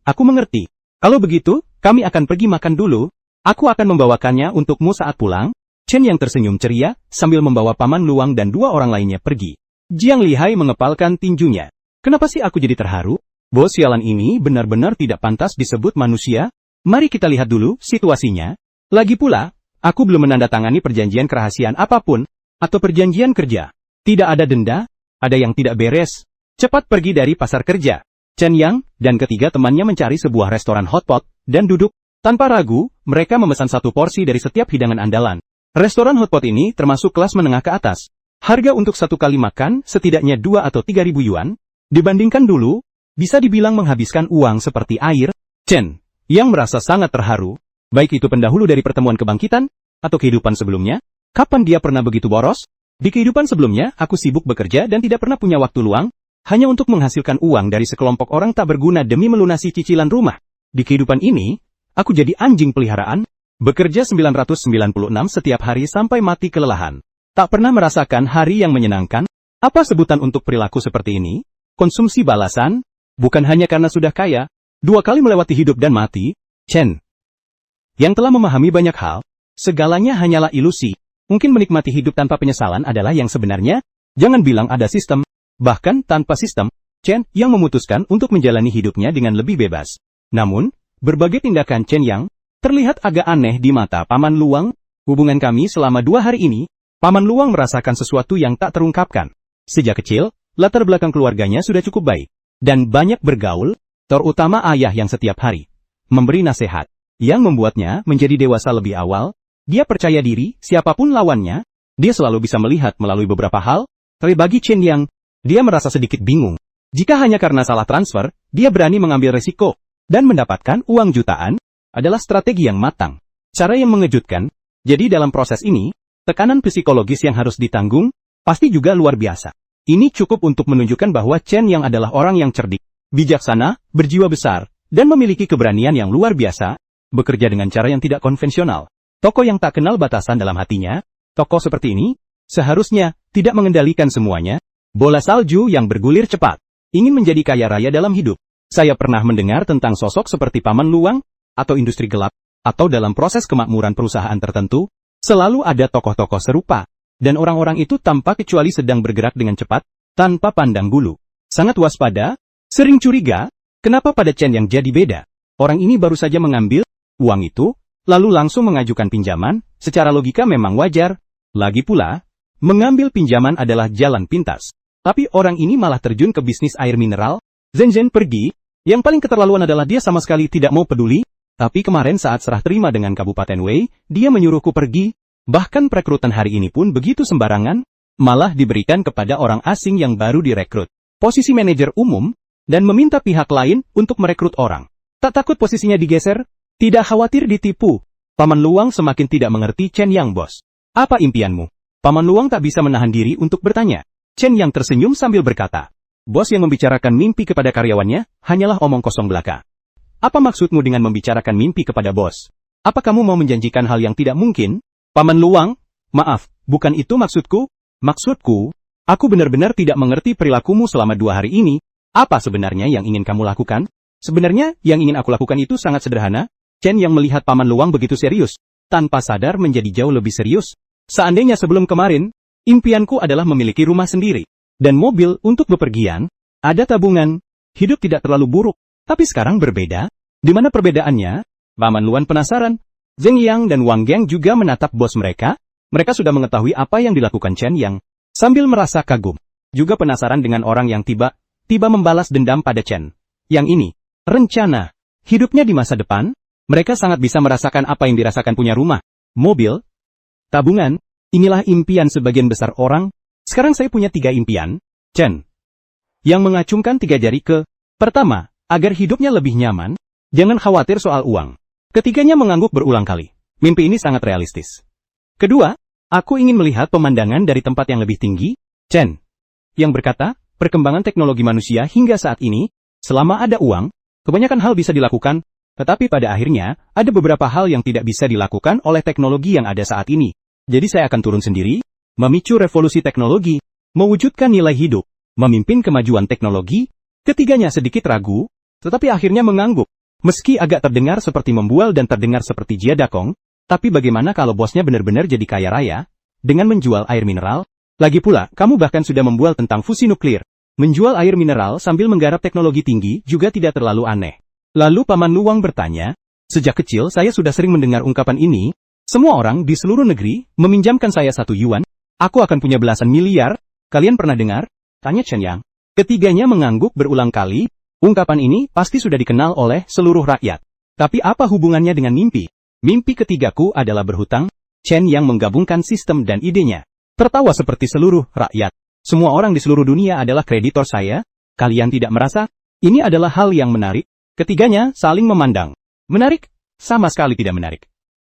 aku mengerti. Kalau begitu, kami akan pergi makan dulu. Aku akan membawakannya untukmu saat pulang. Chen yang tersenyum ceria, sambil membawa Paman Luang dan 2 orang lainnya pergi. Jiang Lihai mengepalkan tinjunya. Kenapa sih aku jadi terharu? Bos sialan ini benar-benar tidak pantas disebut manusia. Mari kita lihat dulu situasinya. Lagi pula, aku belum menandatangani perjanjian kerahasiaan apapun, atau perjanjian kerja. Tidak ada denda, ada yang tidak beres. Cepat pergi dari pasar kerja. Chen Yang dan ketiga temannya mencari sebuah restoran hotpot, dan duduk. Tanpa ragu, mereka memesan 1 porsi dari setiap hidangan andalan. Restoran hotpot ini termasuk kelas menengah ke atas. Harga untuk 1 kali makan setidaknya 2 atau 3.000 yuan. Dibandingkan dulu, bisa dibilang menghabiskan uang seperti air. Chen yang merasa sangat terharu, baik itu pendahulu dari pertemuan kebangkitan, atau kehidupan sebelumnya. Kapan dia pernah begitu boros? Di kehidupan sebelumnya, aku sibuk bekerja dan tidak pernah punya waktu luang, hanya untuk menghasilkan uang dari sekelompok orang tak berguna demi melunasi cicilan rumah. Di kehidupan ini, aku jadi anjing peliharaan, bekerja 996 setiap hari sampai mati kelelahan. Tak pernah merasakan hari yang menyenangkan. Apa sebutan untuk perilaku seperti ini? Konsumsi balasan? Bukan hanya karena sudah kaya, 2 kali melewati hidup dan mati. Chen yang telah memahami banyak hal, segalanya hanyalah ilusi. Mungkin menikmati hidup tanpa penyesalan adalah yang sebenarnya. Jangan bilang ada sistem. Bahkan tanpa sistem, Chen yang memutuskan untuk menjalani hidupnya dengan lebih bebas. Namun, berbagai tindakan Chen Yang terlihat agak aneh di mata Paman Luang. Hubungan kami selama 2 hari ini, Paman Luang merasakan sesuatu yang tak terungkapkan. Sejak kecil, latar belakang keluarganya sudah cukup baik. Dan banyak bergaul, terutama ayah yang setiap hari memberi nasihat, yang membuatnya menjadi dewasa lebih awal. Dia percaya diri, siapapun lawannya, dia selalu bisa melihat melalui beberapa hal. Tapi bagi Chen Yang, dia merasa sedikit bingung. Jika hanya karena salah transfer, dia berani mengambil resiko, dan mendapatkan uang jutaan, adalah strategi yang matang. Cara yang mengejutkan, jadi dalam proses ini, tekanan psikologis yang harus ditanggung, pasti juga luar biasa. Ini cukup untuk menunjukkan bahwa Chen yang adalah orang yang cerdik, bijaksana, berjiwa besar, dan memiliki keberanian yang luar biasa, bekerja dengan cara yang tidak konvensional. Tokoh yang tak kenal batasan dalam hatinya, tokoh seperti ini, seharusnya tidak mengendalikan semuanya. Bola salju yang bergulir cepat, ingin menjadi kaya raya dalam hidup. Saya pernah mendengar tentang sosok seperti Paman Luang, atau industri gelap, atau dalam proses kemakmuran perusahaan tertentu, selalu ada tokoh-tokoh serupa. Dan orang-orang itu tanpa kecuali sedang bergerak dengan cepat, tanpa pandang bulu. Sangat waspada, sering curiga, kenapa pada Chen yang jadi beda? Orang ini baru saja mengambil uang itu, lalu langsung mengajukan pinjaman, secara logika memang wajar. Lagi pula, mengambil pinjaman adalah jalan pintas. Tapi orang ini malah terjun ke bisnis air mineral. Zhen pergi, yang paling keterlaluan adalah dia sama sekali tidak mau peduli. Tapi kemarin saat serah terima dengan Kabupaten Wei, dia menyuruhku pergi. Bahkan perekrutan hari ini pun begitu sembarangan, malah diberikan kepada orang asing yang baru direkrut. Posisi manajer umum, dan meminta pihak lain untuk merekrut orang. Tak takut posisinya digeser? Tidak khawatir ditipu? Paman Luang semakin tidak mengerti Chen Yang bos. Apa impianmu? Paman Luang tak bisa menahan diri untuk bertanya. Chen Yang tersenyum sambil berkata, bos yang membicarakan mimpi kepada karyawannya, hanyalah omong kosong belaka. Apa maksudmu dengan membicarakan mimpi kepada bos? Apa kamu mau menjanjikan hal yang tidak mungkin? Paman Luang, maaf, bukan itu maksudku. Maksudku, aku benar-benar tidak mengerti perilakumu selama 2 hari ini. Apa sebenarnya yang ingin kamu lakukan? Sebenarnya, yang ingin aku lakukan itu sangat sederhana. Chen yang melihat Paman Luang begitu serius, tanpa sadar menjadi jauh lebih serius. Seandainya sebelum kemarin, impianku adalah memiliki rumah sendiri, dan mobil untuk bepergian, ada tabungan, hidup tidak terlalu buruk. Tapi sekarang berbeda. Di mana perbedaannya? Paman Luang penasaran. Zheng Yang dan Wang Geng juga menatap bos mereka. Mereka sudah mengetahui apa yang dilakukan Chen Yang. Sambil merasa kagum. Juga penasaran dengan orang yang tiba tiba membalas dendam pada Chen. Yang ini, rencana hidupnya di masa depan, mereka sangat bisa merasakan apa yang dirasakan punya rumah, mobil, tabungan. Inilah impian sebagian besar orang. Sekarang saya punya 3 impian, Chen. Yang mengacungkan 3 jari ke. Pertama, agar hidupnya lebih nyaman, jangan khawatir soal uang. Ketiganya mengangguk berulang kali. Mimpi ini sangat realistis. Kedua, aku ingin melihat pemandangan dari tempat yang lebih tinggi, Chen. Yang berkata, perkembangan teknologi manusia hingga saat ini, selama ada uang, kebanyakan hal bisa dilakukan, tetapi pada akhirnya, ada beberapa hal yang tidak bisa dilakukan oleh teknologi yang ada saat ini. Jadi saya akan turun sendiri, memicu revolusi teknologi, mewujudkan nilai hidup, memimpin kemajuan teknologi. Ketiganya sedikit ragu, tetapi akhirnya mengangguk. Meski agak terdengar seperti membual dan terdengar seperti jiadakong, tapi bagaimana kalau bosnya benar-benar jadi kaya raya, dengan menjual air mineral? Lagi pula, kamu bahkan sudah membual tentang fusi nuklir. Menjual air mineral sambil menggarap teknologi tinggi juga tidak terlalu aneh. Lalu Paman Luwang bertanya, sejak kecil saya sudah sering mendengar ungkapan ini, semua orang di seluruh negeri meminjamkan saya 1 yuan, aku akan punya belasan miliar, kalian pernah dengar? Tanya Chen Yang. Ketiganya mengangguk berulang kali, ungkapan ini pasti sudah dikenal oleh seluruh rakyat. Tapi apa hubungannya dengan mimpi? Mimpi ketigaku adalah berhutang. Chen Yang menggabungkan sistem dan idenya. Tertawa seperti seluruh rakyat. Semua orang di seluruh dunia adalah kreditor saya. Kalian tidak merasa? Ini adalah hal yang menarik. Ketiganya saling memandang. Menarik? Sama sekali tidak menarik.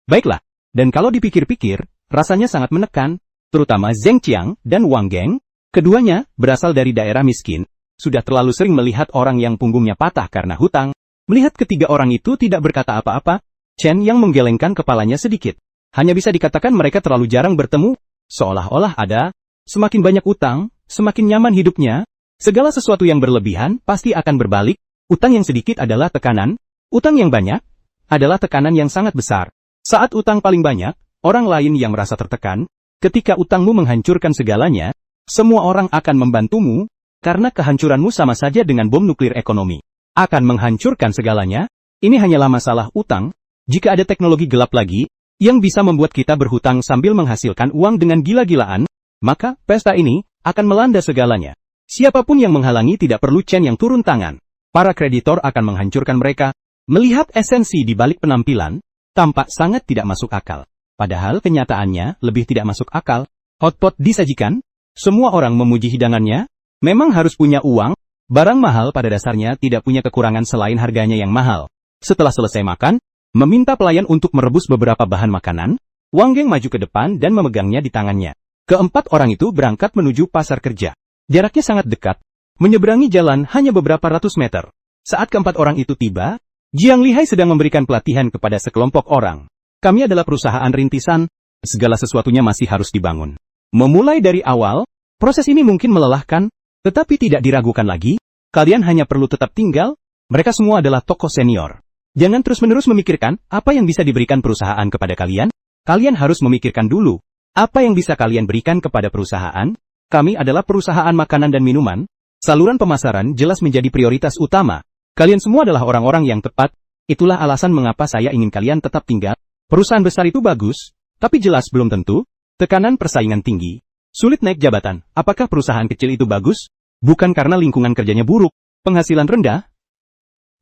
Baiklah. Dan kalau dipikir-pikir, rasanya sangat menekan. Terutama Zheng Qiang dan Wang Geng. Keduanya berasal dari daerah miskin. Sudah terlalu sering melihat orang yang punggungnya patah karena hutang. Melihat ketiga orang itu tidak berkata apa-apa, Chen yang menggelengkan kepalanya sedikit. Hanya bisa dikatakan mereka terlalu jarang bertemu. Seolah-olah ada, semakin banyak utang, semakin nyaman hidupnya. Segala sesuatu yang berlebihan pasti akan berbalik. Utang yang sedikit adalah tekanan. Utang yang banyak adalah tekanan yang sangat besar. Saat utang paling banyak, orang lain yang merasa tertekan. Ketika utangmu menghancurkan segalanya, semua orang akan membantumu, karena kehancuranmu sama saja dengan bom nuklir ekonomi. Akan menghancurkan segalanya. Ini hanyalah masalah utang. Jika ada teknologi gelap lagi, yang bisa membuat kita berhutang sambil menghasilkan uang dengan gila-gilaan, maka pesta ini akan melanda segalanya. Siapapun yang menghalangi tidak perlu Chen yang turun tangan. Para kreditor akan menghancurkan mereka. Melihat esensi di balik penampilan, tampak sangat tidak masuk akal. Padahal kenyataannya lebih tidak masuk akal. Hotpot disajikan. Semua orang memuji hidangannya, memang harus punya uang, barang mahal pada dasarnya tidak punya kekurangan selain harganya yang mahal. Setelah selesai makan, meminta pelayan untuk merebus beberapa bahan makanan, Wang Geng maju ke depan dan memegangnya di tangannya. Keempat orang itu berangkat menuju pasar kerja. Jaraknya sangat dekat, menyeberangi jalan hanya beberapa ratus meter. Saat keempat orang itu tiba, Jiang Lihai sedang memberikan pelatihan kepada sekelompok orang. Kami adalah perusahaan rintisan, segala sesuatunya masih harus dibangun. Memulai dari awal, proses ini mungkin melelahkan, tetapi tidak diragukan lagi, kalian hanya perlu tetap tinggal, mereka semua adalah tokoh senior. Jangan terus-menerus memikirkan apa yang bisa diberikan perusahaan kepada kalian, kalian harus memikirkan dulu, apa yang bisa kalian berikan kepada perusahaan. Kami adalah perusahaan makanan dan minuman, saluran pemasaran jelas menjadi prioritas utama. Kalian semua adalah orang-orang yang tepat, itulah alasan mengapa saya ingin kalian tetap tinggal. Perusahaan besar itu bagus, tapi jelas belum tentu. Tekanan persaingan tinggi. Sulit naik jabatan. Apakah perusahaan kecil itu bagus? Bukan karena lingkungan kerjanya buruk. Penghasilan rendah.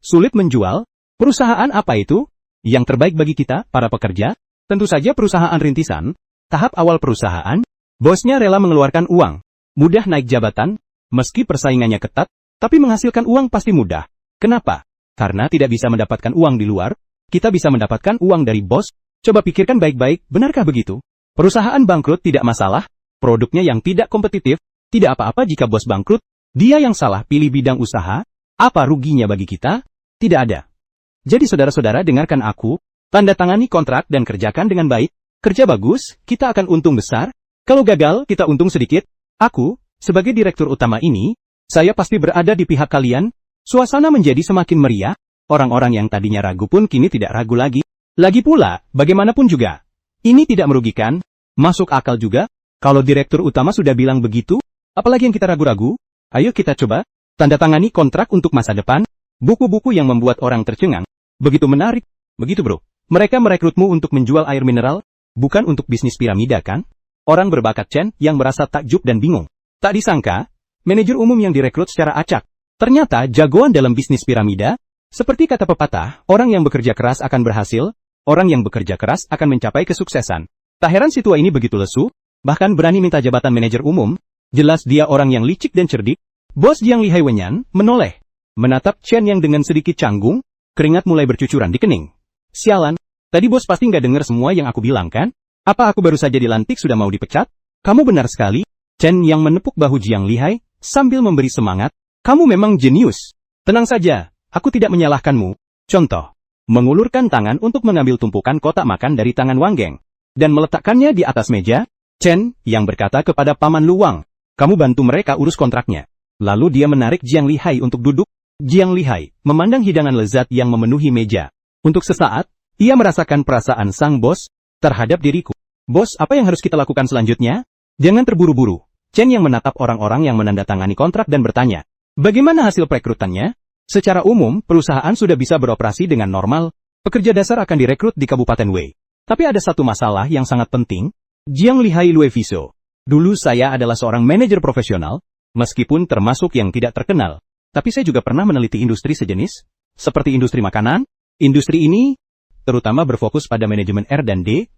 Sulit menjual. Perusahaan apa itu? Yang terbaik bagi kita, para pekerja? Tentu saja perusahaan rintisan. Tahap awal perusahaan. Bosnya rela mengeluarkan uang. Mudah naik jabatan. Meski persaingannya ketat, tapi menghasilkan uang pasti mudah. Kenapa? Karena tidak bisa mendapatkan uang di luar. Kita bisa mendapatkan uang dari bos. Coba pikirkan baik-baik, benarkah begitu? Perusahaan bangkrut tidak masalah, produknya yang tidak kompetitif, tidak apa-apa jika bos bangkrut, dia yang salah pilih bidang usaha, apa ruginya bagi kita? Tidak ada. Jadi saudara-saudara dengarkan aku, tanda tangani kontrak dan kerjakan dengan baik, kerja bagus, kita akan untung besar, kalau gagal kita untung sedikit. Aku, sebagai direktur utama ini, saya pasti berada di pihak kalian, suasana menjadi semakin meriah, orang-orang yang tadinya ragu pun kini tidak ragu lagi. Lagi pula, bagaimanapun juga. Ini tidak merugikan, masuk akal juga, kalau direktur utama sudah bilang begitu, apalagi yang kita ragu-ragu, ayo kita coba, tanda tangani kontrak untuk masa depan, buku-buku yang membuat orang tercengang, begitu menarik, begitu bro, mereka merekrutmu untuk menjual air mineral, bukan untuk bisnis piramida kan? Orang berbakat Chen yang merasa takjub dan bingung, tak disangka, manajer umum yang direkrut secara acak, Ternyata jagoan dalam bisnis piramida. Seperti kata pepatah, orang yang bekerja keras akan berhasil, orang yang bekerja keras akan mencapai kesuksesan. Tak heran si tua ini begitu lesu, bahkan berani minta jabatan manajer umum. Jelas dia orang yang licik dan cerdik. Bos Jiang Lihai Wenyan menoleh, menatap Chen Yang dengan sedikit canggung, keringat mulai bercucuran di kening. Sialan, tadi bos pasti nggak dengar semua yang aku bilang kan? Apa aku baru saja dilantik sudah mau dipecat? Kamu benar sekali. Chen Yang menepuk bahu Jiang Lihai, sambil memberi semangat. Kamu memang jenius. Tenang saja. Aku tidak menyalahkanmu. Contoh, mengulurkan tangan untuk mengambil tumpukan kotak makan dari tangan Wang Geng, dan meletakkannya di atas meja. Chen yang berkata kepada Paman Luwang, kamu bantu mereka urus kontraknya. Lalu dia menarik Jiang Lihai untuk duduk. Jiang Lihai memandang hidangan lezat yang memenuhi meja. Untuk sesaat, ia merasakan perasaan sang bos terhadap diriku. Bos, apa yang harus kita lakukan selanjutnya? Jangan terburu-buru. Chen yang menatap orang-orang yang menandatangani kontrak dan bertanya, bagaimana hasil perekrutannya? Secara umum, perusahaan sudah bisa beroperasi dengan normal, pekerja dasar akan direkrut di Kabupaten Wei. Tapi ada satu masalah yang sangat penting, Jiang Lihai Lue Viso. Dulu saya adalah seorang manajer profesional, meskipun termasuk yang tidak terkenal. Tapi saya juga pernah meneliti industri sejenis, seperti industri makanan. Industri ini, terutama berfokus pada manajemen R&D,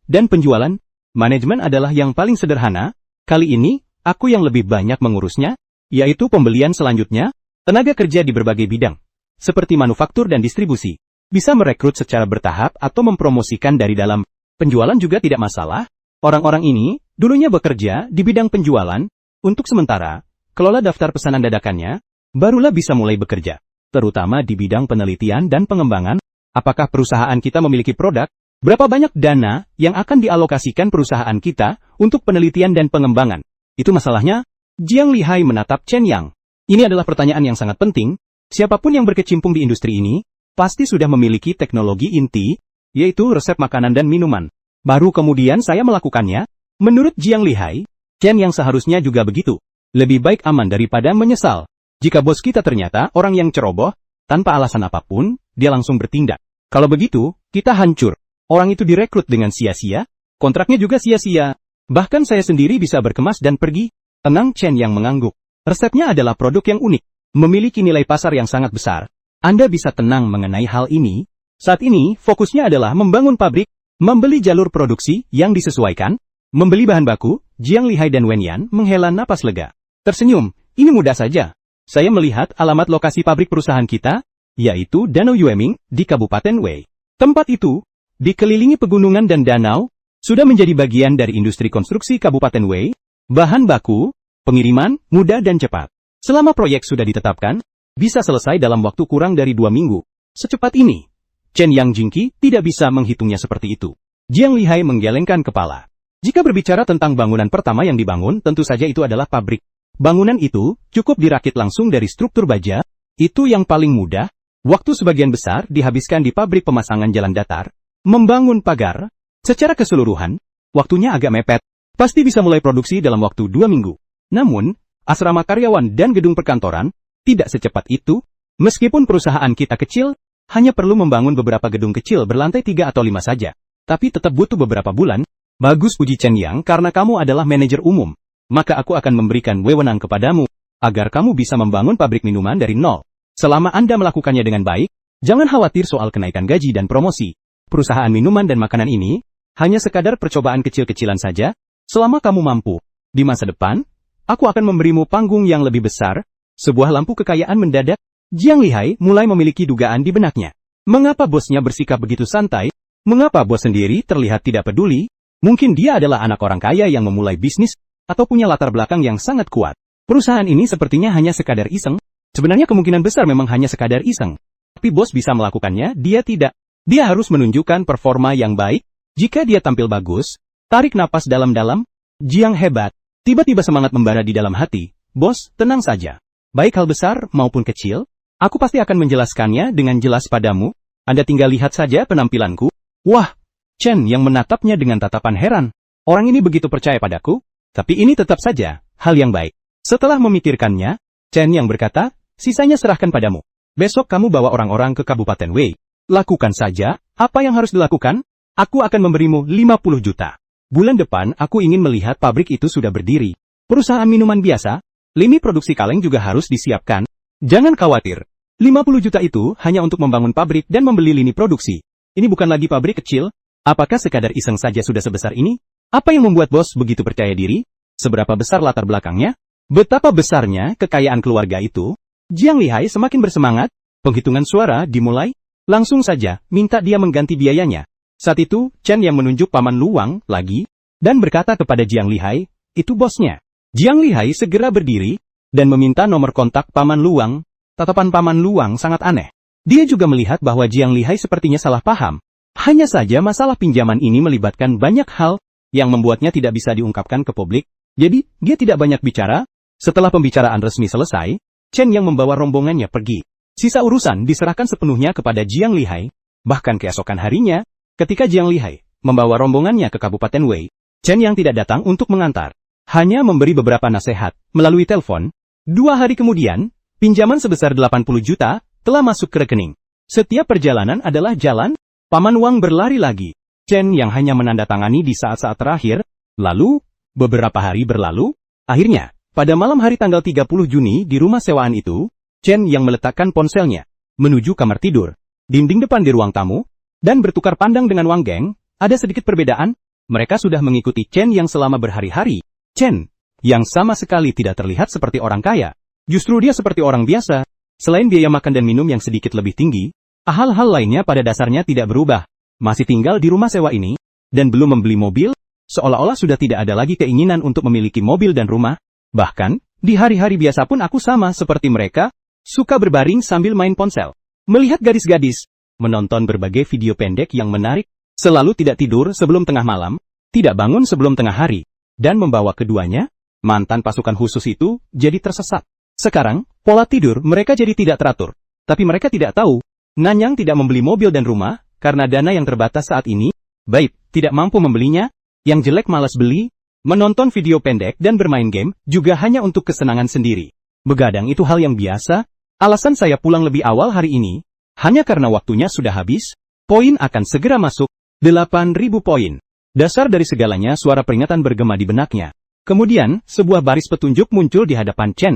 dan penjualan. Manajemen adalah yang paling sederhana, kali ini, aku yang lebih banyak mengurusnya, yaitu pembelian selanjutnya, tenaga kerja di berbagai bidang, seperti manufaktur dan distribusi, bisa merekrut secara bertahap atau mempromosikan dari dalam. Penjualan juga tidak masalah. Orang-orang ini, dulunya bekerja di bidang penjualan, untuk sementara, kelola daftar pesanan dadakannya, barulah bisa mulai bekerja. Terutama di bidang penelitian dan pengembangan, apakah perusahaan kita memiliki produk? Berapa banyak dana yang akan dialokasikan perusahaan kita untuk penelitian dan pengembangan? Itu masalahnya. Jiang Lihai menatap Chen Yang. Ini adalah pertanyaan yang sangat penting. Siapapun yang berkecimpung di industri ini, pasti sudah memiliki teknologi inti, yaitu resep makanan dan minuman. Baru kemudian saya melakukannya. Menurut Jiang Lihai, Chen Yang seharusnya juga begitu. Lebih baik aman daripada menyesal. Jika bos kita ternyata orang yang ceroboh, tanpa alasan apapun, dia langsung bertindak. Kalau begitu, kita hancur. Orang itu direkrut dengan sia-sia, kontraknya juga sia-sia. Bahkan saya sendiri bisa berkemas dan pergi. Tenang, Chen Yang mengangguk. Resepnya adalah produk yang unik, memiliki nilai pasar yang sangat besar. Anda bisa tenang mengenai hal ini. Saat ini, fokusnya adalah membangun pabrik, membeli jalur produksi yang disesuaikan, membeli bahan baku. Jiang Lihai dan Wenyan menghela napas lega. Tersenyum, ini mudah saja. Saya melihat alamat lokasi pabrik perusahaan kita, yaitu Danau Yueming, di Kabupaten Wei. Tempat itu, dikelilingi pegunungan dan danau, sudah menjadi bagian dari industri konstruksi Kabupaten Wei. Bahan baku, pengiriman, mudah dan cepat. Selama proyek sudah ditetapkan, bisa selesai dalam waktu kurang dari 2 minggu. Secepat ini, Chen Yang Jingqi tidak bisa menghitungnya seperti itu. Jiang Lihai menggelengkan kepala. Jika berbicara tentang bangunan pertama yang dibangun, tentu saja itu adalah pabrik. Bangunan itu cukup dirakit langsung dari struktur baja, itu yang paling mudah. Waktu sebagian besar dihabiskan di pabrik pemasangan jalan datar, membangun pagar. Secara keseluruhan, waktunya agak mepet. Pasti bisa mulai produksi dalam waktu 2 minggu. Namun, asrama karyawan dan gedung perkantoran, tidak secepat itu. Meskipun perusahaan kita kecil, hanya perlu membangun beberapa gedung kecil berlantai 3 atau 5 saja. Tapi tetap butuh beberapa bulan. Bagus, puji Chen Yang, karena kamu adalah manajer umum. Maka aku akan memberikan wewenang kepadamu, agar kamu bisa membangun pabrik minuman dari nol. Selama Anda melakukannya dengan baik, jangan khawatir soal kenaikan gaji dan promosi. Perusahaan minuman dan makanan ini, hanya sekadar percobaan kecil-kecilan saja. Selama kamu mampu, di masa depan, aku akan memberimu panggung yang lebih besar. Sebuah lampu kekayaan mendadak. Jiang Lihai mulai memiliki dugaan di benaknya. Mengapa bosnya bersikap begitu santai? Mengapa bos sendiri terlihat tidak peduli? Mungkin dia adalah anak orang kaya yang memulai bisnis, atau punya latar belakang yang sangat kuat. Perusahaan ini sepertinya hanya sekadar iseng. Sebenarnya kemungkinan besar memang hanya sekadar iseng. Tapi bos bisa melakukannya, dia tidak. Dia harus menunjukkan performa yang baik. Jika dia tampil bagus, tarik napas dalam-dalam. Jiang hebat. Tiba-tiba semangat membara di dalam hati. Bos, tenang saja. Baik hal besar maupun kecil, aku pasti akan menjelaskannya dengan jelas padamu. Anda tinggal lihat saja penampilanku. Wah, Chen yang menatapnya dengan tatapan heran. Orang ini begitu percaya padaku. Tapi ini tetap saja hal yang baik. Setelah memikirkannya, Chen yang berkata, sisanya serahkan padamu. Besok kamu bawa orang-orang ke Kabupaten Wei. Lakukan saja, apa yang harus dilakukan? Aku akan memberimu 50 juta. Bulan depan aku ingin melihat pabrik itu sudah berdiri. Perusahaan minuman biasa, lini produksi kaleng juga harus disiapkan. Jangan khawatir. 50 juta itu hanya untuk membangun pabrik dan membeli lini produksi. Ini bukan lagi pabrik kecil. Apakah sekadar iseng saja sudah sebesar ini? Apa yang membuat bos begitu percaya diri? Seberapa besar latar belakangnya? Betapa besarnya kekayaan keluarga itu? Jiang Lihai semakin bersemangat. Penghitungan suara dimulai. Langsung saja, minta dia mengganti biayanya. Saat itu, Chen yang menunjuk Paman Luang lagi, dan berkata kepada Jiang Lihai, itu bosnya. Jiang Lihai segera berdiri, dan meminta nomor kontak Paman Luang. Tatapan Paman Luang sangat aneh. Dia juga melihat bahwa Jiang Lihai sepertinya salah paham. Hanya saja masalah pinjaman ini melibatkan banyak hal, yang membuatnya tidak bisa diungkapkan ke publik. Jadi, dia tidak banyak bicara. Setelah pembicaraan resmi selesai, Chen yang membawa rombongannya pergi. Sisa urusan diserahkan sepenuhnya kepada Jiang Lihai. Bahkan keesokan harinya, ketika Jiang Lihai membawa rombongannya ke Kabupaten Wei, Chen yang tidak datang untuk mengantar. Hanya memberi beberapa nasihat melalui telepon. 2 hari kemudian, pinjaman sebesar 80 juta telah masuk ke rekening. Setiap perjalanan adalah jalan. Paman Wang berlari lagi. Chen yang hanya menandatangani di saat-saat terakhir. Lalu, beberapa hari berlalu. Akhirnya, pada malam hari tanggal 30 Juni di rumah sewaan itu, Chen yang meletakkan ponselnya menuju kamar tidur. Dinding depan di ruang tamu, dan bertukar pandang dengan Wang Geng, ada sedikit perbedaan. Mereka sudah mengikuti Chen yang selama berhari-hari. Chen, yang sama sekali tidak terlihat seperti orang kaya. Justru dia seperti orang biasa. Selain biaya makan dan minum yang sedikit lebih tinggi, hal-hal lainnya pada dasarnya tidak berubah. Masih tinggal di rumah sewa ini, dan belum membeli mobil, seolah-olah sudah tidak ada lagi keinginan untuk memiliki mobil dan rumah. Bahkan, di hari-hari biasa pun aku sama seperti mereka, suka berbaring sambil main ponsel, melihat gadis-gadis, menonton berbagai video pendek yang menarik, selalu tidak tidur sebelum tengah malam, tidak bangun sebelum tengah hari, dan membawa keduanya, mantan pasukan khusus itu, jadi tersesat. Sekarang, pola tidur mereka jadi tidak teratur. Tapi mereka tidak tahu, Nanyang tidak membeli mobil dan rumah, karena dana yang terbatas saat ini, baik, tidak mampu membelinya, yang jelek malas beli, menonton video pendek dan bermain game, juga hanya untuk kesenangan sendiri. Begadang itu hal yang biasa. Alasan saya pulang lebih awal hari ini, hanya karena waktunya sudah habis, poin akan segera masuk, 8.000 poin. Dasar dari segalanya suara peringatan bergema di benaknya. Kemudian, sebuah baris petunjuk muncul di hadapan Chen.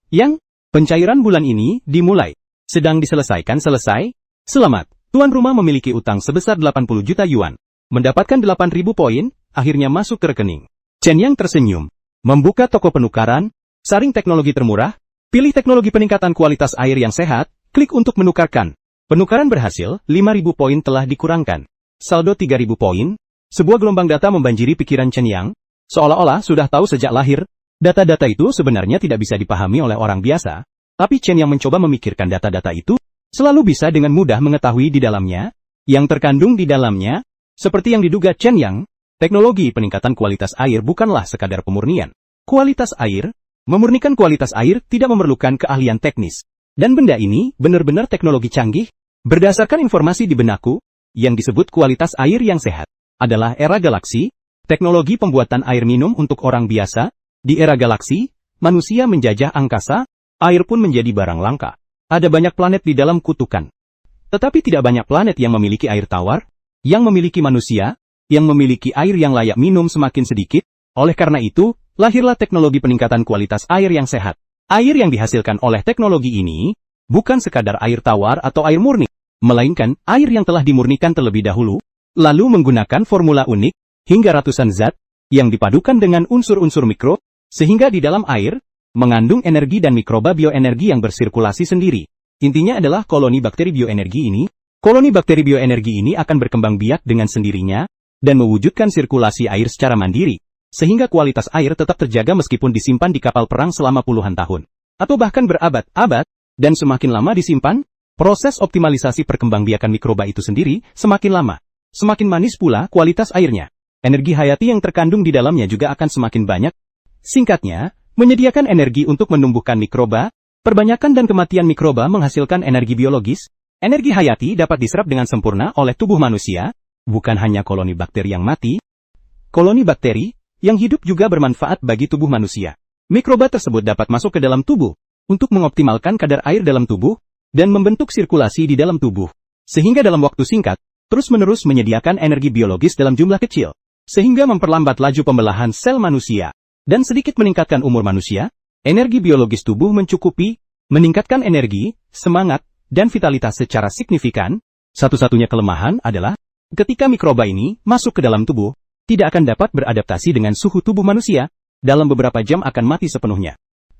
Yang, pencairan bulan ini, dimulai. Sedang diselesaikan selesai? Selamat, tuan rumah memiliki utang sebesar 80 juta yuan. Mendapatkan 8.000 poin, akhirnya masuk ke rekening. Chen yang tersenyum. Membuka toko penukaran, saring teknologi termurah, pilih teknologi peningkatan kualitas air yang sehat, klik untuk menukarkan. Penukaran berhasil, 5.000 poin telah dikurangkan. Saldo 3.000 poin. Sebuah gelombang data membanjiri pikiran Chen Yang, seolah-olah sudah tahu sejak lahir. Data-data itu sebenarnya tidak bisa dipahami oleh orang biasa, tapi Chen yang mencoba memikirkan data-data itu, selalu bisa dengan mudah mengetahui di dalamnya, yang terkandung di dalamnya, seperti yang diduga Chen Yang, teknologi peningkatan kualitas air bukanlah sekadar pemurnian. Kualitas air, memurnikan kualitas air tidak memerlukan keahlian teknis. Dan benda ini benar-benar teknologi canggih. Berdasarkan informasi di benakku, yang disebut kualitas air yang sehat, adalah era galaksi, teknologi pembuatan air minum untuk orang biasa. Di era galaksi, manusia menjajah angkasa, air pun menjadi barang langka. Ada banyak planet di dalam kutukan. Tetapi tidak banyak planet yang memiliki air tawar, yang memiliki manusia, yang memiliki air yang layak minum semakin sedikit. Oleh karena itu, lahirlah teknologi peningkatan kualitas air yang sehat. Air yang dihasilkan oleh teknologi ini, bukan sekadar air tawar atau air murni, melainkan air yang telah dimurnikan terlebih dahulu, lalu menggunakan formula unik, hingga ratusan zat, yang dipadukan dengan unsur-unsur mikro, sehingga di dalam air, mengandung energi dan mikroba bioenergi yang bersirkulasi sendiri. Intinya adalah koloni bakteri bioenergi ini. Koloni bakteri bioenergi ini akan berkembang biak dengan sendirinya, dan mewujudkan sirkulasi air secara mandiri, sehingga kualitas air tetap terjaga meskipun disimpan di kapal perang selama puluhan tahun, atau bahkan berabad-abad, dan semakin lama disimpan, proses optimalisasi perkembangbiakan mikroba itu sendiri semakin lama, semakin manis pula kualitas airnya. Energi hayati yang terkandung di dalamnya juga akan semakin banyak. Singkatnya, menyediakan energi untuk menumbuhkan mikroba, perbanyakan dan kematian mikroba menghasilkan energi biologis. Energi hayati dapat diserap dengan sempurna oleh tubuh manusia, bukan hanya koloni bakteri yang mati. Koloni bakteri yang hidup juga bermanfaat bagi tubuh manusia. Mikroba tersebut dapat masuk ke dalam tubuh, untuk mengoptimalkan kadar air dalam tubuh, dan membentuk sirkulasi di dalam tubuh. Sehingga dalam waktu singkat, terus-menerus menyediakan energi biologis dalam jumlah kecil, sehingga memperlambat laju pembelahan sel manusia, dan sedikit meningkatkan umur manusia. Energi biologis tubuh mencukupi, meningkatkan energi, semangat, dan vitalitas secara signifikan. Satu-satunya kelemahan adalah, ketika mikroba ini masuk ke dalam tubuh, tidak akan dapat beradaptasi dengan suhu tubuh manusia, dalam beberapa jam akan mati sepenuhnya.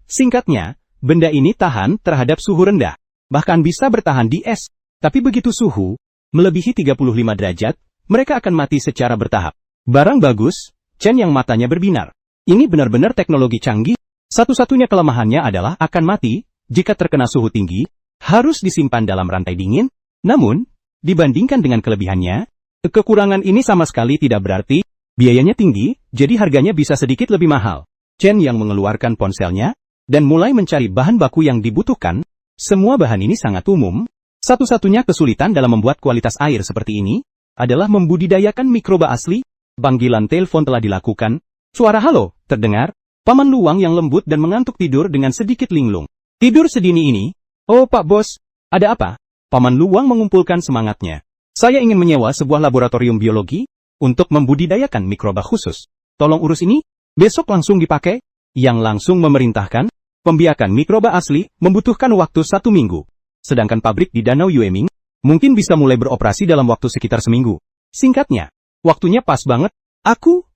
Singkatnya, benda ini tahan terhadap suhu rendah, bahkan bisa bertahan di es. Tapi begitu suhu melebihi 35 derajat, mereka akan mati secara bertahap. Barang bagus, Chen yang matanya berbinar. Ini benar-benar teknologi canggih. Satu-satunya kelemahannya adalah akan mati jika terkena suhu tinggi, harus disimpan dalam rantai dingin. Namun, dibandingkan dengan kelebihannya, kekurangan ini sama sekali tidak berarti. Biayanya tinggi, jadi harganya bisa sedikit lebih mahal. Chen yang mengeluarkan ponselnya dan mulai mencari bahan baku yang dibutuhkan. Semua bahan ini sangat umum. Satu-satunya kesulitan dalam membuat kualitas air seperti ini adalah membudidayakan mikroba asli. Panggilan telepon telah dilakukan. Suara halo terdengar. Paman Luang yang lembut dan mengantuk tidur dengan sedikit linglung. Tidur sedini ini? Oh Pak Bos, ada apa? Paman Luang mengumpulkan semangatnya. Saya ingin menyewa sebuah laboratorium biologi untuk membudidayakan mikroba khusus. Tolong urus ini, besok langsung dipakai. Yang langsung memerintahkan, pembiakan mikroba asli membutuhkan waktu 1 minggu. Sedangkan pabrik di Danau Yueming mungkin bisa mulai beroperasi dalam waktu sekitar seminggu. Singkatnya, waktunya pas banget. Aku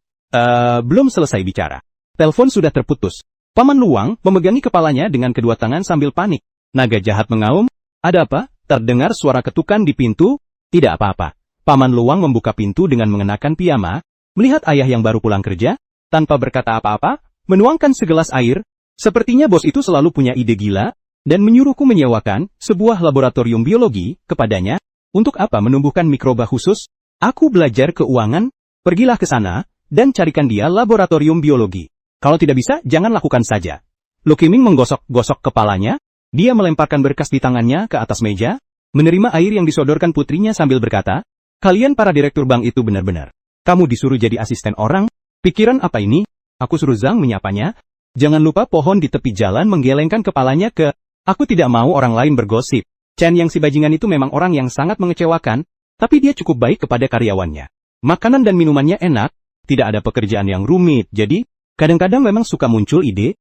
belum selesai bicara. Telepon sudah terputus. Paman Luang memegangi kepalanya dengan kedua tangan sambil panik. Naga jahat mengaum. Ada apa? Terdengar suara ketukan di pintu. Tidak apa-apa. Paman Luang membuka pintu dengan mengenakan piyama, melihat ayah yang baru pulang kerja, tanpa berkata apa-apa, menuangkan segelas air. Sepertinya bos itu selalu punya ide gila, dan menyuruhku menyewakan sebuah laboratorium biologi kepadanya. Untuk apa menumbuhkan mikroba khusus? Aku belajar keuangan. Pergilah ke sana, dan carikan dia laboratorium biologi. Kalau tidak bisa, jangan lakukan saja. Lu Qiming menggosok-gosok kepalanya. Dia melemparkan berkas di tangannya ke atas meja, menerima air yang disodorkan putrinya sambil berkata, kalian para direktur bank itu benar-benar. Kamu disuruh jadi asisten orang? Pikiran apa ini? Aku suruh Zhang menyapanya. Jangan lupa pohon di tepi jalan menggelengkan kepalanya ke, aku tidak mau orang lain bergosip. Chen yang si bajingan itu memang orang yang sangat mengecewakan, tapi dia cukup baik kepada karyawannya. Makanan dan minumannya enak, tidak ada pekerjaan yang rumit, jadi, kadang-kadang memang suka muncul ide,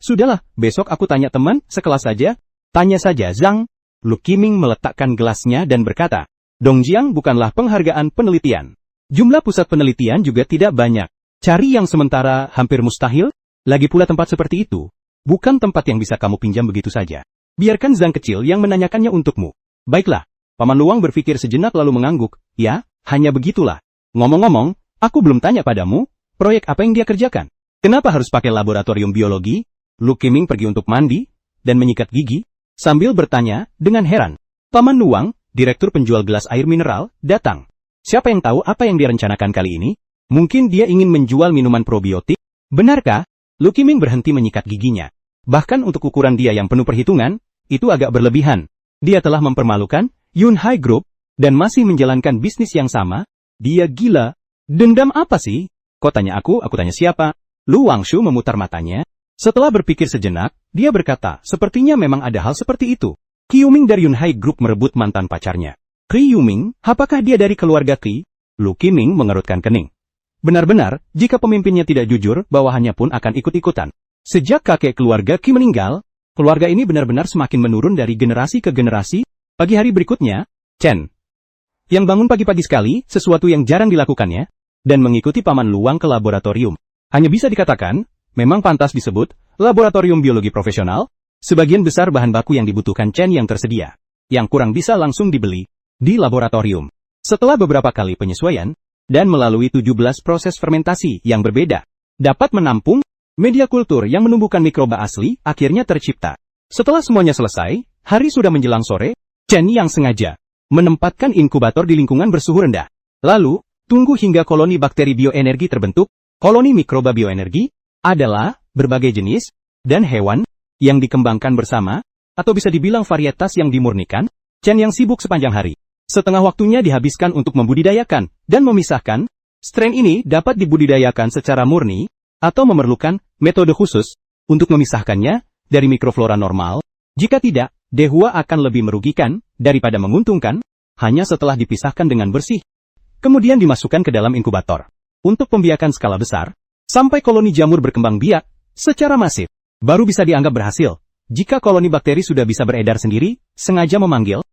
sudahlah, besok aku tanya teman, sekelas saja. Tanya saja Zhang. Lu Qiming meletakkan gelasnya dan berkata, Dongjiang bukanlah penghargaan penelitian. Jumlah pusat penelitian juga tidak banyak. Cari yang sementara hampir mustahil. Lagi pula tempat seperti itu, bukan tempat yang bisa kamu pinjam begitu saja. Biarkan Zhang kecil yang menanyakannya untukmu. Baiklah, Paman Luang berpikir sejenak lalu mengangguk. Ya, hanya begitulah. Ngomong-ngomong, aku belum tanya padamu, proyek apa yang dia kerjakan? Kenapa harus pakai laboratorium biologi? Lu Qiming pergi untuk mandi, dan menyikat gigi, sambil bertanya, dengan heran. Paman Luang, direktur penjual gelas air mineral, datang. Siapa yang tahu apa yang dia rencanakan kali ini? Mungkin dia ingin menjual minuman probiotik? Benarkah? Lu Qiming berhenti menyikat giginya. Bahkan untuk ukuran dia yang penuh perhitungan, itu agak berlebihan. Dia telah mempermalukan Yunhai Group, dan masih menjalankan bisnis yang sama. Dia gila. Dendam apa sih? Kok tanya aku tanya siapa? Lu Wangshu memutar matanya. Setelah berpikir sejenak, dia berkata, sepertinya memang ada hal seperti itu. Qi Yuming dari Yunhai Group merebut mantan pacarnya. Qi Yuming, apakah dia dari keluarga Qi? Lu Qiming mengerutkan kening. Benar-benar, jika pemimpinnya tidak jujur, bawahannya pun akan ikut-ikutan. Sejak kakek keluarga Qi meninggal, keluarga ini benar-benar semakin menurun dari generasi ke generasi. Pagi hari berikutnya, Chen yang bangun pagi-pagi sekali, sesuatu yang jarang dilakukannya, dan mengikuti Paman Luang ke laboratorium. Hanya bisa dikatakan, memang pantas disebut laboratorium biologi profesional. Sebagian besar bahan baku yang dibutuhkan Chen yang tersedia, yang kurang bisa langsung dibeli di laboratorium. Setelah beberapa kali penyesuaian, dan melalui 17 proses fermentasi yang berbeda, dapat menampung media kultur yang menumbuhkan mikroba asli, akhirnya tercipta. Setelah semuanya selesai, hari sudah menjelang sore. Chen yang sengaja menempatkan inkubator di lingkungan bersuhu rendah. Lalu, tunggu hingga koloni bakteri bioenergi terbentuk. Koloni mikroba bioenergi adalah berbagai jenis dan hewan yang dikembangkan bersama, atau bisa dibilang varietas yang dimurnikan. Chen yang sibuk sepanjang hari. Setengah waktunya dihabiskan untuk membudidayakan dan memisahkan. Strain ini dapat dibudidayakan secara murni, atau memerlukan metode khusus untuk memisahkannya dari mikroflora normal. Jika tidak, dehua akan lebih merugikan daripada menguntungkan, hanya setelah dipisahkan dengan bersih. Kemudian dimasukkan ke dalam inkubator untuk pembiakan skala besar, sampai koloni jamur berkembang biak secara masif. Baru bisa dianggap berhasil. Jika koloni bakteri sudah bisa beredar sendiri, sengaja memanggil